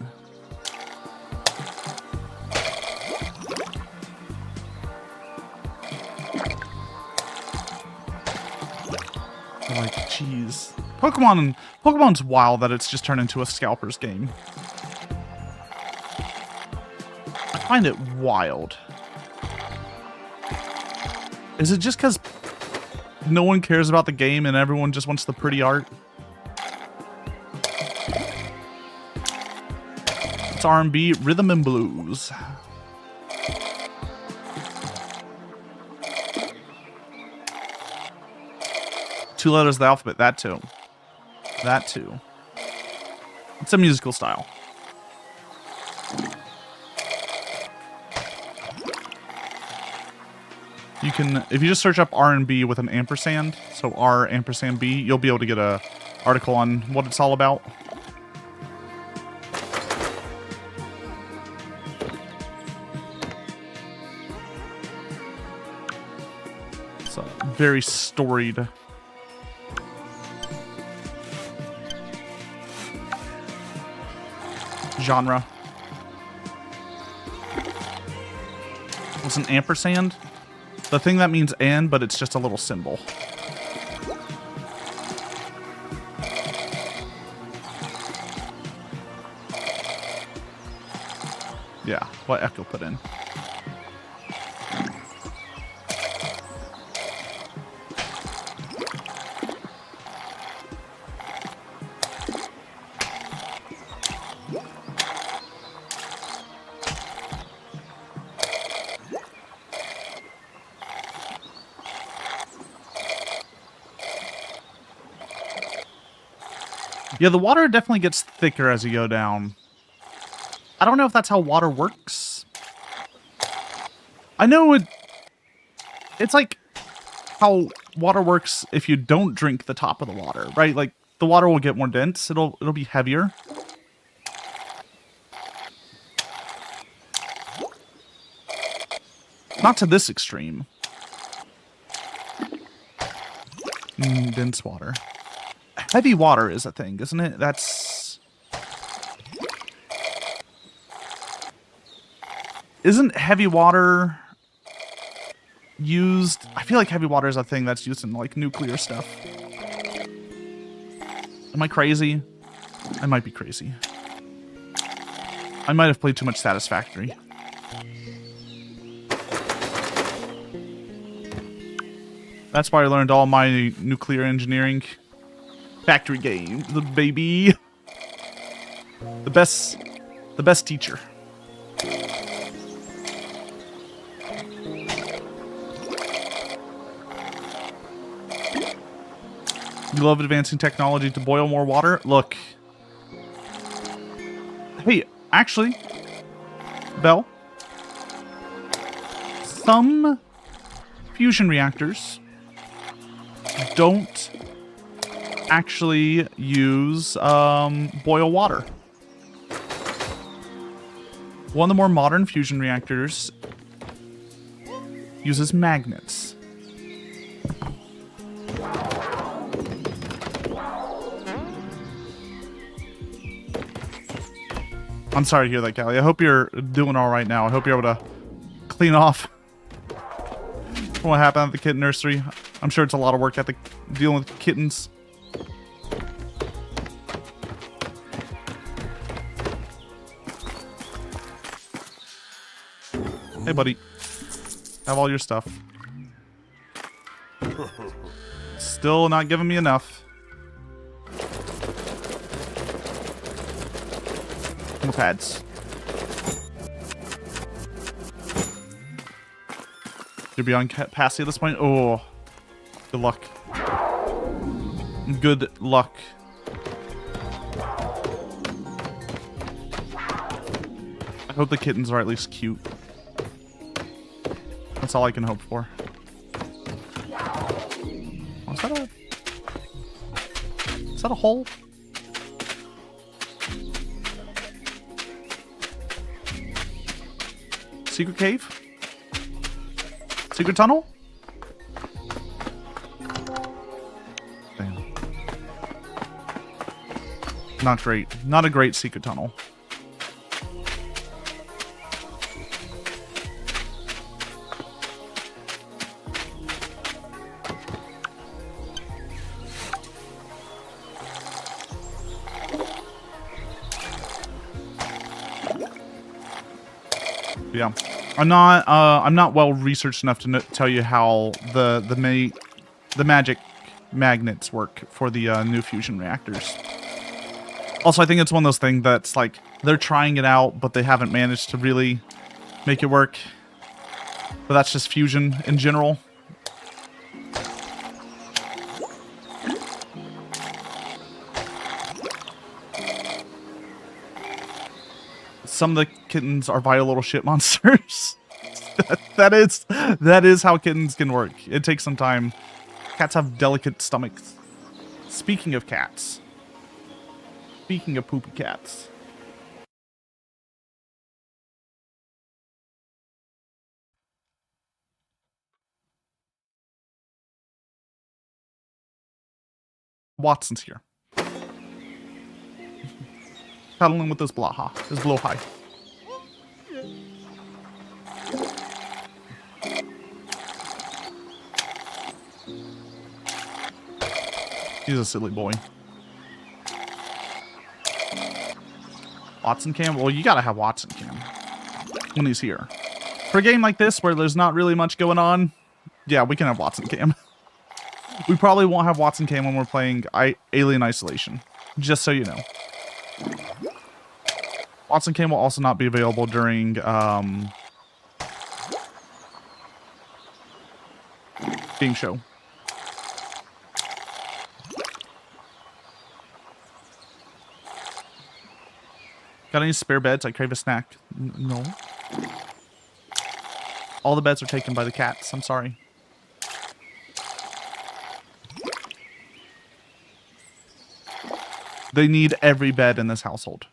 Like, jeez. Pokemon's wild that it's just turned into a scalper's game. I find it wild. Is it just because no one cares about the game and everyone just wants the pretty art? It's R&B, rhythm and blues. Two letters of the alphabet, that too. That too. It's a musical style. You can, if you just search up R&B with an ampersand, so R ampersand B, you'll be able to get a article on what it's all about. It's a very storied genre. What's an ampersand? The thing that means and, but it's just a little symbol. Yeah, what Echo put in. Yeah, the water definitely gets thicker as you go down. I don't know if that's how water works. I know it's like how water works if you don't drink the top of the water, right? Like the water will get more dense, it'll be heavier. Not to this extreme. Dense water. Heavy water is a thing, isn't it? Isn't heavy water used? I feel like heavy water is a thing that's used in like nuclear stuff. Am I crazy? I might be crazy. I might have played too much Satisfactory. That's why I learned all my nuclear engineering factory games, the baby. The best teacher. You love advancing technology to boil more water? Look. Hey, actually, Belle, some fusion reactors don't actually use boil water. One of the more modern fusion reactors uses magnets. I'm sorry to hear that, Callie. I hope you're doing all right now. I hope you're able to clean off from what happened at the kitten nursery. I'm sure it's a lot of work at dealing with kittens. Hey, buddy. Have all your stuff. Still not giving me enough. More pads. You're beyond capacity at this point? Oh. Good luck. Good luck. I hope the kittens are at least cute. That's all I can hope for. Oh, is that a hole? Secret cave? Secret tunnel? Damn. Not great. Not a great secret tunnel. Yeah, I'm not well researched enough to tell you how the magic magnets work for the new fusion reactors. Also, I think it's one of those things that's like they're trying it out, but they haven't managed to really make it work. But that's just fusion in general. Some of the kittens are vile little shit monsters. that is how kittens can work. It takes some time. Cats have delicate stomachs. Speaking of cats. Speaking of poopy cats. Watson's here. Cuddling with this blaha. This blowhigh. He's a silly boy. Watson cam? Well, you gotta have Watson cam when he's here. For a game like this where there's not really much going on, yeah, we can have Watson cam. We probably won't have Watson cam when we're playing Alien Isolation, just so you know. Watson cam will also not be available during game show. Got any spare beds? I crave a snack. No. All the beds are taken by the cats. I'm sorry. They need every bed in this household.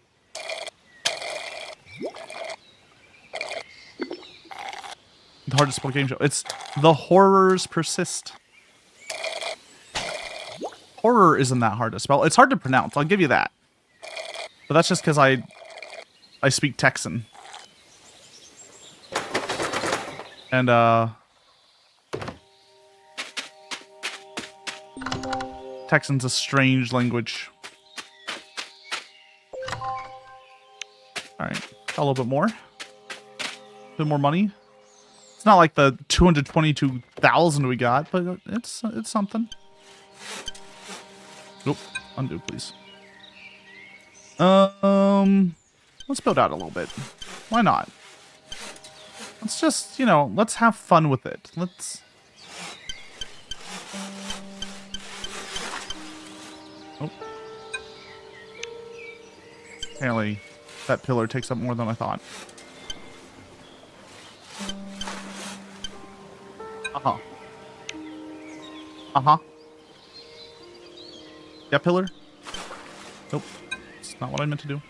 The hardest spell game show. It's the horrors persist. Horror isn't that hard to spell. It's hard to pronounce. I'll give you that. But that's just because I speak Texan. And, Texan's a strange language. Alright, got a little bit more. A bit more money. It's not like the 222,000 we got, but it's something. Nope, undo, please. Let's build out a little bit. Why not? Let's just, you know, let's have fun with it. Let's... Oh. Apparently, that pillar takes up more than I thought. Uh-huh. Uh-huh. Yeah, pillar? Nope. It's not what I meant to do.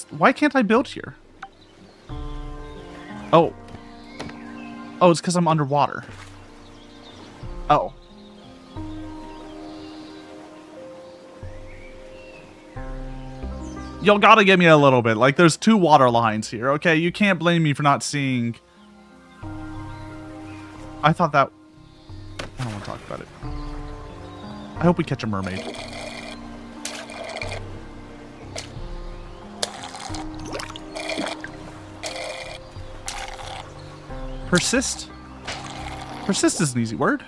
Why can't I build here? Oh. Oh, it's because I'm underwater. Oh. Y'all gotta give me a little bit. Like, there's 2 water lines here, okay? You can't blame me for not seeing... I thought that... I don't want to talk about it. I hope we catch a mermaid. Persist? Persist is an easy word.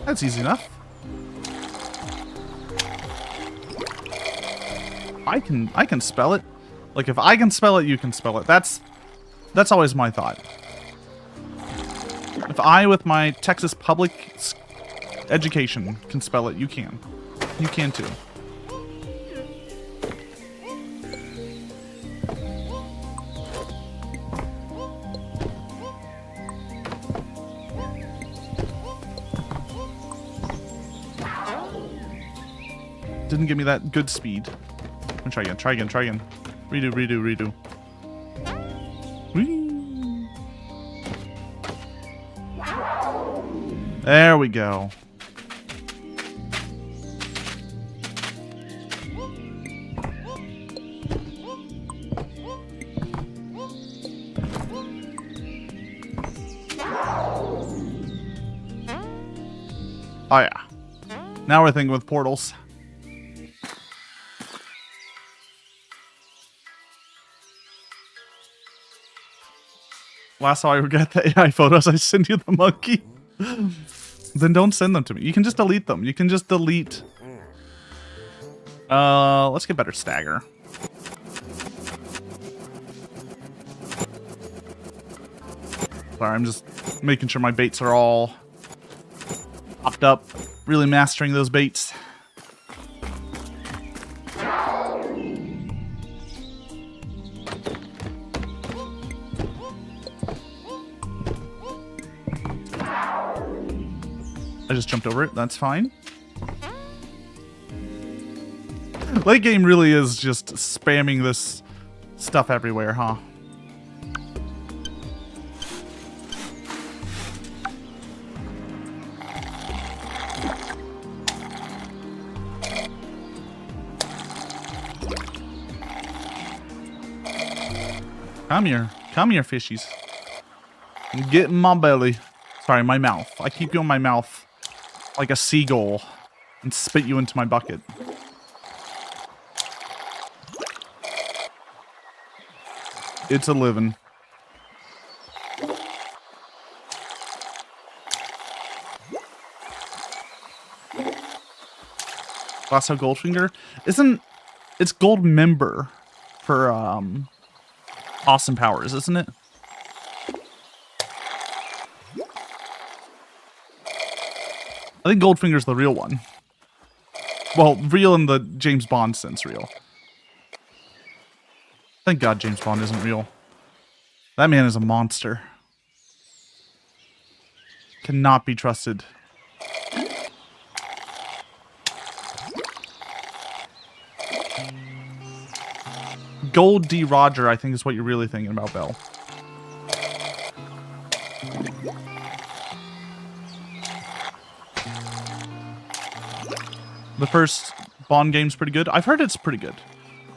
That's easy enough. I can spell it. Like, if I can spell it, you can spell it. That's always my thought. If I, with my Texas public education, can spell it, you can. You can too. Didn't give me that good speed. Try again, try again, try again. Redo, redo, redo. Whee! There we go. Oh yeah. Now we're thinking with portals. Last time I regret the AI photos, I send you the monkey. Then don't send them to me. You can just delete them. You can just delete. Let's get better stagger. Sorry, I'm just making sure my baits are all popped up. Really mastering those baits. I just jumped over it. That's fine. Late game really is just spamming this stuff everywhere, huh? Come here, fishies. Get in my belly. Sorry, my mouth. I keep you in my mouth like a seagull and spit you into my bucket. It's a living. Lasso Goldfinger? It's gold member for awesome powers, isn't it? I think Goldfinger's the real one. Well, real in the James Bond sense, real. Thank God James Bond isn't real. That man is a monster. Cannot be trusted. Gold D. Roger, I think, is what you're really thinking about, Belle. The first Bond game's pretty good. I've heard it's pretty good.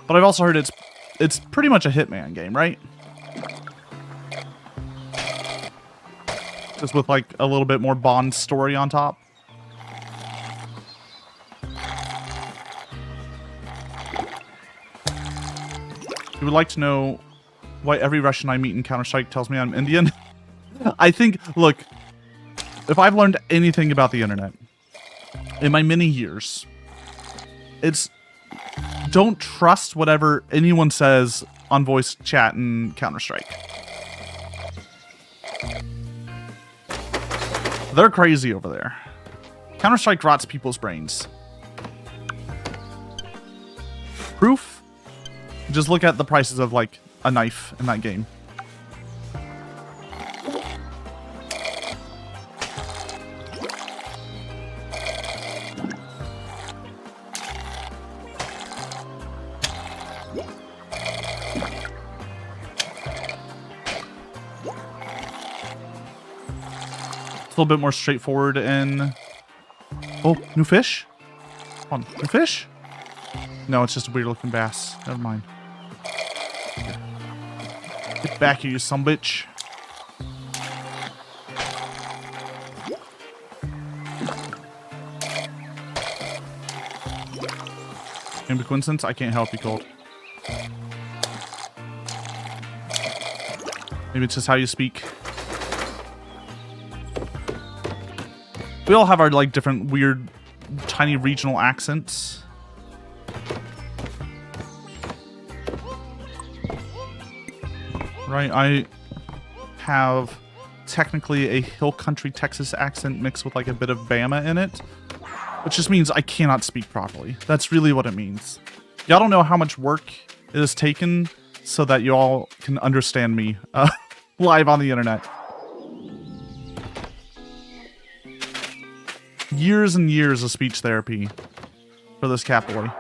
But I've also heard it's pretty much a Hitman game, right? Just with like a little bit more Bond story on top. You would like to know why every Russian I meet in Counter-Strike tells me I'm Indian? I think, look, if I've learned anything about the internet in my many years, it's don't trust whatever anyone says on voice chat in Counter-Strike. They're crazy over there. Counter-Strike rots people's brains. Proof? Just look at the prices of, like, a knife in that game. It's a little bit more straightforward and... Oh, new fish? Come on, new fish? No, it's just a weird looking bass. Never mind. Get back here, you sumbitch. Maybe coincidence? I can't help you, Cold. Maybe it's just how you speak. We all have our, like, different weird, tiny regional accents. Right, I have technically a hill country Texas accent mixed with like a bit of Bama in it, which just means I cannot speak properly. That's really what it means. Y'all don't know how much work it has taken so that you all can understand me live on the internet. Years and years of speech therapy for this cat boy.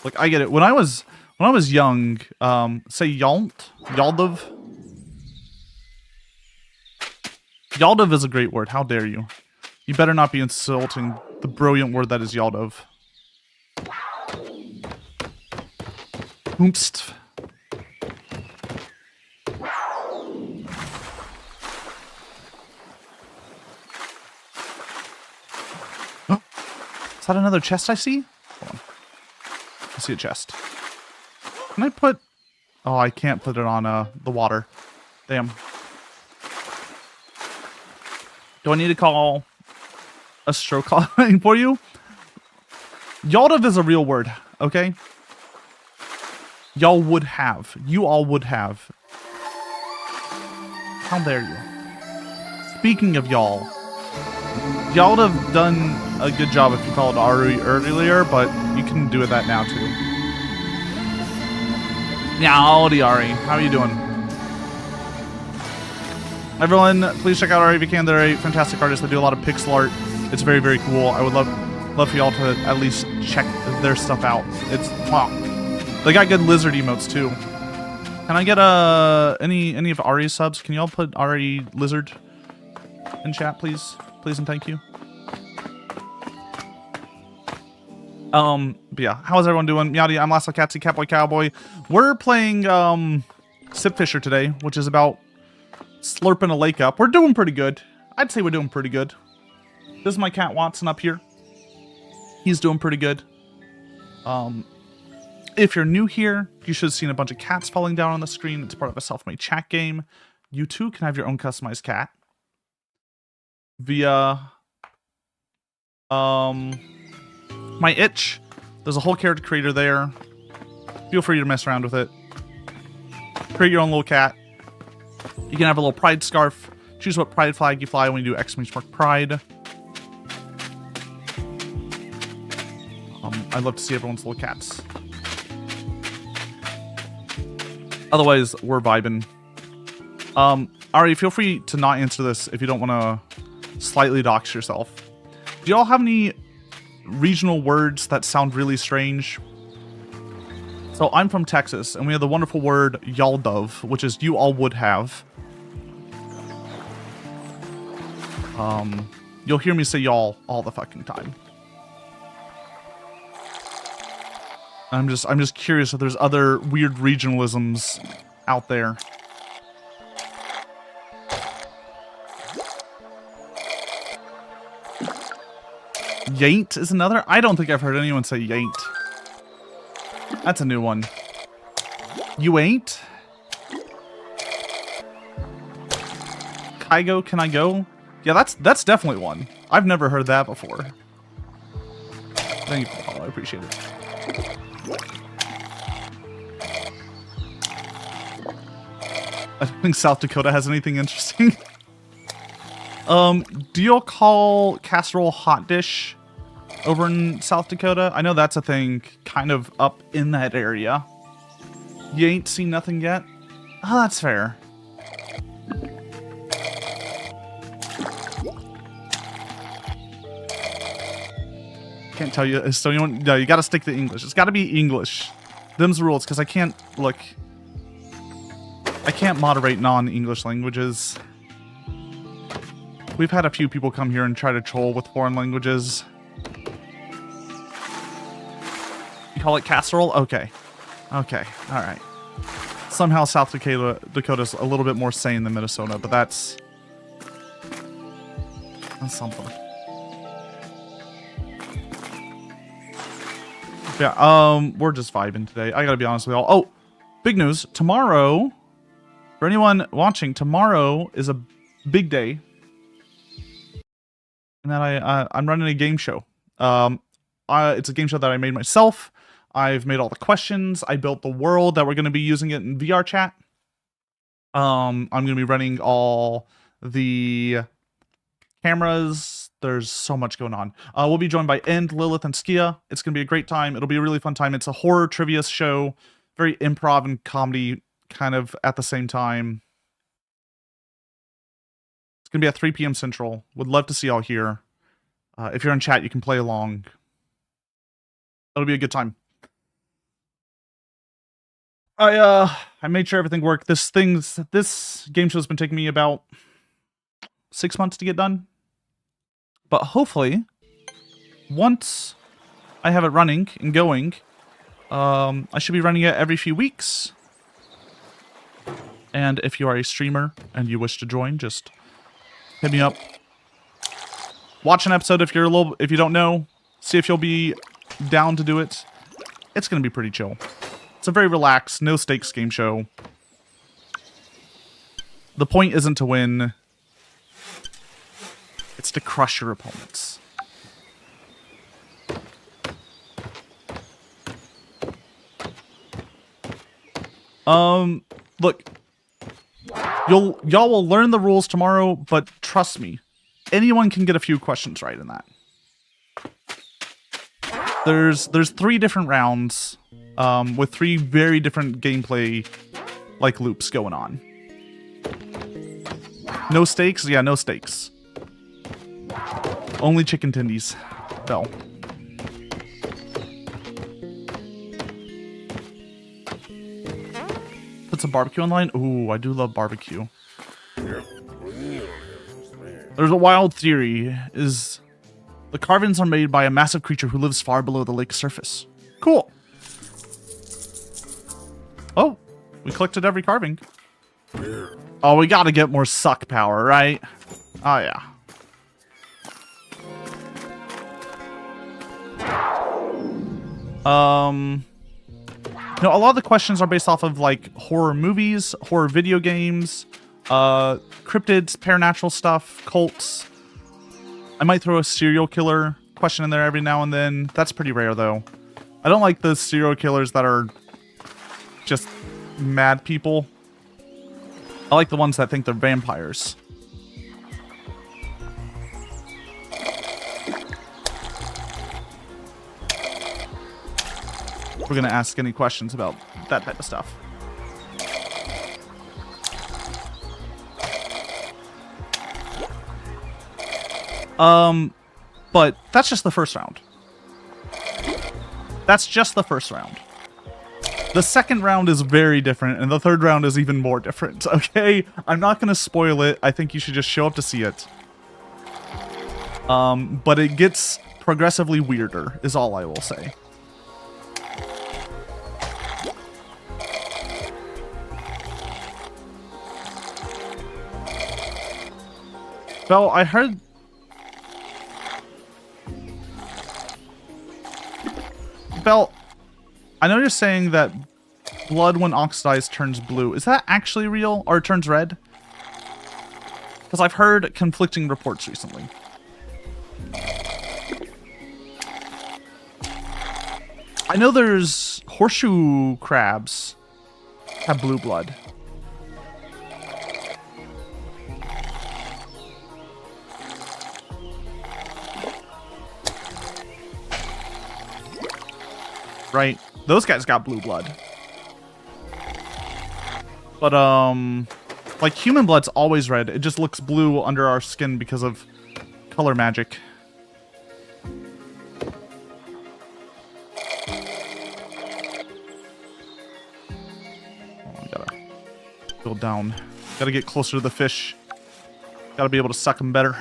Like, I get it. When I was young, say Yaldov. Yaldov is a great word. How dare you? You better not be insulting the brilliant word that is Yaldov. Oomst. Oh, is that another chest I see? Hold on. I see a chest. Can I put... Oh, I can't put it on the water. Damn. Do I need to call a stroke line for you? Yaldov is a real word, okay? Y'all would have. You all would have. How dare you? Speaking of y'all, y'all would have done a good job if you called Ari earlier, but you can do that now too. Meowdy, Ari. How are you doing? Everyone, please check out Ari if you can. They're a fantastic artist. They do a lot of pixel art. It's very, very cool. I would love for y'all to at least check their stuff out. It's wow. They got good lizard emotes too. Can I get any of Ari's subs? Can y'all put Ari Lizard in chat, please? Please and thank you. But yeah, how's everyone doing? Meowdy, I'm Lasso Catsidy, Catboy Cowboy. We're playing Sip Fisher today, which is about slurping a lake up. We're doing pretty good. I'd say we're doing pretty good. This is my cat Watson up here. He's doing pretty good. If you're new here, you should have seen a bunch of cats falling down on the screen. It's part of a self-made chat game. You too can have your own customized cat via my itch. There's a whole character creator there. Feel free to mess around with it. Create your own little cat. You can have a little pride scarf. Choose what pride flag you fly when you do ! Pride. I'd love to see everyone's little cats. Otherwise, we're vibing. Ari, feel free to not answer this if you don't want to slightly dox yourself. Do y'all have any regional words that sound really strange? So I'm from Texas, and we have the wonderful word y'all dove, which is you all would have. You'll hear me say y'all all the fucking time. I'm just curious if there's other weird regionalisms out there. Yaint is another? I don't think I've heard anyone say yaint. That's a new one. You ain't? Kygo, can I go? Yeah, that's definitely one. I've never heard that before. Thank you for the follow, I appreciate it. I don't think South Dakota has anything interesting. Do y'all call casserole hot dish over in South Dakota? I know that's a thing kind of up in that area. You ain't seen nothing yet? Oh, that's fair. Can't tell you Estonian. No, you gotta stick to English. It's gotta be English. Them's the rules, because I can't, look, I can't moderate non-English languages. We've had a few people come here and try to troll with foreign languages. You call it casserole? Okay. Okay, alright. Somehow South Dakota's a little bit more sane than Minnesota, but that's something. Yeah, we're just vibing today. I gotta be honest with y'all. Oh, big news. Tomorrow, for anyone watching, tomorrow is a big day. And that I'm running a game show. It's a game show that I made myself. I've made all the questions. I built the world that we're going to be using it in VR chat. I'm going to be running all the cameras. There's so much going on. We'll be joined by End, Lilith, and Skia. It's going to be a great time. It'll be a really fun time. It's a horror trivia show. Very improv and comedy kind of at the same time. It's going to be at 3 p.m. Central. Would love to see y'all here. If you're in chat, you can play along. It'll be a good time. I made sure everything worked. This game show's been taking me about 6 months to get done. But hopefully, once I have it running and going, I should be running it every few weeks. And if you are a streamer and you wish to join, just hit me up. Watch an episode if you don't know. See if you'll be down to do it. It's gonna be pretty chill. It's a very relaxed, no stakes game show. The point isn't to win. It's to crush your opponents. Look. Y'all will learn the rules tomorrow, but trust me, anyone can get a few questions right in that. There's 3 different rounds with 3 very different gameplay like loops going on. No stakes? Yeah, no stakes. Only chicken tendies. Bell. Put some barbecue online? Ooh, I do love barbecue. There's a wild theory, is the carvings are made by a massive creature who lives far below the lake's surface. Cool. Oh, we collected every carving. Oh, we gotta get more suck power, right? Oh, yeah. No, a lot of the questions are based off of, like, horror movies, horror video games, cryptids, paranormal stuff, cults. I might throw a serial killer question in there every now and then. That's pretty rare, though. I don't like the serial killers that are just mad people. I like the ones that think they're vampires. We're gonna ask any questions about that type of stuff. But that's just the first round. That's just the first round. The second round is very different, and the third round is even more different, okay? I'm not gonna spoil it. I think you should just show up to see it. But it gets progressively weirder, is all I will say. Well, I heard... Bell, I know you're saying that blood when oxidized turns blue. Is that actually real? Or it turns red? Because I've heard conflicting reports recently. I know there's horseshoe crabs have blue blood. Right? Those guys got blue blood. But, like, human blood's always red. It just looks blue under our skin because of color magic. Oh, we gotta go down. Gotta get closer to the fish. Gotta be able to suck them better.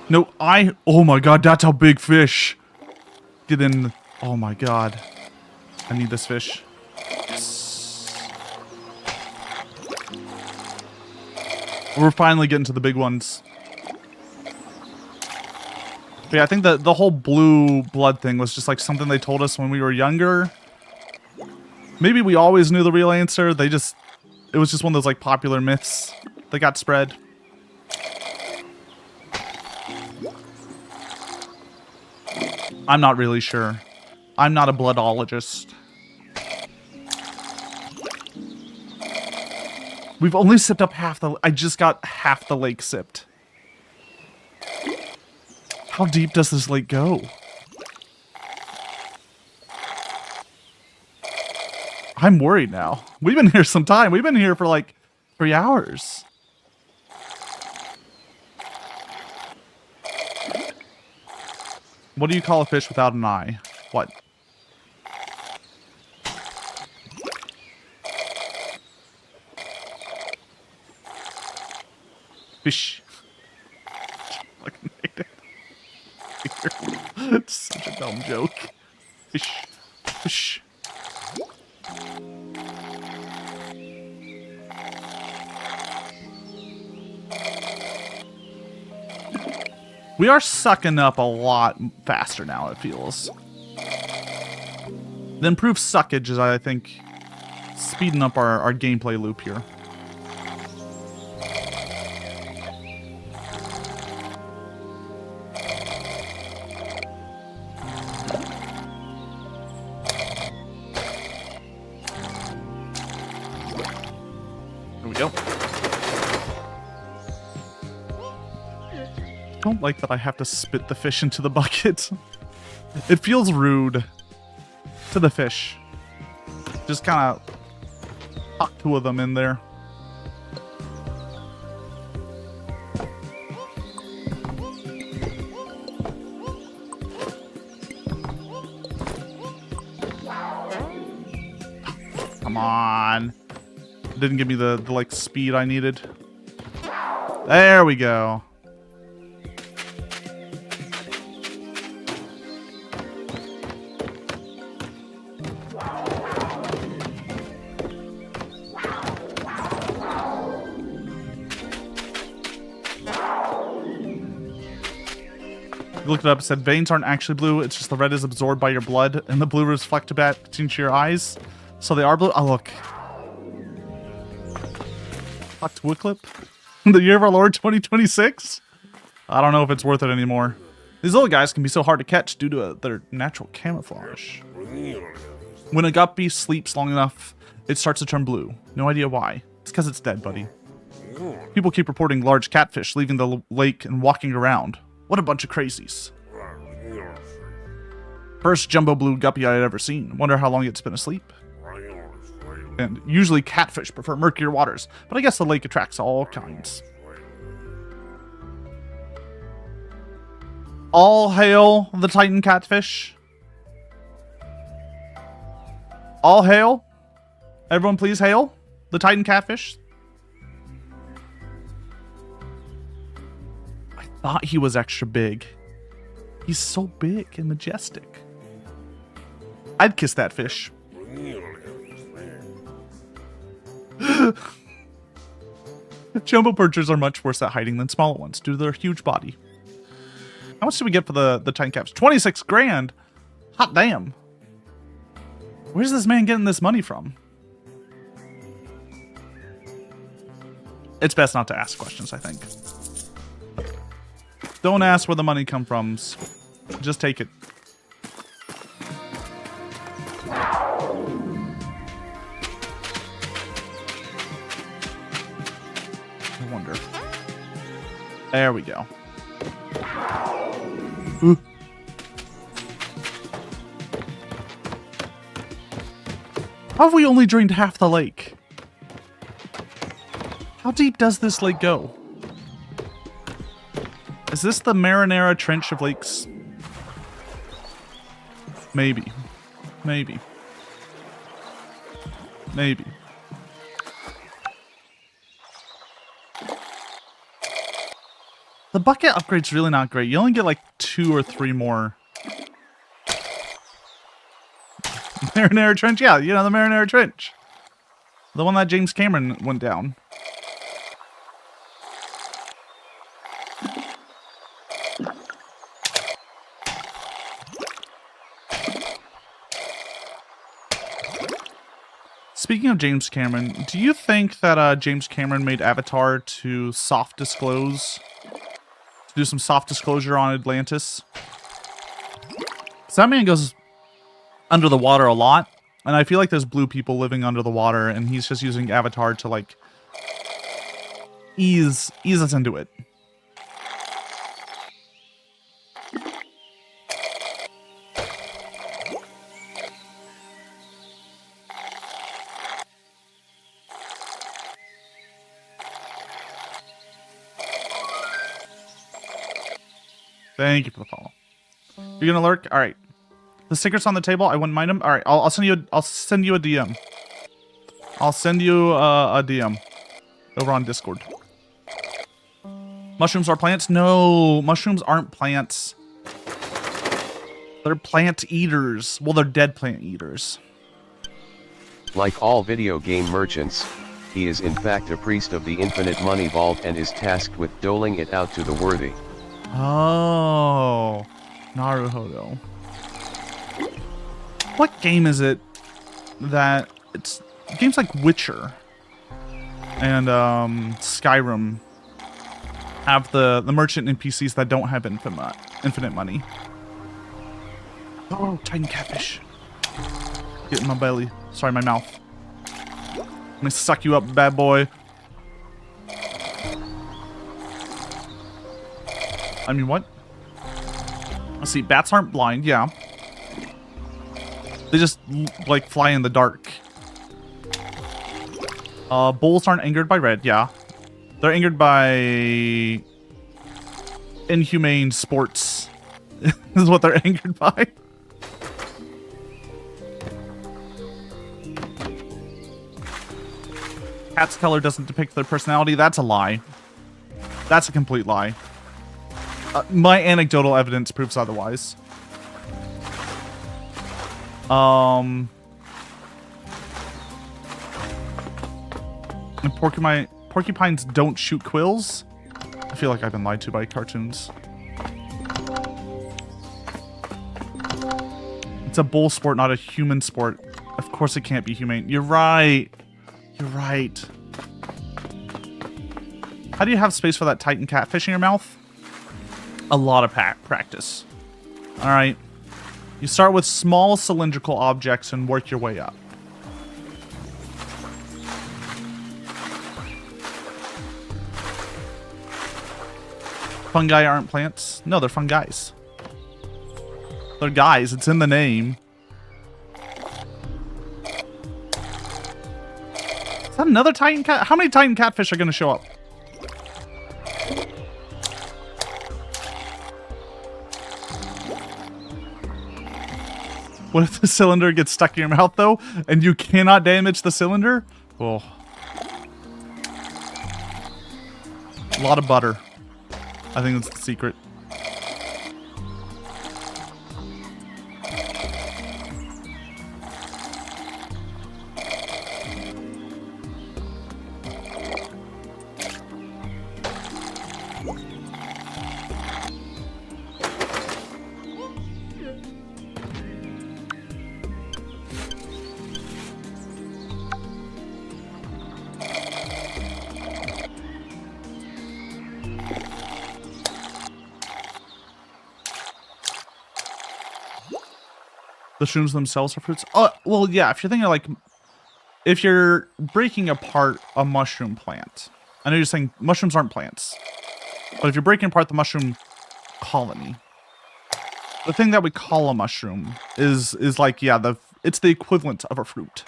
No, oh my god, that's a big fish. Get in. Oh my god. I need this fish. Yes. We're finally getting to the big ones. But yeah, I think the whole blue blood thing was just like something they told us when we were younger. Maybe we always knew the real answer. It was just one of those like popular myths that got spread. I'm not really sure. I'm not a bloodologist. We've only sipped up half the... I just got half the lake sipped. How deep does this lake go? I'm worried now. We've been here some time. We've been here for like 3 hours. What do you call a fish without an eye? What? Fish. Fucking hate it. It's such a dumb joke. Fish. Fish. We are sucking up a lot faster now, it feels. The improved suckage is, I think, speeding up our gameplay loop here. There we go. don't like that I have to spit the fish into the bucket. It feels rude to the fish. Just kind of tuck 2 of them in there. Come on. Didn't give me the like speed I needed. There we go. You looked it up, it said veins aren't actually blue, it's just the red is absorbed by your blood, and the blue reflects back into your eyes. So they are blue. Oh, look. Fucked Wycliffe? The year of our Lord 2026? I don't know if it's worth it anymore. These little guys can be so hard to catch due to their natural camouflage. When a guppy sleeps long enough, it starts to turn blue. No idea why. It's because it's dead, buddy. People keep reporting large catfish leaving the lake and walking around. What a bunch of crazies. First jumbo blue guppy I had ever seen. Wonder how long it's been asleep. And usually catfish prefer murkier waters, but I guess the lake attracts all kinds. All hail the Titan catfish. All hail. Everyone please hail the Titan catfish. I thought he was extra big. He's so big and majestic. I'd kiss that fish. Jumbo perchers are much worse at hiding than smaller ones due to their huge body. How much did we get for the Titan caps? 26 grand? Hot damn. Where's this man getting this money from? It's best not to ask questions, I think. Don't ask where the money comes from. Just take it. I wonder. There we go. Ooh. How have we only drained half the lake? How deep does this lake go? Is this the Marinara Trench of lakes? Maybe. Maybe. Maybe. The bucket upgrade's really not great. You only get like 2 or 3 more. Marinara Trench? Yeah, you know, the Marinara Trench. The one that James Cameron went down. Speaking of James Cameron, do you think that James Cameron made Avatar to soft disclose? To do some soft disclosure on Atlantis? So that man goes under the water a lot, and I feel like there's blue people living under the water, and he's just using Avatar to like ease us into it. Thank you for the follow. You're gonna lurk? All right. The stickers on the table. I wouldn't mind them. All right. I'll send you. I'll send you a DM. I'll send you a DM over on Discord. Mushrooms are plants? No, mushrooms aren't plants. They're plant eaters. Well, they're dead plant eaters. Like all video game merchants, he is in fact a priest of the infinite money vault and is tasked with doling it out to the worthy. Oh, Naruhodo. What game is it that it's games like Witcher and Skyrim have the merchant NPCs that don't have infinite money? Oh, Titan catfish. Get in my belly. Sorry, my mouth. Let me suck you up, bad boy. I mean, what? Let's see. Bats aren't blind. Yeah. They just, like, fly in the dark. Bulls aren't angered by red. Yeah. They're angered by inhumane sports. Is what they're angered by. Cat's color doesn't depict their personality. That's a lie. That's a complete lie. My anecdotal evidence proves otherwise. And porcupines don't shoot quills. I feel like I've been lied to by cartoons. It's a bull sport, not a human sport. Of course it can't be humane. You're right. You're right. How do you have space for that Titan catfish in your mouth? A lot of practice. All right. You start with small cylindrical objects and work your way up. Fungi aren't plants. No, they're fungis. They're guys. It's in the name. Is that another Titan cat? How many Titan catfish are going to show up? What if the cylinder gets stuck in your mouth, though, and you cannot damage the cylinder? Oh. A lot of butter. I think that's the secret. The shrooms themselves are fruits? Oh, well, yeah, if you're thinking like... If you're breaking apart a mushroom plant... I know you're saying mushrooms aren't plants. But if you're breaking apart the mushroom colony... The thing that we call a mushroom is like, yeah, it's the equivalent of a fruit.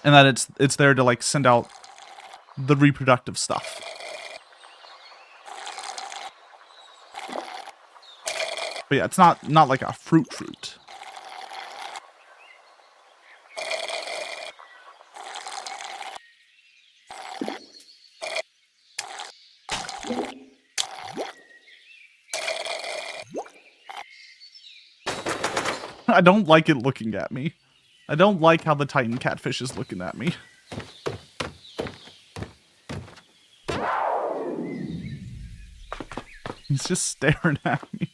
And that it's there to, like, send out the reproductive stuff. But yeah, it's not like a fruit. I don't like it looking at me. I don't like how the Titan catfish is looking at me. He's just staring at me.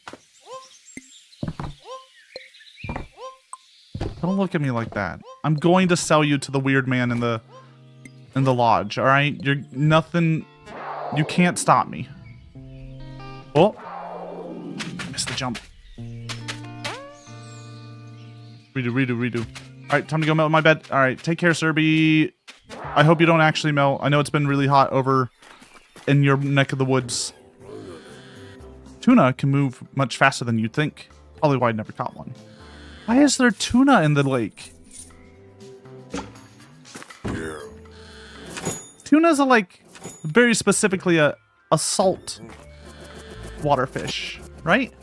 Don't look at me like that. I'm going to sell you to the weird man in the lodge, all right? You're nothing. You can't stop me. Oh. Missed the jump. Redo. All right, time to go melt my bed. All right, take care, Serby. I hope you don't actually melt. I know it's been really hot over in your neck of the woods. Tuna can move much faster than you'd think. Probably why I never caught one. Why is there tuna in the lake? Tuna's very specifically a salt water fish, right?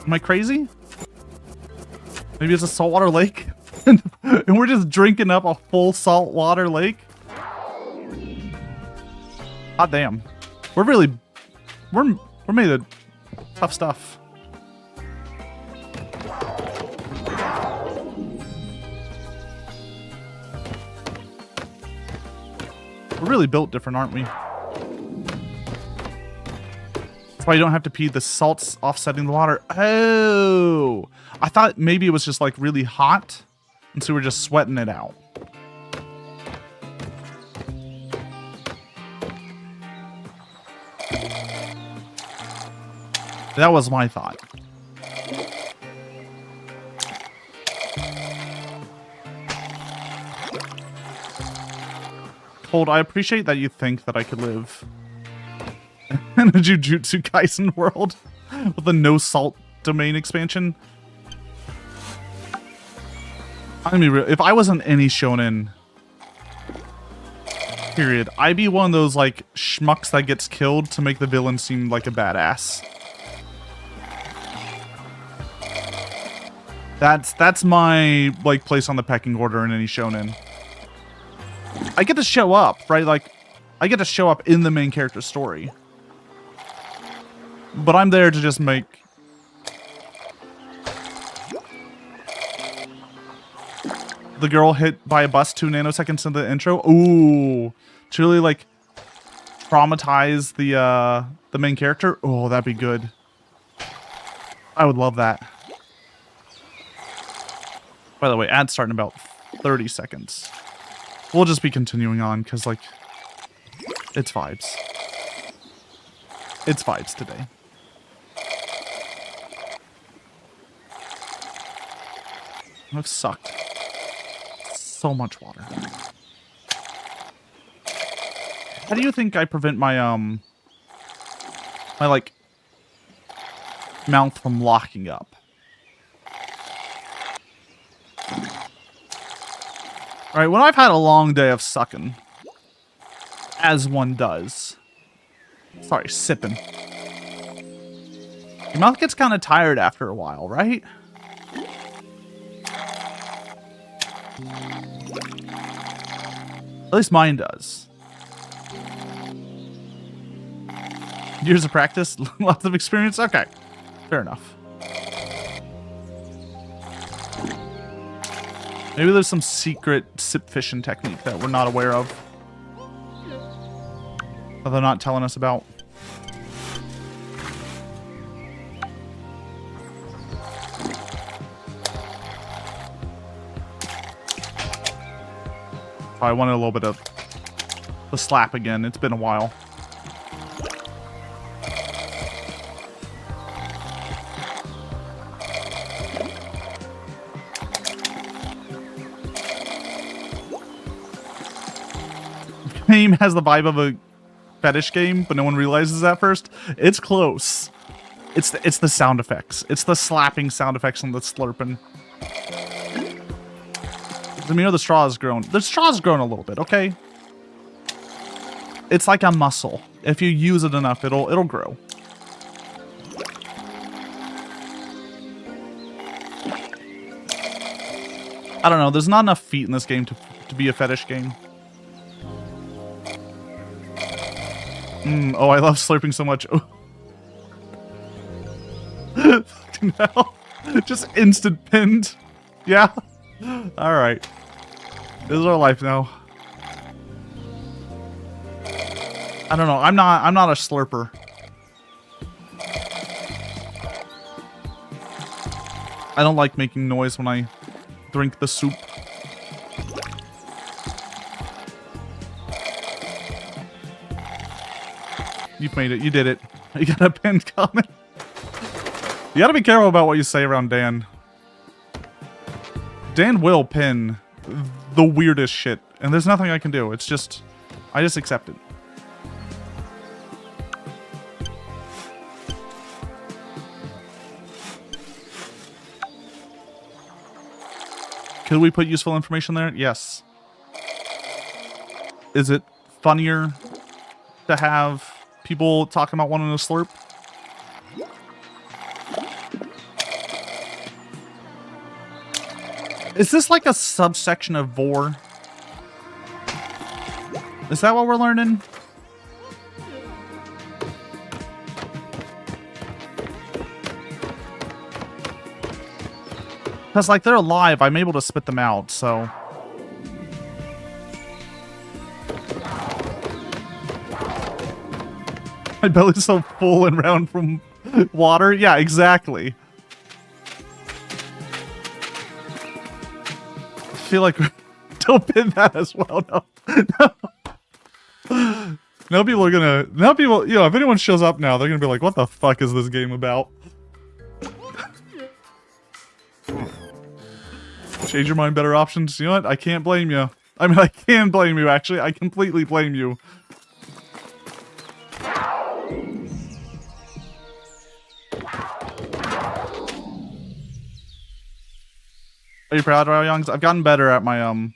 Am I crazy? Maybe it's a saltwater lake? And we're just drinking up a full saltwater lake? God damn. We're made of tough stuff. We're really built different, aren't we? That's why you don't have to pee. The salt's offsetting the water. Oh! I thought maybe it was just like really hot, and so we're just sweating it out. That was my thought. Cold, I appreciate that you think that I could live in a Jujutsu Kaisen world with a no salt domain expansion. I'm gonna be real. If I wasn't any shonen, period, I'd be one of those like schmucks that gets killed to make the villain seem like a badass. That's my like place on the pecking order in any shonen. I get to show up, right? Like, I get to show up in the main character's story. But I'm there to just make... the girl hit by a bus 2 nanoseconds into the intro. Ooh. To really, like, traumatize the main character. Oh, that'd be good. I would love that. By the way, ad's starting in about 30 seconds. We'll just be continuing on, because, like, it's vibes. It's vibes today. I've sucked so much water. How do you think I prevent my, my, like, mouth from locking up? Alright, when I've had a long day of sucking, as one does. Sorry, sipping. Your mouth gets kind of tired after a while, right? At least mine does. Years of practice, lots of experience? Okay, fair enough. Maybe there's some secret sip fishing technique that we're not aware of. That they're not telling us about. I wanted a little bit of the slap again. It's been a while. Game has the vibe of a fetish game, but no one realizes that first. It's close. It's the sound effects. It's the slapping sound effects and the slurping. I mean, the straw has grown. The straw's grown a little bit, okay? It's like a muscle. If you use it enough, it'll grow. I don't know. There's not enough feet in this game to be a fetish game. Oh, I love slurping so much. Oh. Fucking hell. Just instant pinned. Yeah. Alright. This is our life now. I don't know. I'm not a slurper. I don't like making noise when I drink the soup. You've made it. You did it. You got a pinned comment. You gotta be careful about what you say around Dan. Dan will pin the weirdest shit, and there's nothing I can do. It's just, I just accept it. Could we put useful information there? Yes. Is it funnier to have people talking about wanting to slurp? Is this like a subsection of vor? Is that what we're learning? Because, like, they're alive, I'm able to spit them out, so... My belly's so full and round from water? Yeah, exactly. I feel like... Don't pin that as well, no. No. Now people are gonna... Now people... You know, if anyone shows up now, they're gonna be like, what the fuck is this game about? Change your mind, better options. You know what? I can't blame you. I mean, I can blame you, actually. I completely blame you. Are you proud, Royal Youngs? I've gotten better at my,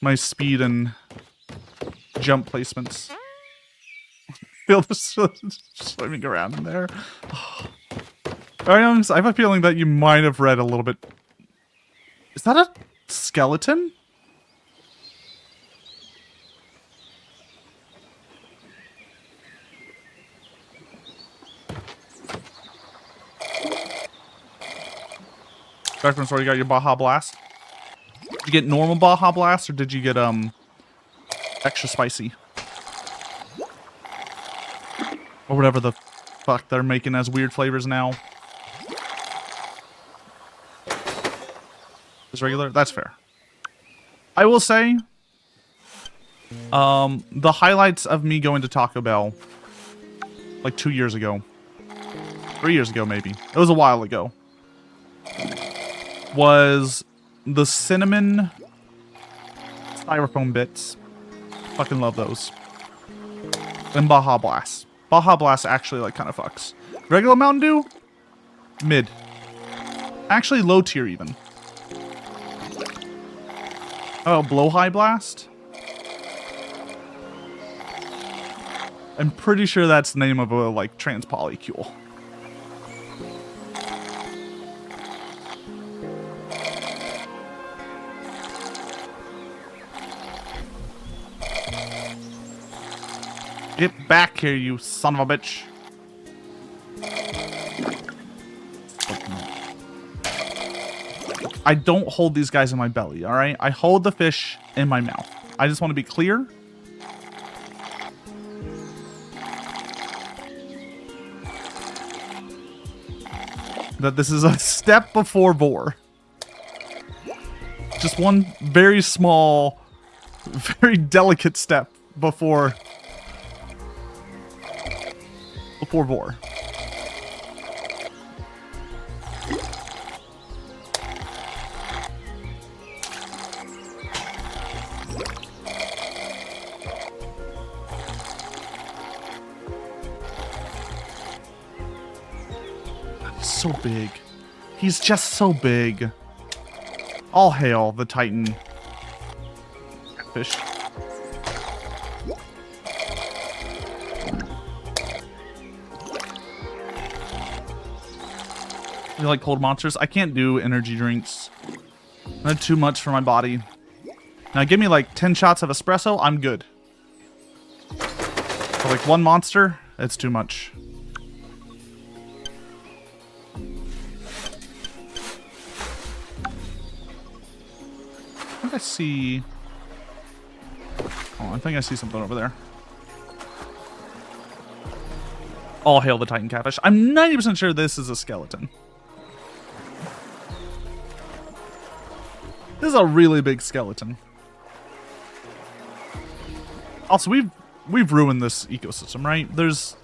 my speed and jump placements. Feel this swimming around in there. Royal Youngs, I have a feeling that you might have read a little bit. Is that a skeleton? Back from where you got your Baja Blast. Did you get normal Baja Blast or did you get extra spicy? Or whatever the fuck they're making as weird flavors now. Is regular? That's fair. I will say, the highlights of me going to Taco Bell like 2 years ago, 3 years ago maybe, it was a while ago, was the cinnamon styrofoam bits. Fucking love those. And Baja Blast. Baja Blast actually like kind of fucks. Regular Mountain Dew? Mid. Actually low tier even. Oh, Blow High Blast? I'm pretty sure that's the name of a, like, trans polycule. Get back here, you son of a bitch. I don't hold these guys in my belly, alright? I hold the fish in my mouth. I just want to be clear. That this is a step before vor. Just one very small, very delicate step before vor. So big. He's just so big. All hail the Titan fish. You like cold monsters? I can't do energy drinks. They're too much for my body. Now give me like 10 shots of espresso, I'm good. For like one monster, it's too much. I think I see... Oh, I think I see something over there. All hail the Titan catfish. I'm 90% sure this is a skeleton. This is a really big skeleton. Also, we've ruined this ecosystem, right? There's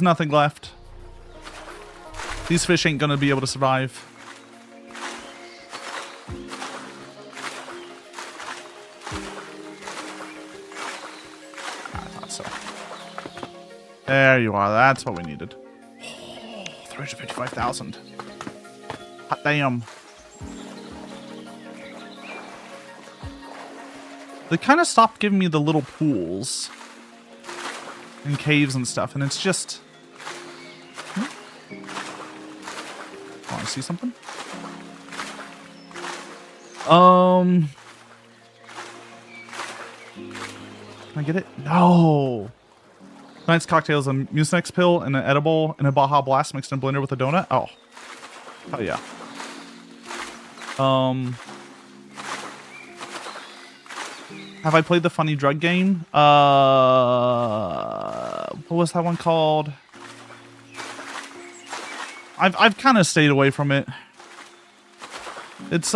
nothing left. These fish ain't gonna be able to survive. There you are. That's what we needed. Oh, 355,000. Hot damn. They kind of stopped giving me the little pools and caves and stuff, and it's just... Oh, I see something? Can I get it? No! Tonight's cocktail is a Mucinex pill and an edible and a Baja Blast mixed in a blender with a donut. Oh. Oh, yeah. Have I played the funny drug game? What was that one called? I've kind of stayed away from it. It's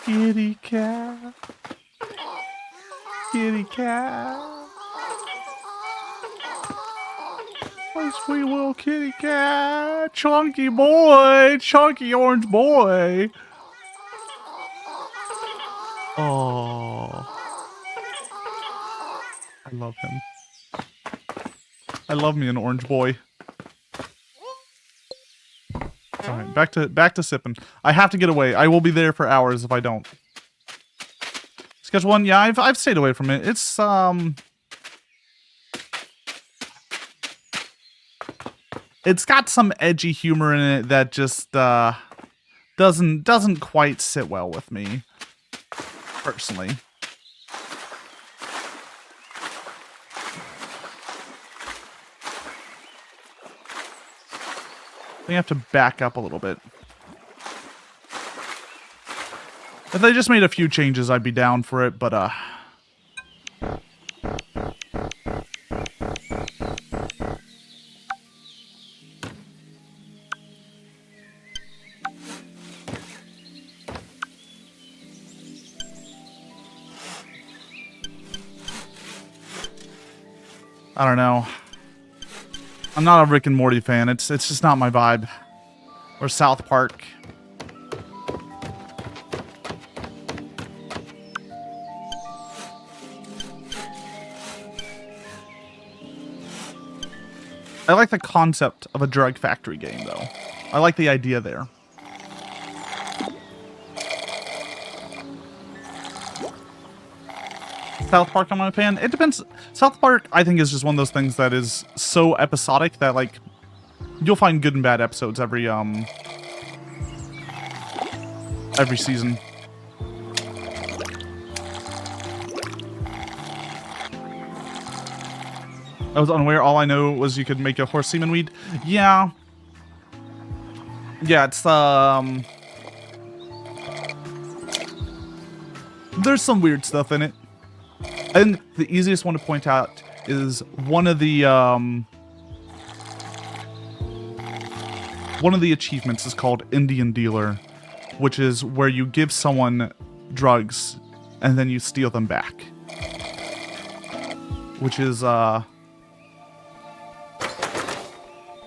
Kitty cat. Kitty cat. sweet little kitty cat. Chunky boy. Chunky orange boy. Oh. I love him. I love me an orange boy. Alright, back to sipping. I have to get away. I will be there for hours if I don't. Schedule 1, yeah, I've stayed away from it. It's it's got some edgy humor in it that just doesn't quite sit well with me, personally. We have to back up a little bit. If they just made a few changes, I'd be down for it, but I don't know. I'm not a Rick and Morty fan. It's just not my vibe. Or South Park. I like the concept of a drug factory game, though. I like the idea there. South Park, I'm not a fan. It depends. South Park, I think, is just one of those things that is so episodic that, like, you'll find good and bad episodes every season. I was unaware. All I know was you could make a horse semen weed. Yeah. Yeah, it's, there's some weird stuff in it. I think the easiest one to point out is one of the achievements is called Indian Dealer, which is where you give someone drugs and then you steal them back. Which is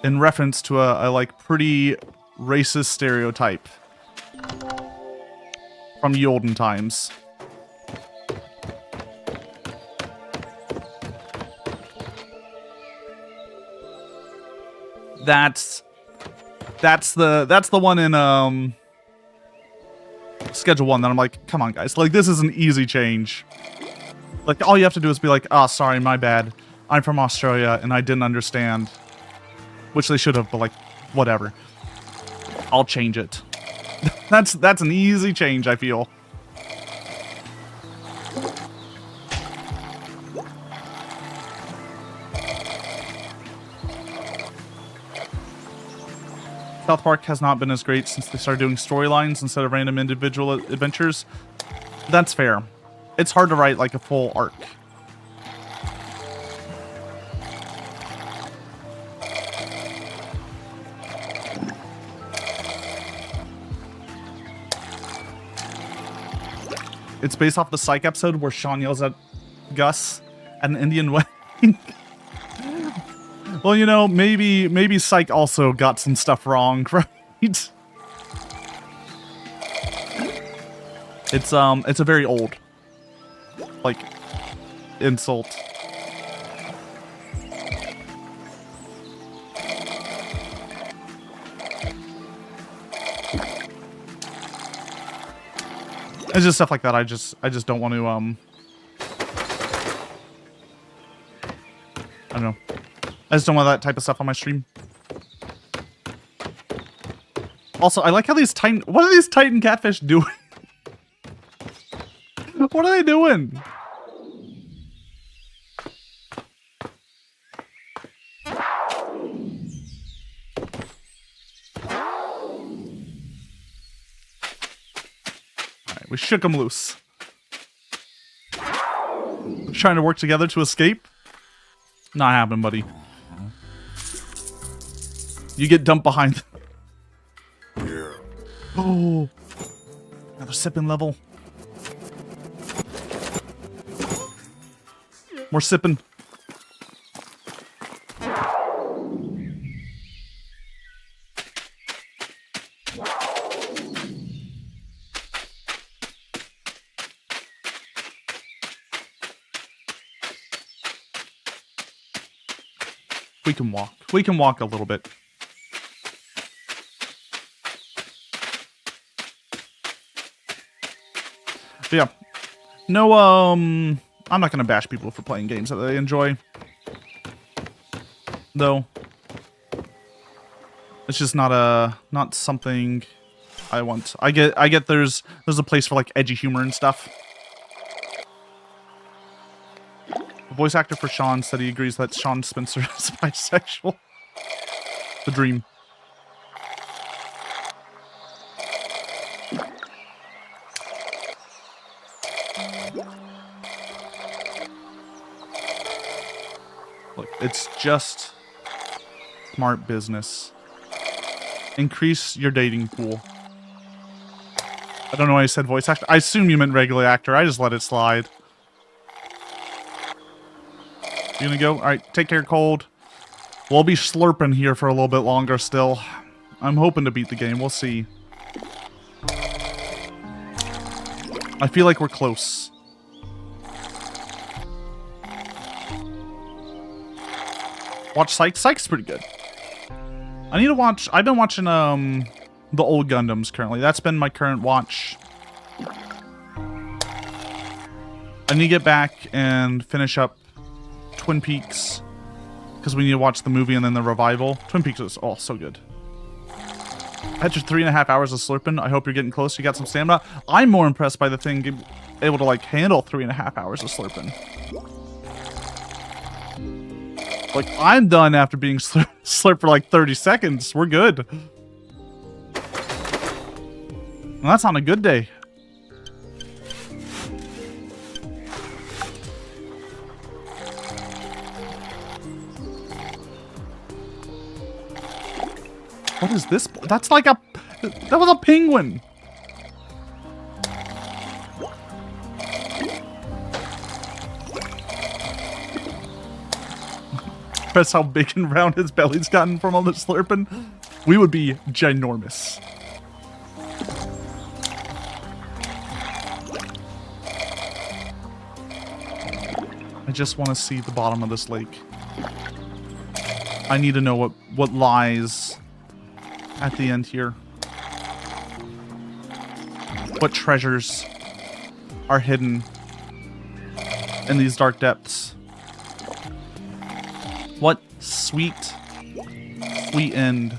in reference to a like pretty racist stereotype from the olden times. That's the one in Schedule 1 that I'm like, come on guys, like this is an easy change. Like all you have to do is be like, oh sorry, my bad. I'm from Australia and I didn't understand. Which they should have, but like, whatever. I'll change it. That's an easy change, I feel. South Park has not been as great since they started doing storylines instead of random individual adventures. That's fair. It's hard to write like a full arc. It's based off the Psych episode where Sean yells at Gus at an Indian wedding. Well, you know, maybe Psych also got some stuff wrong, right? It's a very old, like, insult. It's just stuff like that. I just don't want to I don't know. I just don't want that type of stuff on my stream. Also, I like how these Titan... What are these Titan catfish doing? What are they doing? Alright, we shook them loose. Trying to work together to escape? Not happening, buddy. You get dumped behind them. Oh, another sipping level. More sipping. We can walk. We can walk a little bit. But yeah. No, I'm not gonna bash people for playing games that they enjoy. Though. It's just not something I want. I get there's a place for like edgy humor and stuff. The voice actor for Sean said he agrees that Sean Spencer is bisexual. The dream. Look, it's just smart business. Increase your dating pool. I don't know why I said voice actor. I assume you meant regular actor. I just let it slide. You gonna go? Alright, take care, Cold. We'll be slurping here for a little bit longer still. I'm hoping to beat the game. We'll see. I feel like we're close. Watch Psych. Psych's pretty good. I need to watch... I've been watching, the old Gundams currently. That's been my current watch. I need to get back and finish up Twin Peaks. Because we need to watch the movie and then the revival. Twin Peaks is, oh, so good. After 3.5 hours of slurping, I hope you're getting close. You got some stamina. I'm more impressed by the thing able to, like, handle 3.5 hours of slurping. Like, I'm done after being slurped for like 30 seconds. We're good. And that's on a good day. What is this? That's like a... That was a penguin. That's how big and round his belly's gotten from all the slurping. We would be ginormous. I just want to see the bottom of this lake. I need to know what lies at the end here. What treasures are hidden in these dark depths. What sweet end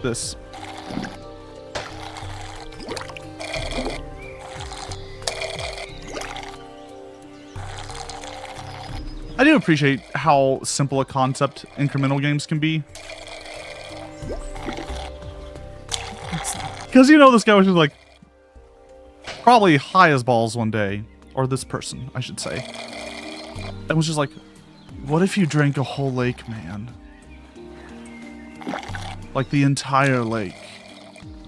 this. I do appreciate how simple a concept incremental games can be. Because, you know, this guy was just like, probably high as balls one day. Or this person, I should say. And was just like, what if you drank a whole lake, man? Like the entire lake.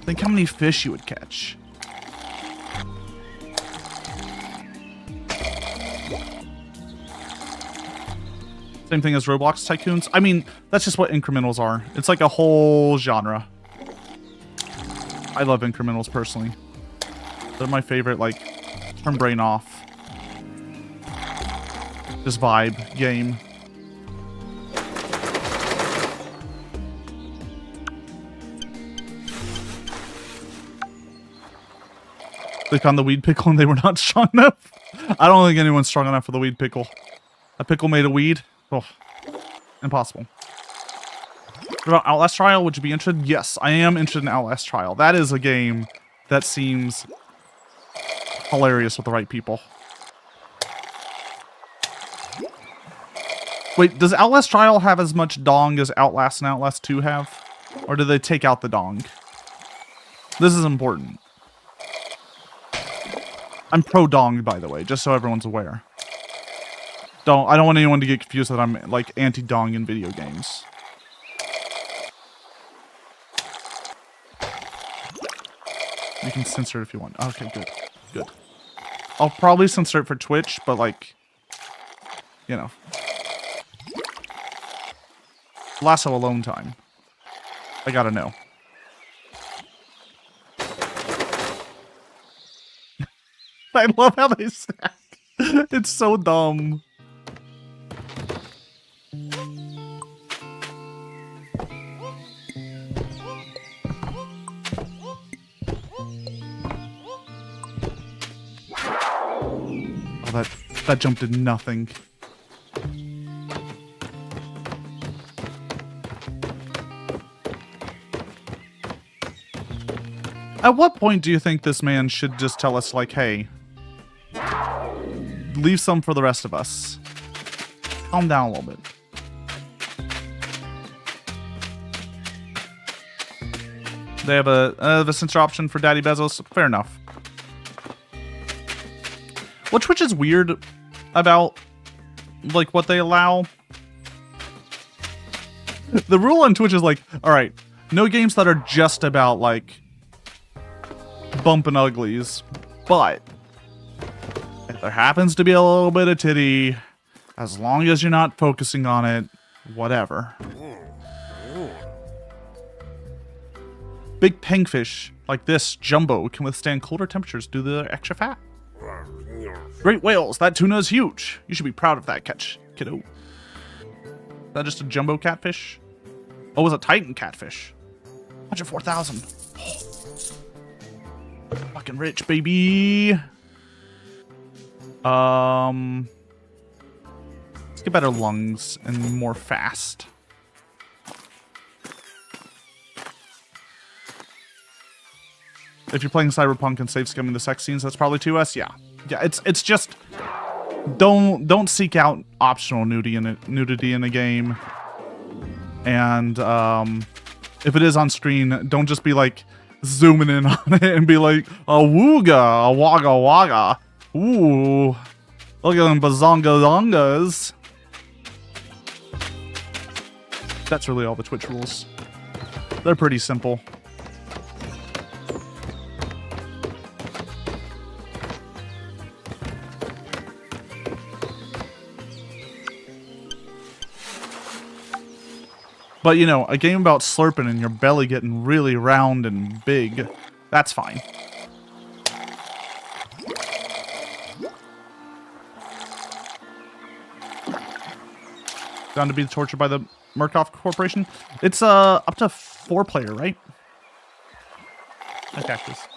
Think how many fish you would catch. Same thing as Roblox Tycoons. I mean, that's just what incrementals are. It's like a whole genre. I love incrementals personally. They're my favorite, like, turn brain off. Just vibe game. They found the weed pickle and they were not strong enough. I don't think anyone's strong enough for the weed pickle. A pickle made of weed? Oh, impossible. What about Outlast Trial? Would you be interested? Yes, I am interested in Outlast Trial. That is a game that seems hilarious with the right people. Wait, does Outlast Trial have as much dong as Outlast and Outlast 2 have? Or do they take out the dong? This is important. I'm pro-dong, by the way, just so everyone's aware. I don't want anyone to get confused that I'm, like, anti-dong in video games. You can censor it if you want. Okay, good. Good. I'll probably censor it for Twitch, but, like, you know. Lasso alone time. I gotta know. I love how they stack. It's so dumb. Oh, that jump did nothing. At what point do you think this man should just tell us, like, hey, leave some for the rest of us? Calm down a little bit. They have a censor option for Daddy Bezos. Fair enough. What Twitch is weird about, like, what they allow. The rule on Twitch is like, all right, no games that are just about, like, bumping uglies, but if there happens to be a little bit of titty, as long as you're not focusing on it, whatever. Big pangfish like this jumbo can withstand colder temperatures due to their extra fat. Great whales, that tuna is huge. You should be proud of that catch, kiddo. Is that just a jumbo catfish? Oh, it was a Titan catfish. 104,000. Fucking rich, baby. Let's get better lungs and more fast. If you're playing Cyberpunk and safe skimming the sex scenes, that's probably 2S. Yeah, it's just don't seek out optional nudity in a game. And if it is on screen, don't just be like zooming in on it and be like, a wooga, a wagga wagga. Ooh, look at them bazonga zongas. That's really all the Twitch rules. They're pretty simple. But, you know, a game about slurping and your belly getting really round and big, that's fine. Down to be tortured by the Murkoff Corporation? It's up to 4-player, right? That cactus.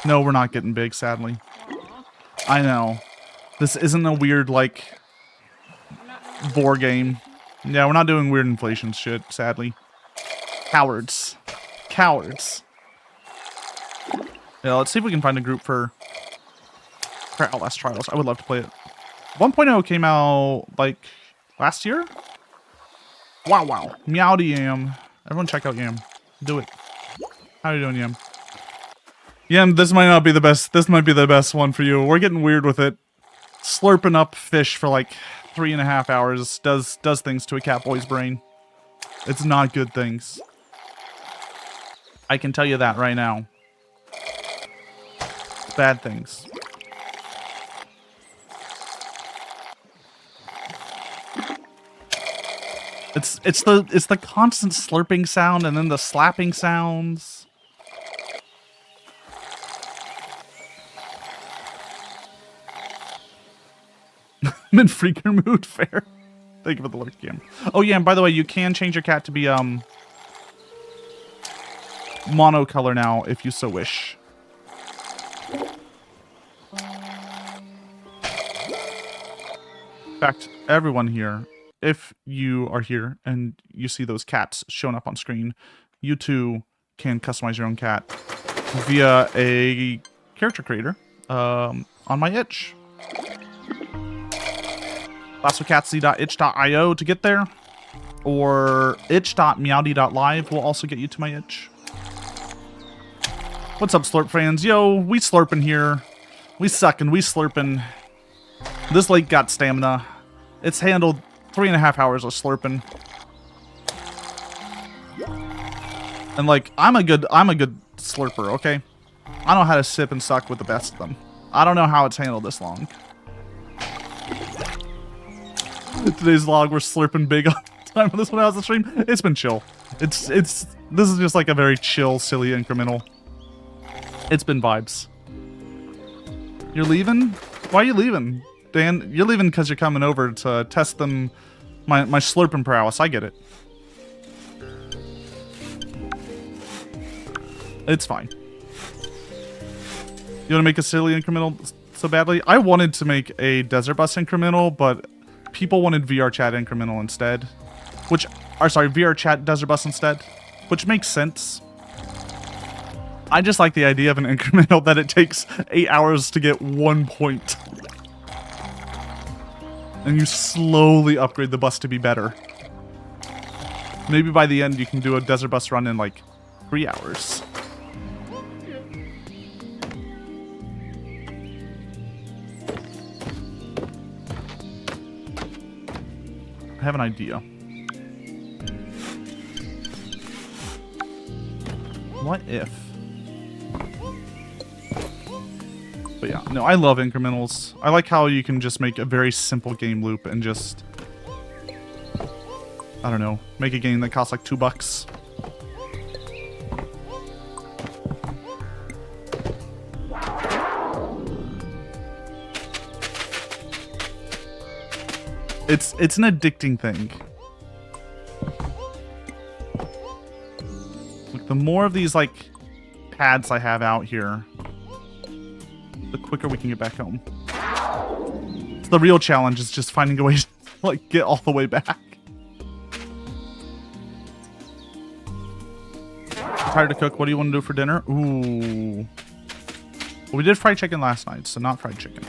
No, we're not getting big, sadly. I know. This isn't a weird, like, vor game. Yeah, we're not doing weird inflation shit, sadly. Cowards. Cowards. Yeah, let's see if we can find a group for Outlast Trials. I would love to play it. 1.0 came out, like, last year? Wow. Meowdy Yam. Everyone check out Yam. Do it. How are you doing, Yam? Yam, this might not be the best. This might be the best one for you. We're getting weird with it. Slurping up fish for, like, 3.5 hours does things to a catboy's brain. It's not good things. I can tell you that right now. Bad things. It's the constant slurping sound and then the slapping sounds. I'm in freaker mood, fair. Thank you for the lurk, Yam. Oh yeah, and by the way, you can change your cat to be monocolor now if you so wish. In fact, everyone here, if you are here and you see those cats showing up on screen, you too can customize your own cat via a character creator on my itch. LassoCatsidy.itch.io to get there, or itch.meowdy.live will also get you to my itch. What's up, Slurp fans? Yo, we slurping here. We sucking, we slurping. This lake got stamina. It's handled 3.5 hours of slurping. And like, I'm a good slurper, okay? I know how to sip and suck with the best of them. I don't know how it's handled this long. Today's vlog, we're slurping big all the time on this one. How's the stream? It's been chill. This is just like a very chill, silly incremental. It's been vibes. You're leaving? Why are you leaving? Dan, you're leaving because you're coming over to test them My slurping prowess, I get it. It's fine. You want to make a silly incremental so badly? I wanted to make a desert bus incremental, but people wanted VR chat incremental instead. VR chat desert bus instead, which makes sense. I just like the idea of an incremental that it takes 8 hours to get 1 point. And you slowly upgrade the bus to be better. Maybe by the end you can do a desert bus run in like 3 hours. I have an idea. What if? But yeah, no, I love incrementals. I like how you can just make a very simple game loop and just, I don't know, make a game that costs like $2. It's an addicting thing. Like, the more of these like pads I have out here, the quicker we can get back home. So the real challenge is just finding a way to like get all the way back. Tired to cook. What do you want to do for dinner? Ooh. Well, we did fried chicken last night, so not fried chicken.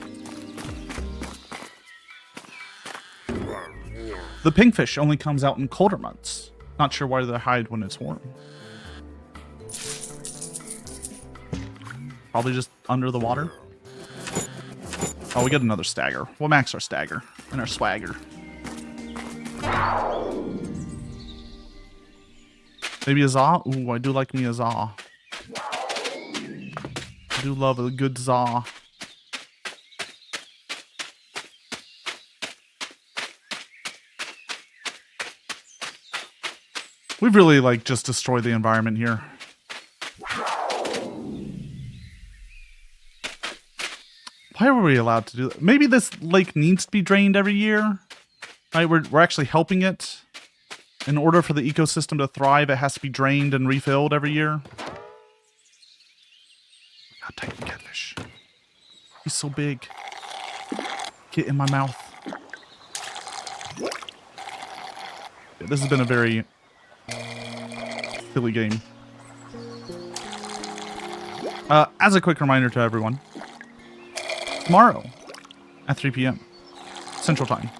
The pinkfish only comes out in colder months. Not sure why they hide when it's warm. Probably just under the water. Oh, we get another stagger. We'll max our stagger and our swagger. Maybe a za? Ooh, I do like me a za. I do love a good za. We've really, like, just destroyed the environment here. Why were we allowed to do that? Maybe this lake needs to be drained every year. Right, we're actually helping it. In order for the ecosystem to thrive, it has to be drained and refilled every year. God, Titan catfish. He's so big. Get in my mouth. Yeah, this has been a very silly game. As a quick reminder to everyone, tomorrow at 3 p.m. Central Time,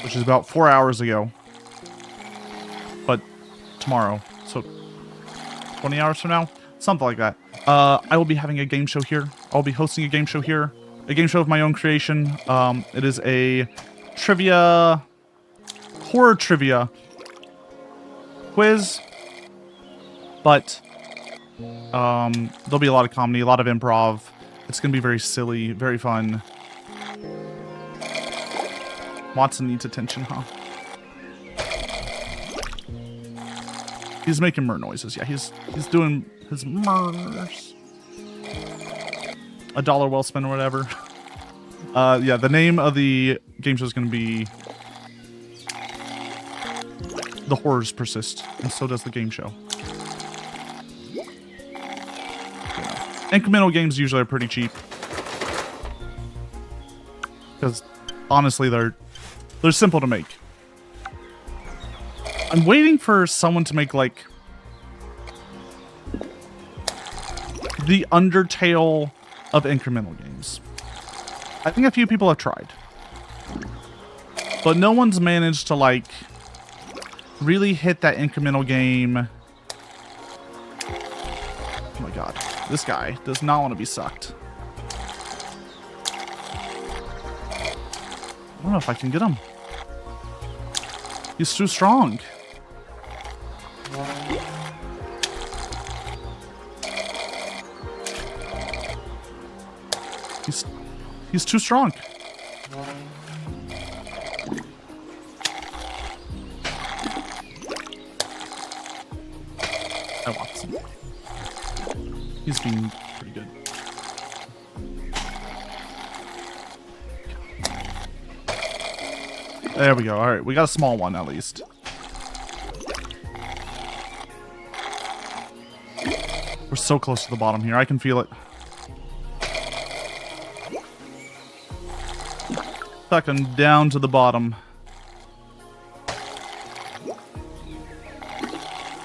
which is about 4 hours ago, but tomorrow, so 20 hours from now, something like that, I will be having a game show here. I'll be hosting a game show here, a game show of my own creation. It is a horror trivia quiz, but there'll be a lot of comedy, a lot of improv. It's gonna be very silly, very fun. Watson needs attention, huh? He's making mer noises. Yeah, he's doing his mers. $1 well spent or whatever. Yeah, the name of the game show is gonna be The Horrors Persist, and so does the game show. Incremental games usually are pretty cheap, because honestly they're simple to make. I'm waiting for someone to make like the Undertale of incremental games. I think a few people have tried, but no one's managed to like really hit that incremental game. Oh my god. This guy does not want to be sucked. I don't know if I can get him. He's too strong. He's too strong. I want some. He's been pretty good. There we go. All right, we got a small one at least. We're so close to the bottom here. I can feel it. Sucking down to the bottom.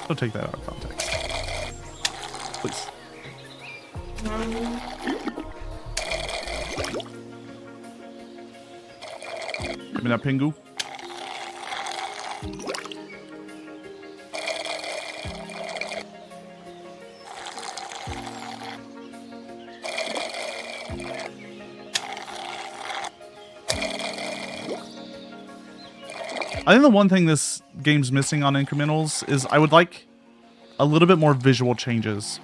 Don't take that out of context. Please. Give me that Pingu. I think the one thing this game's missing on incrementals is I would like a little bit more visual changes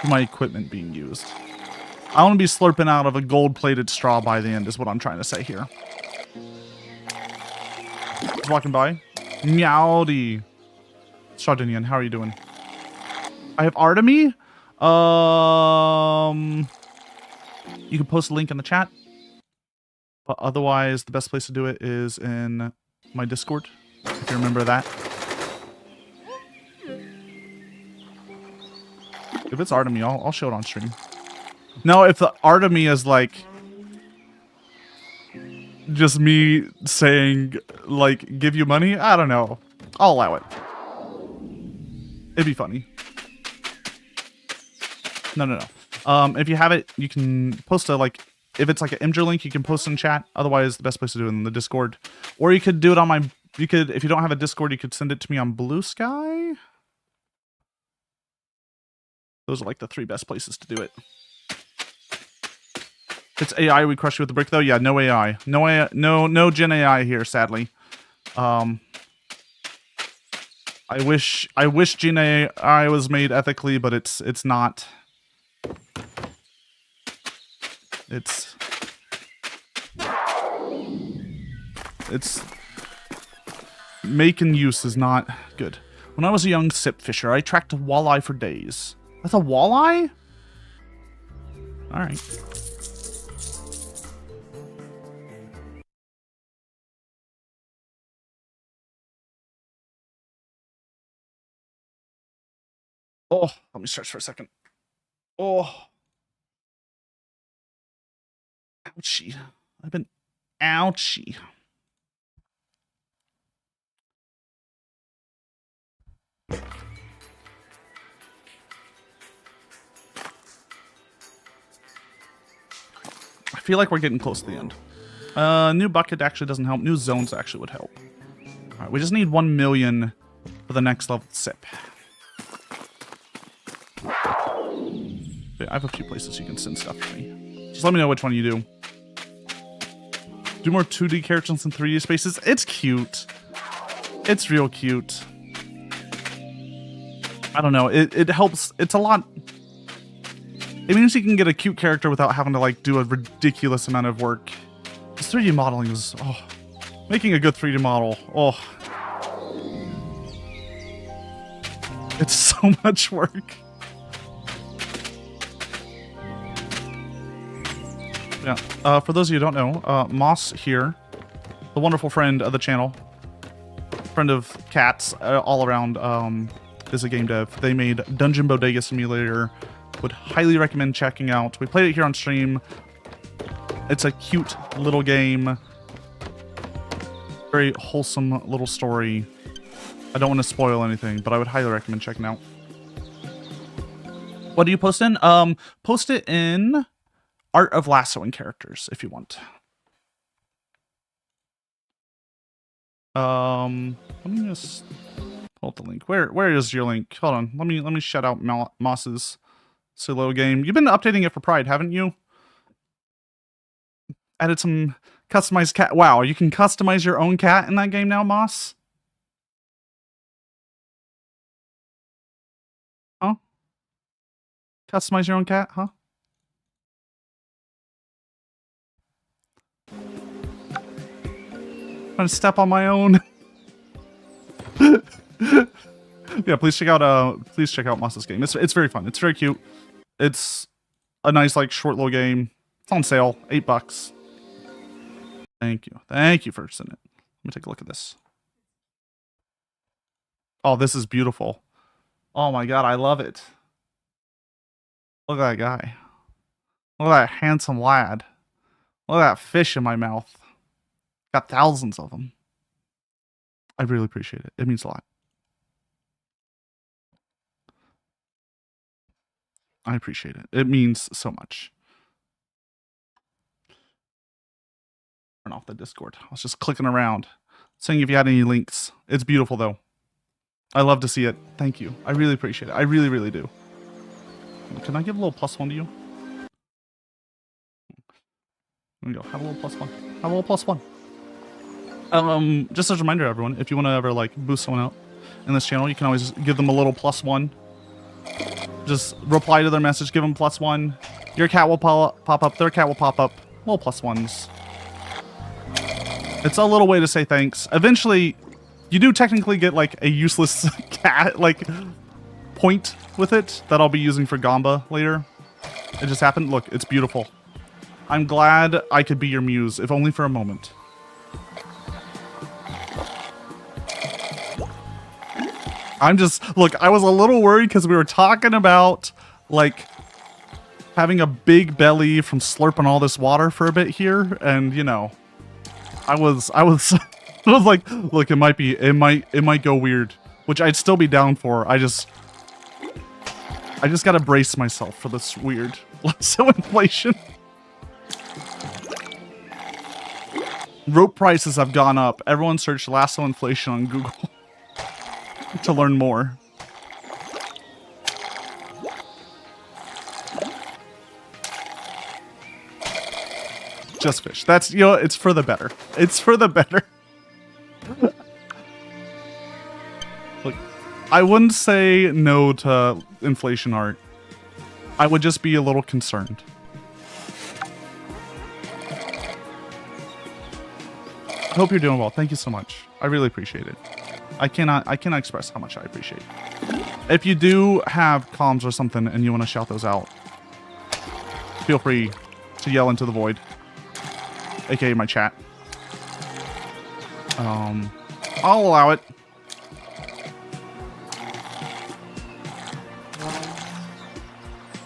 for my equipment being used. I want to be slurping out of a gold-plated straw by the end is what I'm trying to say here. Just walking by. Meowdy. Chardinian, how are you doing? I have Artemy. You can post a link in the chat. But otherwise, the best place to do it is in my Discord, if you remember that. If it's Artemy, I'll show it on stream. No, if the Artemy is like just me saying like give you money, I don't know. I'll allow it. It'd be funny. No. If you have it, you can post a like. If it's like an Imgur link, you can post in chat. Otherwise, the best place to do it in the Discord. Or you could do it on my... You could, if you don't have a Discord, you could send it to me on Blue Sky. Those are like the 3 best places to do it. If it's AI, we crush you with the brick, though. Yeah, no AI. No Gen AI here, sadly. I wish Gen AI was made ethically, but it's not. It's making use is not good. When I was a young sip fisher, I tracked a walleye for days. That's a walleye? Alright. Oh, let me stretch for a second. Oh. Ouchie. I've been ouchie. I feel like we're getting close to the end. New bucket actually doesn't help. New zones actually would help. Alright, we just need 1 million for the next level sip. Okay, I have a few places you can send stuff to me. Just let me know which one you do. Do more 2D characters in 3D spaces. It's cute. It's real cute. I don't know. It helps. It's a lot. It means you can get a cute character without having to like do a ridiculous amount of work. This 3D modeling is making a good 3D model. Oh, it's so much work. Yeah. For those of you who don't know, Moss here, the wonderful friend of the channel, friend of cats all around, is a game dev. They made Dungeon Bodega Simulator. Would highly recommend checking out. We played it here on stream. It's a cute little game. Very wholesome little story. I don't want to spoil anything, but I would highly recommend checking out. What do you post in? Post it in Art of Lassoing Characters if you want. Let me just pull up the link. Where is your link? Hold on. Let me shout out Moss's solo game. You've been updating it for Pride, haven't you? Added some customized cat. Wow, you can customize your own cat in that game now, Moss? Huh? Customize your own cat, huh? Trying to step on my own. Yeah, please check out Moss's game. It's very fun. It's very cute. It's a nice like short little game. It's on sale, $8. Thank you. Thank you for sending it. Let me take a look at this. Oh, this is beautiful. Oh my god, I love it. Look at that guy. Look at that handsome lad. Look at that fish in my mouth. Got thousands of them. I really appreciate it. It means a lot. I appreciate it. It means so much. Turn off the Discord. I was just clicking around, seeing if you had any links. It's beautiful, though. I love to see it. Thank you. I really appreciate it. I really, really do. Can I give a little +1 to you? There we go. Have a little +1. Have a little +1. Just as a reminder, everyone, if you want to ever like boost someone out in this channel, you can always give them a little +1. Just reply to their message, give them +1. Your cat will pop up. Their cat will pop up. Little +1s. It's a little way to say thanks. Eventually, you do technically get like a useless cat like point with it that I'll be using for Gamba later. It just happened. Look, it's beautiful. I'm glad I could be your muse, if only for a moment. Look, I was a little worried because we were talking about, like, having a big belly from slurping all this water for a bit here, and, you know, I was I was like, look, it might go weird, which I'd still be down for. I just gotta brace myself for this weird lasso inflation. Rope prices have gone up. Everyone search lasso inflation on Google to learn more. Just fish. That's, you know, it's for the better. It's for the better. Look, I wouldn't say no to inflation art. I would just be a little concerned. I hope you're doing well. Thank you so much. I really appreciate it. I cannot express how much I appreciate it. If you do have comms or something and you want to shout those out, feel free to yell into the void, aka my chat. I'll allow it.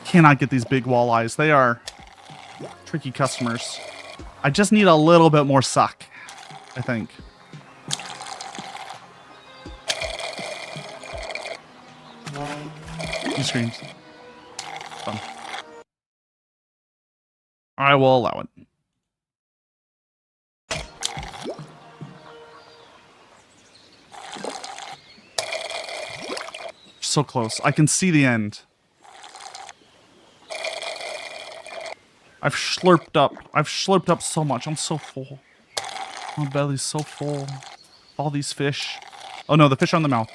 Cannot get these big walleyes. They are tricky customers. I just need a little bit more suck, I think. He screams. Fun. I will allow it. So close. I can see the end. I've slurped up. I've slurped up so much. I'm so full. My belly's so full. All these fish. Oh no, the fish are in the mouth.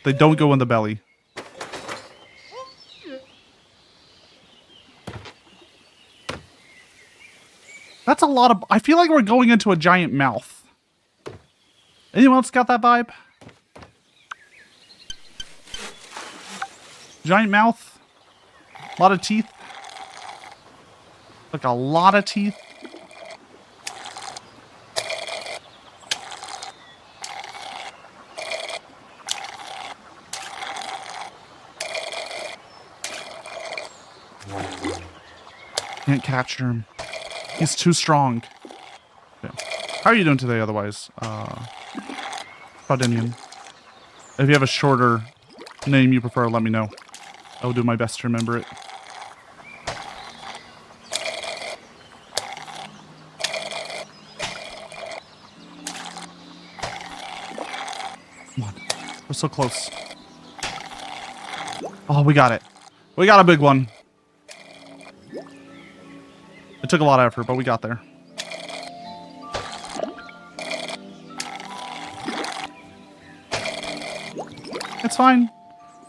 They don't go in the belly. That's a lot of... I feel like we're going into a giant mouth. Anyone else got that vibe? Giant mouth. A lot of teeth. Like a lot of teeth. Can't capture him. He's too strong. Yeah. How are you doing today otherwise? Faudinian. If you have a shorter name you prefer, let me know. I will do my best to remember it. Come on. We're so close. Oh, we got it. We got a big one. It took a lot of effort, but we got there. It's fine.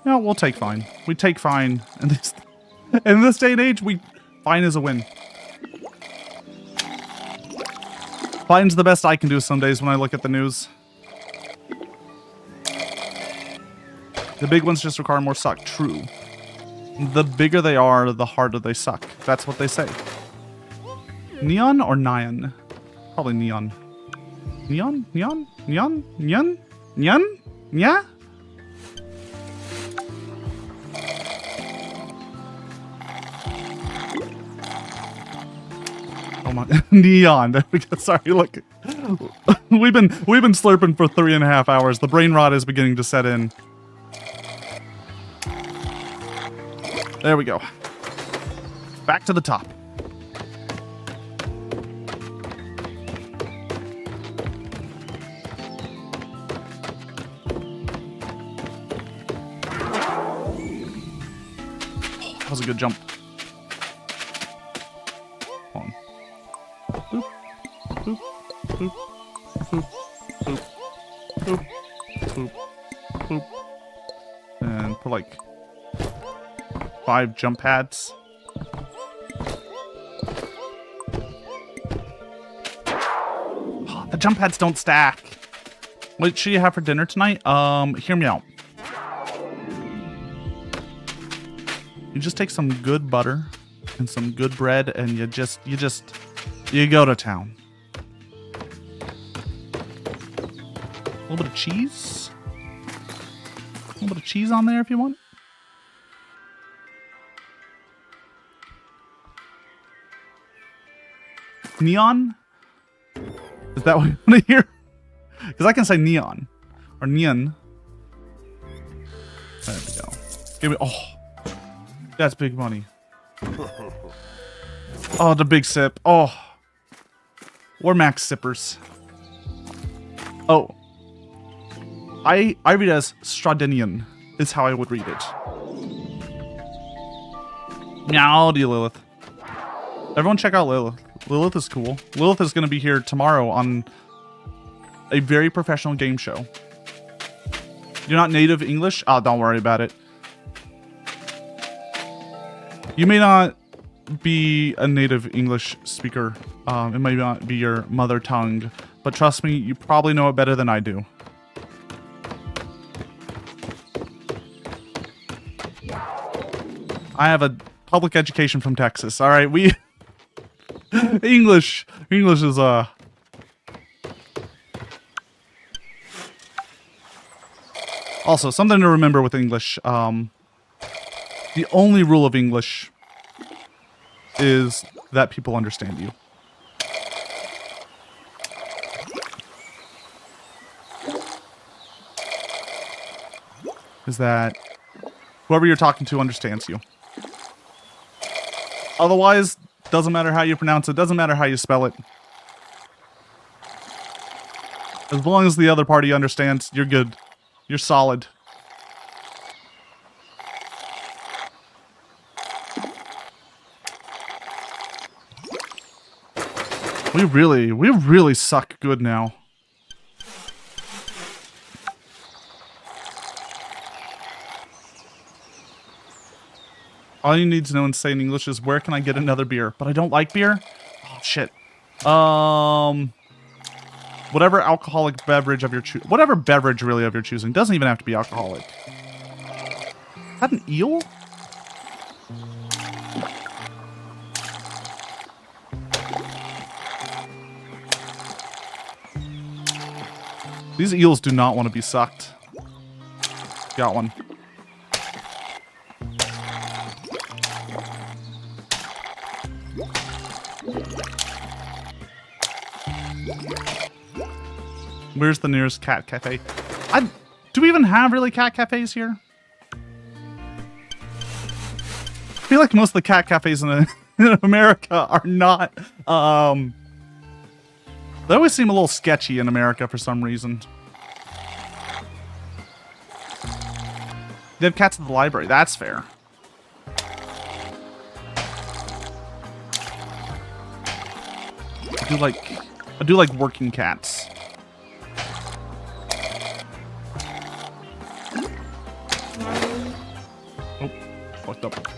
No, we'll take fine. We take fine. In this day and age, fine is a win. Fine's the best I can do some days when I look at the news. The big ones just require more suck. True. The bigger they are, the harder they suck. That's what they say. Neon or Nyan? Probably neon. Neon? Neon? Neon? Neon? Neon? Yeah? Oh my, neon. There we go. Sorry, look. We've been slurping for 3.5 hours. The brain rot is beginning to set in. There we go. Back to the top. That was a good jump. Hold on. Boop, boop, boop, boop, boop, boop, boop, boop. And put like 5 jump pads. Oh, the jump pads don't stack. What should you have for dinner tonight? Hear me out. You just take some good butter and some good bread and you go to town. A little bit of cheese. A little bit of cheese on there if you want. Neon? Is that what you want to hear? Because I can say neon. Or neon. There we go. Give me... Oh. That's big money. Oh, the big sip. Oh. We're max sippers. Oh. I read it as Stradinian. Is how I would read it. Meowdy, Lilith. Everyone check out Lilith. Lilith is cool. Lilith is going to be here tomorrow on a very professional game show. You're not native English? Oh, don't worry about it. You may not be a native English speaker. It may not be your mother tongue. But trust me, you probably know it better than I do. I have a public education from Texas. All right, we... English is, Also, something to remember with English. The only rule of English is that people understand you. Is that whoever you're talking to understands you. Otherwise, doesn't matter how you pronounce it, doesn't matter how you spell it. As long as the other party understands, you're good. You're solid. We really suck good now. All you need to know and say in English is, where can I get another beer? But I don't like beer? Oh, shit. Whatever alcoholic beverage of your choosing. Whatever beverage really of your choosing. Doesn't even have to be alcoholic. Is that an eel? These eels do not want to be sucked. Got one. Where's the nearest cat cafe? Do we even have really cat cafes here? I feel like most of the cat cafes in America are not. They always seem a little sketchy in America for some reason. They have cats at the library. That's fair. I do like working cats. Oh, fucked up.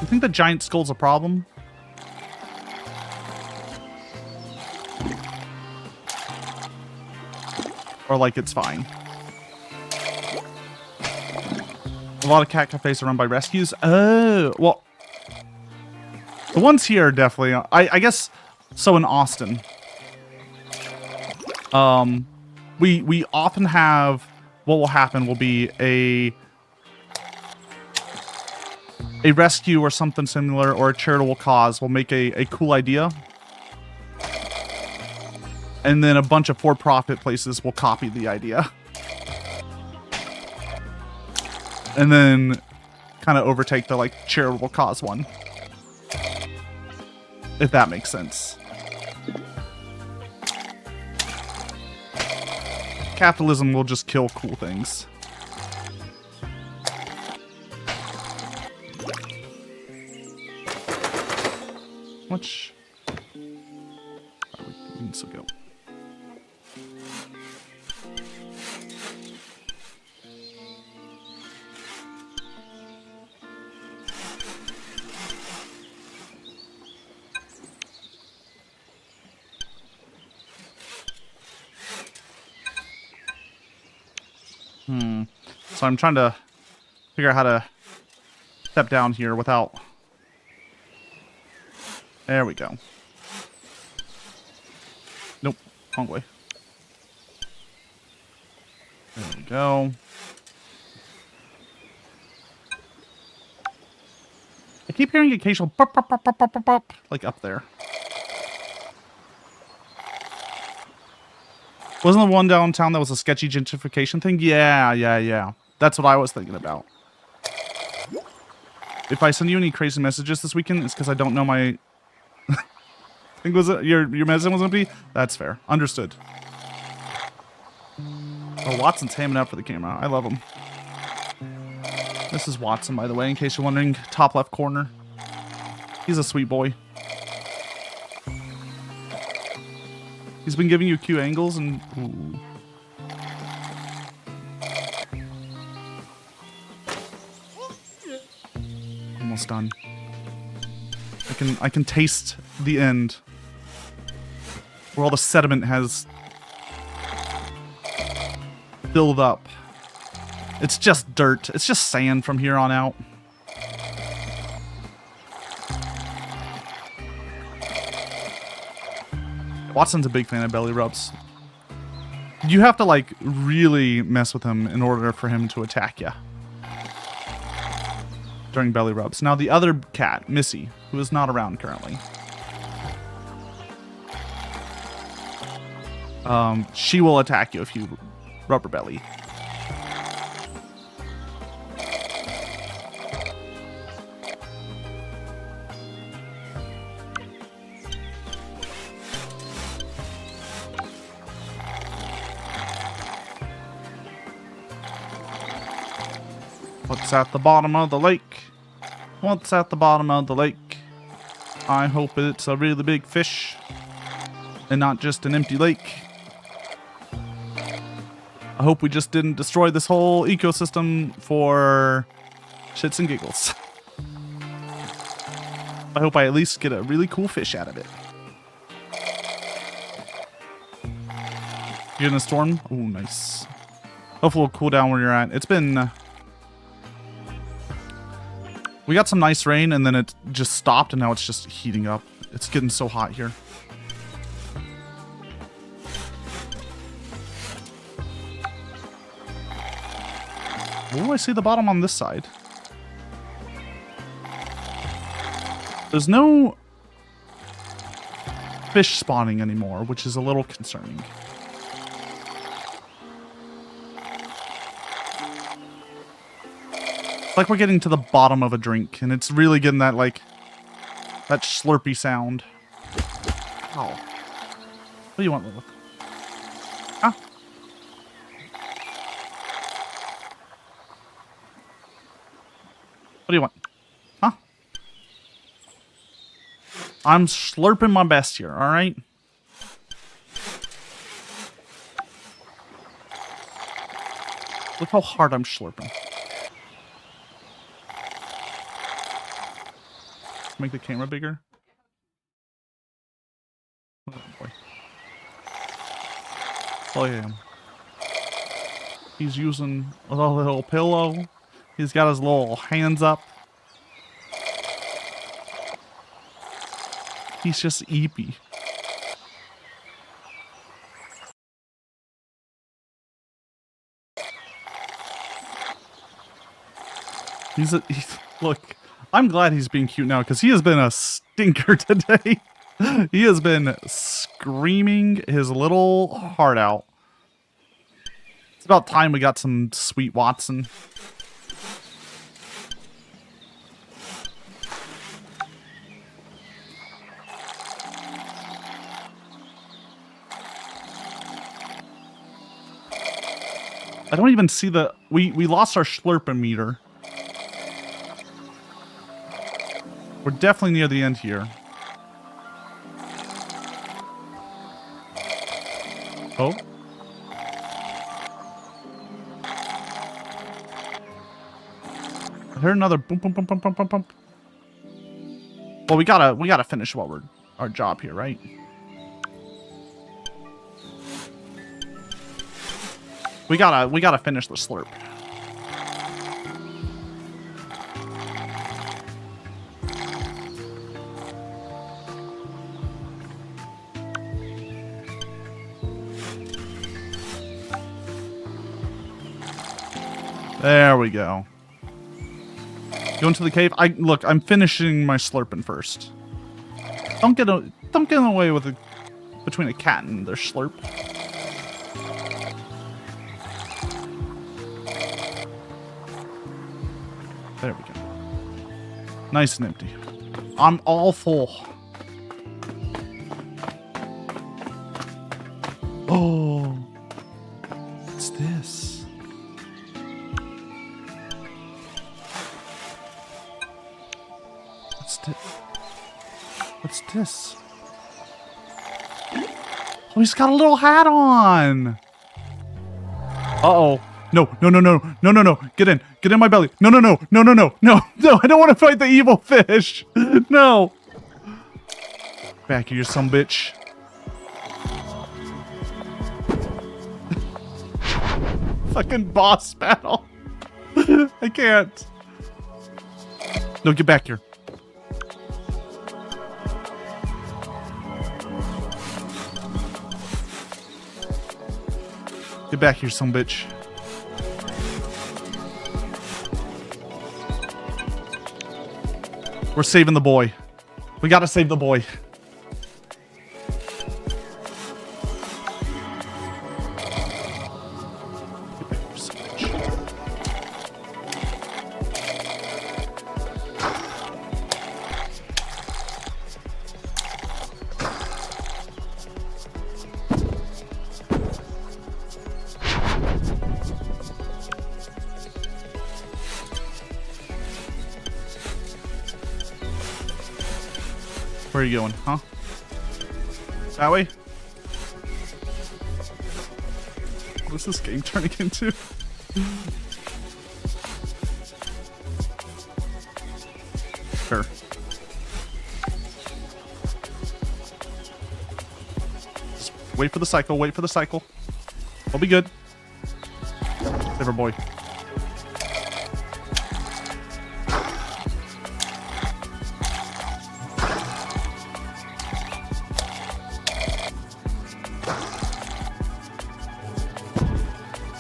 You think the giant skull's a problem? Or like it's fine? A lot of cat cafes are run by rescues. Oh, well, the ones here are definitely, I guess, so in Austin, we often have, what will happen will be a rescue or something similar, or a charitable cause will make a cool idea. And then a bunch of for-profit places will copy the idea. And then kind of overtake the, like, charitable cause one. If that makes sense. Capitalism will just kill cool things. Which... we can still go. So I'm trying to figure out how to step down here without... There we go. Nope, wrong way. There we go. I keep hearing occasional pop, pop, pop, pop, pop, pop, pop, like up there. Wasn't the one downtown that was a sketchy gentrification thing? Yeah. That's what I was thinking about. If I send you any crazy messages this weekend, it's because I don't know my... I think was it your message was empty? That's fair. Understood. Oh, Watson's hamming up for the camera. I love him. This is Watson, by the way, in case you're wondering. Top left corner. He's a sweet boy. He's been giving you cute angles and... Ooh. Almost done. I can taste the end. Where all the sediment has built up. It's just dirt. It's just sand from here on out. Watson's a big fan of belly rubs. You have to, like, really mess with him in order for him to attack you during belly rubs. Now, the other cat, Missy, who is not around currently, she will attack you if you rubber belly. What's at the bottom of the lake? What's at the bottom of the lake? I hope it's a really big fish and not just an empty lake. I hope we just didn't destroy this whole ecosystem for shits and giggles. I hope I at least get a really cool fish out of it. You're in a storm? Oh, nice. Hopefully it'll cool down where you're at. It's been... we got some nice rain, and then it just stopped, and now it's just heating up. It's getting so hot here. Oh, I see the bottom on this side. There's no fish spawning anymore, which is a little concerning. It's like we're getting to the bottom of a drink, and it's really getting that, like, that slurpy sound. Oh. What do you want, Lilith? Huh? What do you want? Huh? I'm slurping my best here, alright? Look how hard I'm slurping. Make the camera bigger. Oh boy. Oh yeah. He's using a little pillow. He's got his little hands up. He's just eepy. Look, I'm glad he's being cute now because he has been a stinker today. He has been screaming his little heart out. It's about time we got some sweet Watson. I don't even see the... We lost our Slurping meter. We're definitely near the end here. Oh. I heard another boom, boom, boom, boom, boom, boom, boom. Well, we gotta finish our job here, right? We gotta finish the slurp. There we go. Go into the cave. Look, I'm finishing my slurping first. Don't get away with between a cat and their slurp. There we go. Nice and empty. I'm all full. Oh, what's this? What's this? Oh, he's got a little hat on. Uh-oh. No. Get in my belly. No. I don't want to fight the evil fish. No. Back here, you some bitch. Fucking boss battle. I can't. No, get back here. Get back here, some bitch. We're saving the boy. We gotta save the boy. Get back here, some bitch. Where are you going, huh? That way? What's this game turning into? Sure. Just wait for the cycle, wait for the cycle. We'll be good. Save our boy.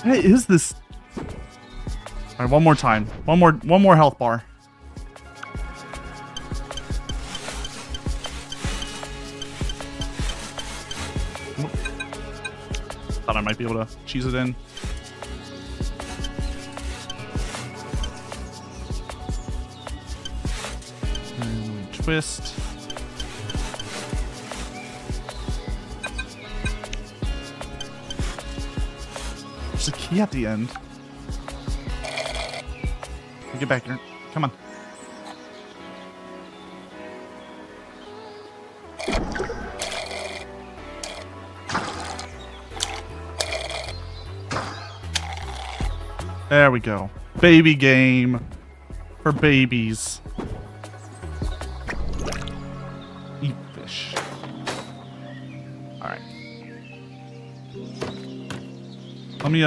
What is this? All right, one more time. One more health bar. Thought I might be able to cheese it in. And we twist. There's a key at the end. Get back here. Come on. There we go. Baby game for babies. Eat fish. All right. Let me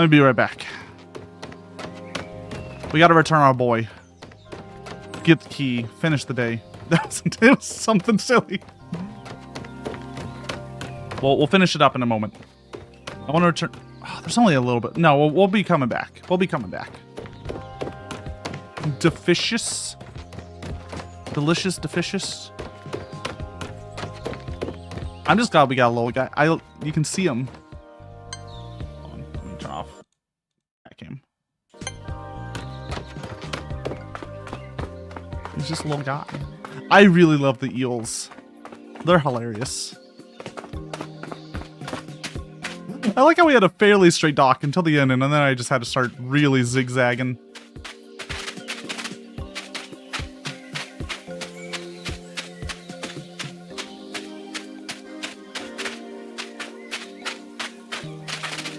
be right back. We gotta return our boy. Get the key. Finish the day. It was something silly. Well, we'll finish it up in a moment. I want to return. Oh, there's only a little bit. No, we'll be coming back. We'll be coming back. Deficious. Delicious, deficious. I'm just glad we got a little guy. You can see him. Hold on, let me turn off that cam. He's just a little guy. I really love the eels. They're hilarious. I like how we had a fairly straight dock until the end, and then I just had to start really zigzagging.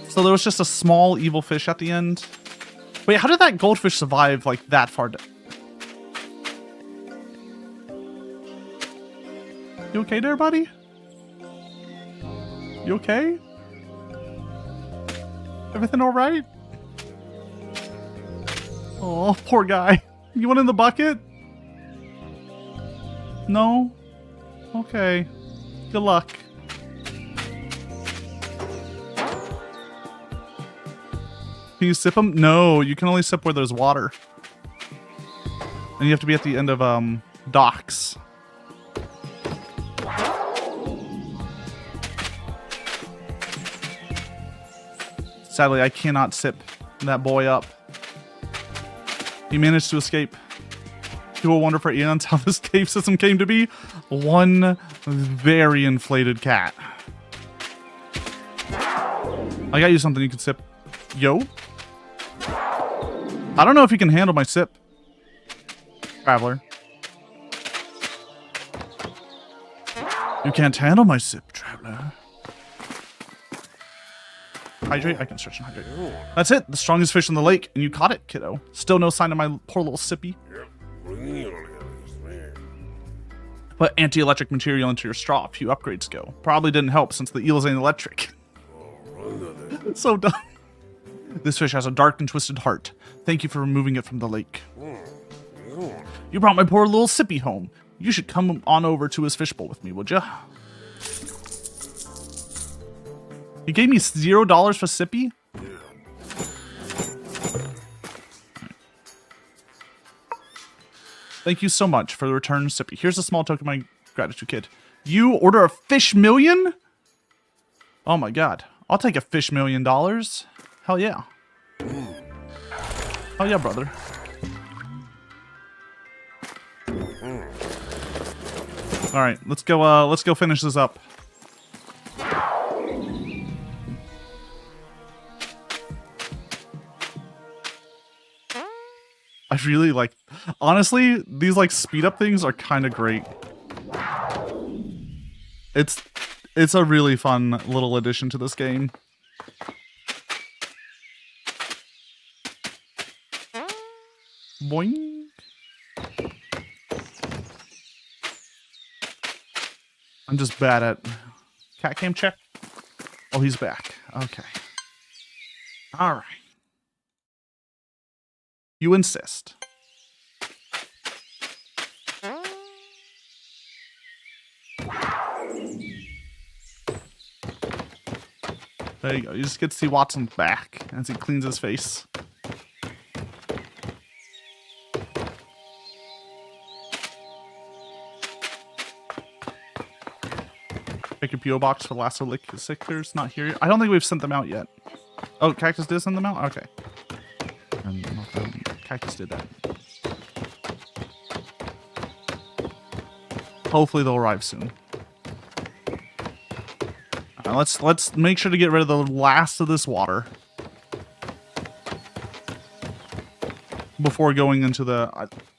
So there was just a small evil fish at the end. Wait, how did that goldfish survive like that far? You okay there, buddy? You okay? Everything all right? Oh, poor guy. You went in the bucket? No? Okay. Good luck. Can you sip them? No, you can only sip where there's water. And you have to be at the end of docks. Sadly, I cannot sip that boy up. He managed to escape. Do a wonder for eons how this cave system came to be. One very inflated cat. I got you something you can sip. Yo. I don't know if you can handle my sip, traveler. You can't handle my sip, traveler. Hydrate? I can stretch and hydrate. That's it. The strongest fish in the lake. And you caught it, kiddo. Still no sign of my poor little sippy. Put anti-electric material into your straw. A few upgrades go. Probably didn't help since the eels ain't electric. So dumb. This fish has a dark and twisted heart. Thank you for removing it from the lake. You brought my poor little sippy home. You should come on over to his fishbowl with me, would ya? You gave me $0 for sippy? Thank you so much for the return, sippy. Here's a small token of my gratitude, kid. You order a fish million? Oh my god. I'll take a fish $1 million. Hell yeah. Oh yeah, brother. All right, let's go finish this up. I really like, honestly, these like speed up things are kind of great. It's a really fun little addition to this game. Boing. I'm just bad at cat cam check. Oh, he's back. Okay. All right. You insist. There you go. You just get to see Watson's back as he cleans his face. Pick your P.O. box for Lasso Lick Stickers. Not here. I don't think we've sent them out yet. Oh, Cactus did send them out? Okay. Cactus did that. Hopefully they'll arrive soon. Let's make sure to get rid of the last of this water before going into the.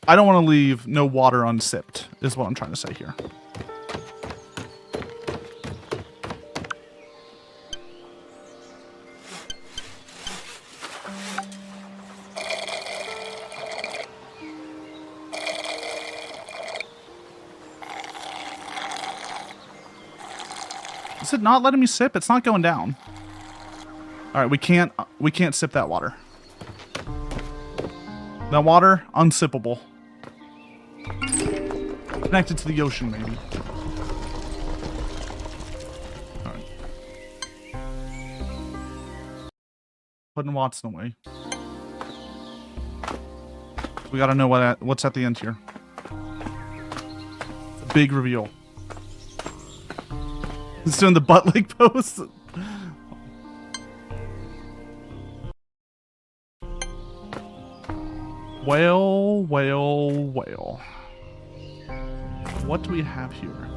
I don't want to leave no water unsipped. Is what I'm trying to say here. Is it not letting me sip? It's not going down. All right, we can't sip that water. That water, unsippable. Connected to the ocean, maybe. Alright. Putting Watson away. We gotta know what's at the end here. It's a big reveal. He's doing the butt leg pose. Well. What do we have here?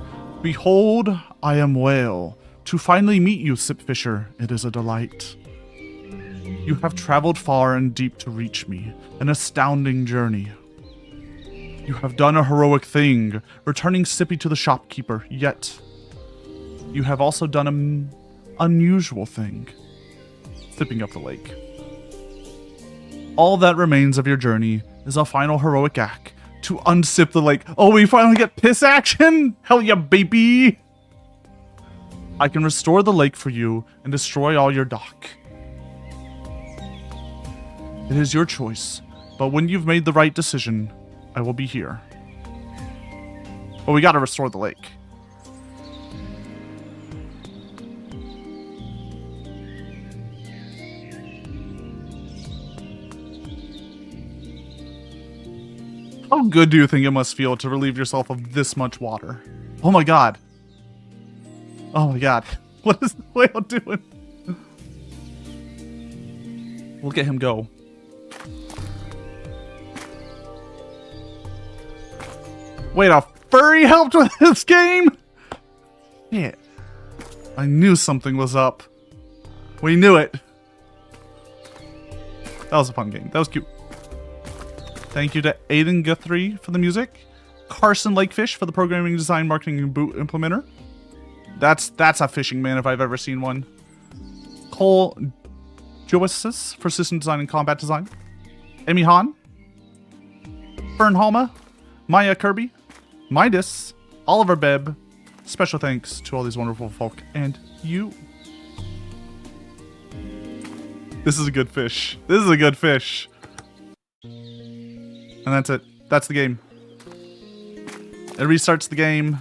Behold, I am Whale. To finally meet you, Sipfisher, it is a delight. You have traveled far and deep to reach me, an astounding journey. You have done a heroic thing, returning Sippy to the shopkeeper, yet you have also done an unusual thing, sipping up the lake. All that remains of your journey is a final heroic act to unsip the lake. Oh, we finally get piss action? Hell yeah, baby! I can restore the lake for you and destroy all your dock. It is your choice, but when you've made the right decision, I will be here. But we gotta restore the lake. How good do you think it must feel to relieve yourself of this much water? Oh my god. Oh my god. What is the whale doing? Look at him go. Wait, a furry helped with this game? Shit. I knew something was up. We knew it. That was a fun game. That was cute. Thank you to Aiden Guthrie for the music. Carson Lakefish for the programming, design, marketing, and boot implementer. That's a fishing man if I've ever seen one. Cole Joasis for system design and combat design. Amy Hahn. Fern Halma. Maya Kirby. Midas. Oliver Bebb. Special thanks to all these wonderful folk and you. This is a good fish. This is a good fish. And that's it. That's the game. It restarts the game.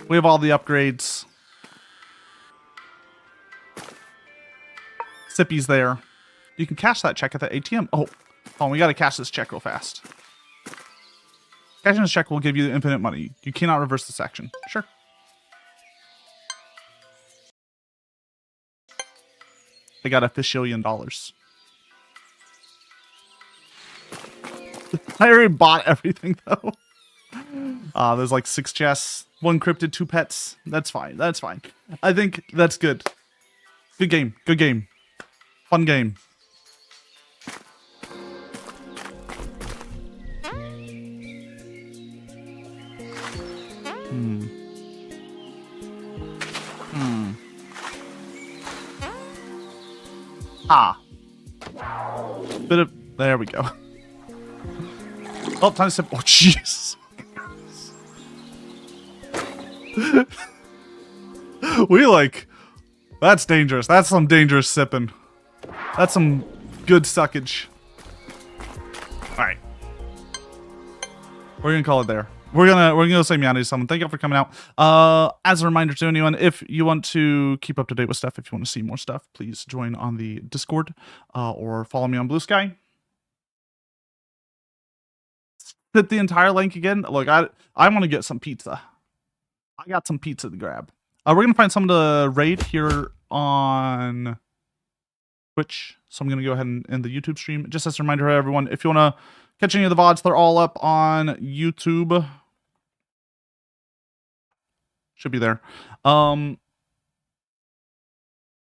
We have all the upgrades. Sippy's there. You can cash that check at the ATM. Oh, we gotta cash this check real fast. Cashing this check will give you infinite money. You cannot reverse this action. Sure. They got $1 billion. I already bought everything though. There's like 6 chests, 1 cryptid, 2 pets. That's fine. That's fine. I think that's good. Good game. Good game. Fun game. Bit of... There we go. Oh, time to sip. Oh, jeez. We like... That's dangerous. That's some dangerous sipping. That's some good suckage. Alright. We're gonna call it there. We're gonna say Meowdy to someone. Thank you all for coming out. As a reminder to anyone, if you want to keep up to date with stuff, if you want to see more stuff, please join on the Discord or follow me on Blue Sky. Hit the entire link again. Look, I want to get some pizza. I got some pizza to grab. We're gonna find someone to raid here on Twitch, so I'm gonna go ahead and end the YouTube stream. Just as a reminder to everyone, if you want to catch any of the VODs, they're all up on YouTube. Should be there.